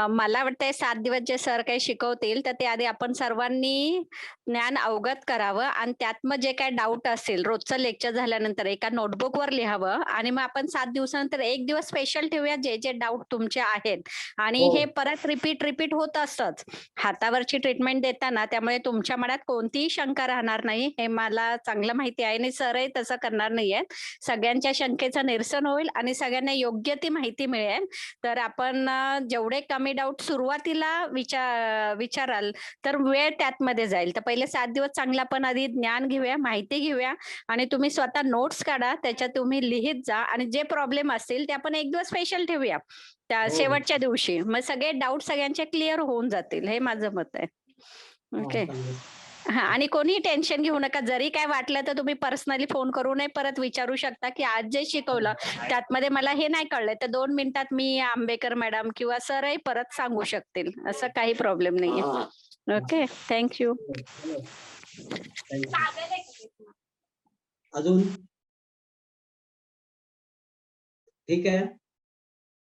मला वाटतंय 7 दिवस जे सर काही शिकवतील तर ते आधी आपण सर्वांनी ज्ञान अवगत करावं आणि त्यात मग जे काही डाऊट असेल रोजचं लेक्चर झाल्यानंतर एका नोटबुकवर लिहावं आणि मग आपण 7 दिवसानंतर एक दिवस स्पेशल ठेवूया जे जे डाऊट तुमचे आहेत आणि हो. हे परत रिपीट होत असतंच हातावरची ट्रीटमेंट देताना. त्यामुळे तुमच्या मनात कोणतीही शंका राहणार नाही हे मला चांगलं माहिती आहे आणि सरही तसं करणार नाहीये. सगळ्यांच्या शंकेचं निरसन होईल आणि सगळ्यांना योग्य ती माहिती मिळेल. तर आपण जेवढे कमी डाऊट सुरुवातीला विचाराल तर वेळ त्यातमध्ये जाईल. तर पहिले 7 दिवस चांगलं आपण आधी ज्ञान घेऊया, माहिती घेऊया आणि तुम्ही स्वतः नोट्स काढा, त्याच्यात तुम्ही लिहित जा आणि जे प्रॉब्लेम असतील ते आपण एक दिवस स्पेशल ठेवूया त्या हो. शेवटच्या दिवशी. मग सगळे डाऊट सगळ्यांचे क्लिअर होऊन जातील. हे माझं मत आहे. ओके. चांगलं. हा, आणि कोणीही टेन्शन घेऊ नका. जरी काय वाटलं तर तुम्ही पर्सनली फोन करूनही परत विचारू शकता की आज जे शिकवलं त्यातमध्ये मला हे नाही कळलंय तर 2 मिनिटात मी आंबेकर मॅडम किंवा सरही परत सांगू शकतील. असं काही प्रॉब्लेम नाहीये. Okay, thank you. अजून ठीक आहे,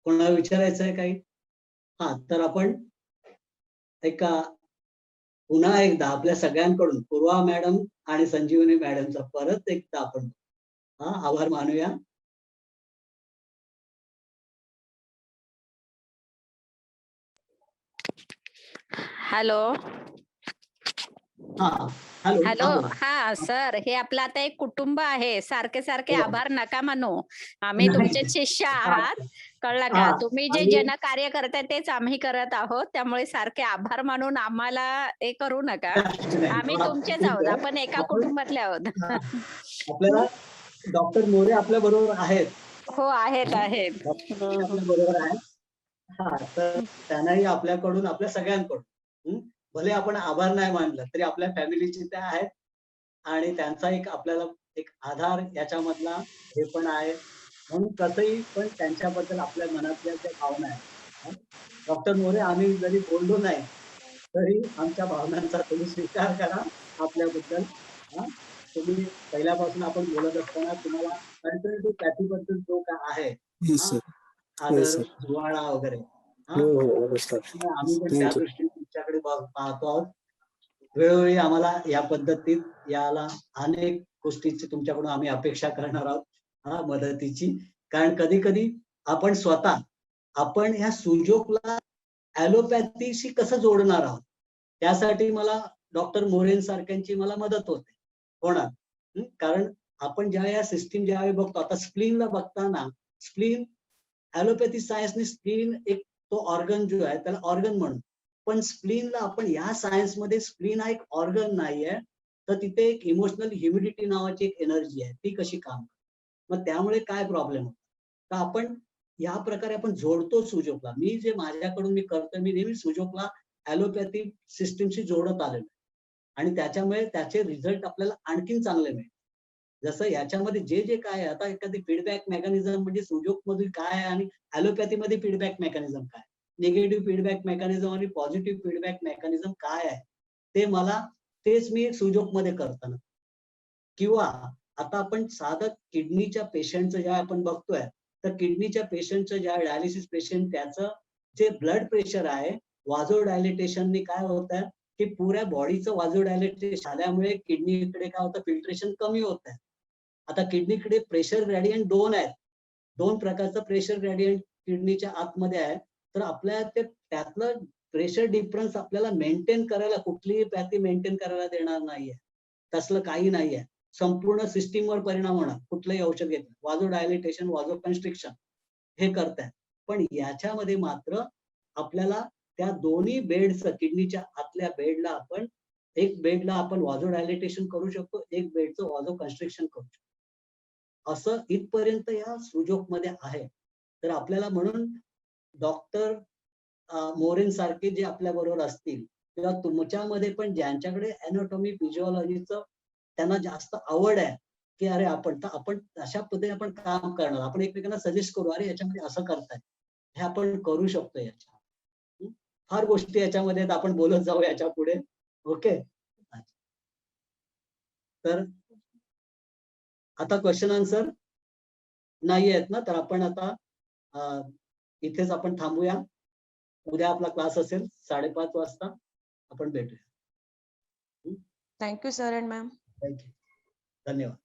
कोणाला विचारायचं आहे काही? हा, तर आपण पुन्हा एकदा आपल्या सगळ्यांकडून पूर्वा मॅडम आणि संजीवनी मॅडमचा परत एकदा आपण आभार मानूया. हॅलो. हॅलो. हॅलो. हा सर, हे आपलं आता एक कुटुंब आहे. सारखे हो. आभार नका मानू. आम्ही नाही. तुमचे शिष्य आहात, कळलं का? तुम्ही जे आम्ही- जन कार्य करताय तेच आम्ही करत आहोत. त्यामुळे सारखे आभार मानून आम्हाला हे करू नका. आम्ही तुमचेच आहोत. आपण एका कुटुंबातले आहोत. आपल्याला डॉक्टर मोरे आपल्या बरोबर आहेत. हो, आहेत. आपल्या बरोबर आहेत. तर त्यांनाही आपल्याकडून आपल्या सगळ्यांकडून भले आपण आभार नाही मानलं तरी आपल्या फॅमिलीचे ते आहेत आणि त्यांचा एक आपल्याला एक आधार याच्यामधला हे पण आहे. म्हणून कसंही पण त्यांच्याबद्दल आपल्या मनातल्या ज्या भावना आहेत. डॉक्टर मोरे, आम्ही जरी बोललो नाही तरी आमच्या भावनांचा तुम्ही स्वीकार करा आपल्याबद्दल. तुम्ही पहिल्यापासून आपण बोलत असताना तुम्हाला अल्टरनेटिव्ह पॅथीबद्दल जो काय आहे आदर, जिव्हाळा वगैरे आम्ही पण त्या दृष्टीने तुमच्याकडे पाहतो आहोत. वेळोवेळी आम्हाला या पद्धतीत याला अनेक गोष्टीची तुमच्याकडून आम्ही अपेक्षा करणार आहोत मदतीची. कारण कधी कधी आपण स्वतः आपण ह्या सुजोगला ॲलोपॅथीशी कसं जोडणार आहोत त्यासाठी मला डॉक्टर मोरेंसारख्यांची मला मदत होणार. कारण आपण ज्या या सिस्टीम ज्यावेळी बघतो आता स्प्लीनला बघताना स्प्लीन ॲलोपॅथी सायन्सने स्प्लीन एक तो ऑर्गन जो आहे त्याला ऑर्गन म्हणून, पण स्प्लीनला आपण या सायन्समध्ये स्प्लीन हा एक ऑर्गन नाहीये तर तिथे एक इमोशनल ह्युमिडिटी नावाची एक एनर्जी आहे ती कशी काम करते. मग त्यामुळे काय प्रॉब्लेम होतो तर आपण या प्रकारे आपण जोडतो सुजोगला. मी जे माझ्याकडून मी करतोय मी नेहमी सुजोगला ॲलोपॅथी सिस्टीमशी जोडत आलेलो आणि त्याच्यामुळे त्याचे रिझल्ट आपल्याला आणखीन चांगले मिळतात. जसं याच्यामध्ये जे काय आहे आता एखादी फीडबॅक मेकॅनिझम म्हणजे सुजोग मधील काय आहे आणि ॲलोपॅथी मध्ये फीडबॅक मेकॅनिझम काय, निगेटिव्ह फीडबॅक मेकॅनिझम आणि पॉझिटिव्ह फीडबॅक मेकॅनिझम काय आहे ते मला तेच मी सुजोग मध्ये करताना. किंवा आता आपण साधं किडनीच्या पेशंटचं ज्या आपण बघतोय तर किडनीच्या पेशंटचं ज्या डायलिसिस पेशंट त्याचं जे ब्लड प्रेशर आहे वाझो डायलिटेशनने काय होत आहे की पुऱ्या बॉडीचं वाझोडायलेटेशन झाल्यामुळे किडनीकडे काय होतं, फिल्ट्रेशन कमी होत आहे. आता किडनीकडे प्रेशर ग्रेडियंट 2 आहेत. 2 प्रकारचं प्रेशर ग्रेडियंट किडनीच्या आतमध्ये आहे. तर आपल्या त्यातलं प्रेशर डिफरन्स आपल्याला मेंटेन करायला, कुठलीही पॅथी मेंटेन करायला देणार नाहीये. तसलं काही नाहीये. संपूर्ण सिस्टीमवर परिणाम होणार कुठलंही औषध घेतलं. वाझोडायलेटेशन, वाझोकन्स्ट्रिक्शन हे करताय. पण याच्यामध्ये मात्र आपल्याला त्या दोन्ही बेडचं, किडनीच्या आतल्या बेडला आपण, एक बेडला आपण वाझोडायलेटेशन करू शकतो, एक बेडचं वाझोकन्स्ट्रिक्शन करू शकतो. असं इथपर्यंत या सुजोकमध्ये आहे. तर आपल्याला म्हणून डॉक्टर मोरेन सारखे जे आपल्या बरोबर असतील, किंवा तुमच्यामध्ये पण ज्यांच्याकडे अॅनाटॉमी फिजिओलॉजीचं त्यांना जास्त आवड आहे, की अरे आपण अशा पद्धतीने आपण काम करणार, आपण एकमेकांना सजेस्ट करू, अरे याच्यामध्ये असं करताय, हे आपण करू शकतो. याच्या फार गोष्टी याच्यामध्ये आहेत, आपण बोलत जाऊ याच्या पुढे. ओके. तर आता क्वेश्चन आन्सर नाही आहेत ना, तर आपण आता इथेच आपण थांबूया. उद्या आपला क्लास असेल 5:30 वाजता. आपण भेटूया. Thank you sir and ma'am. Thank you. धन्यवाद.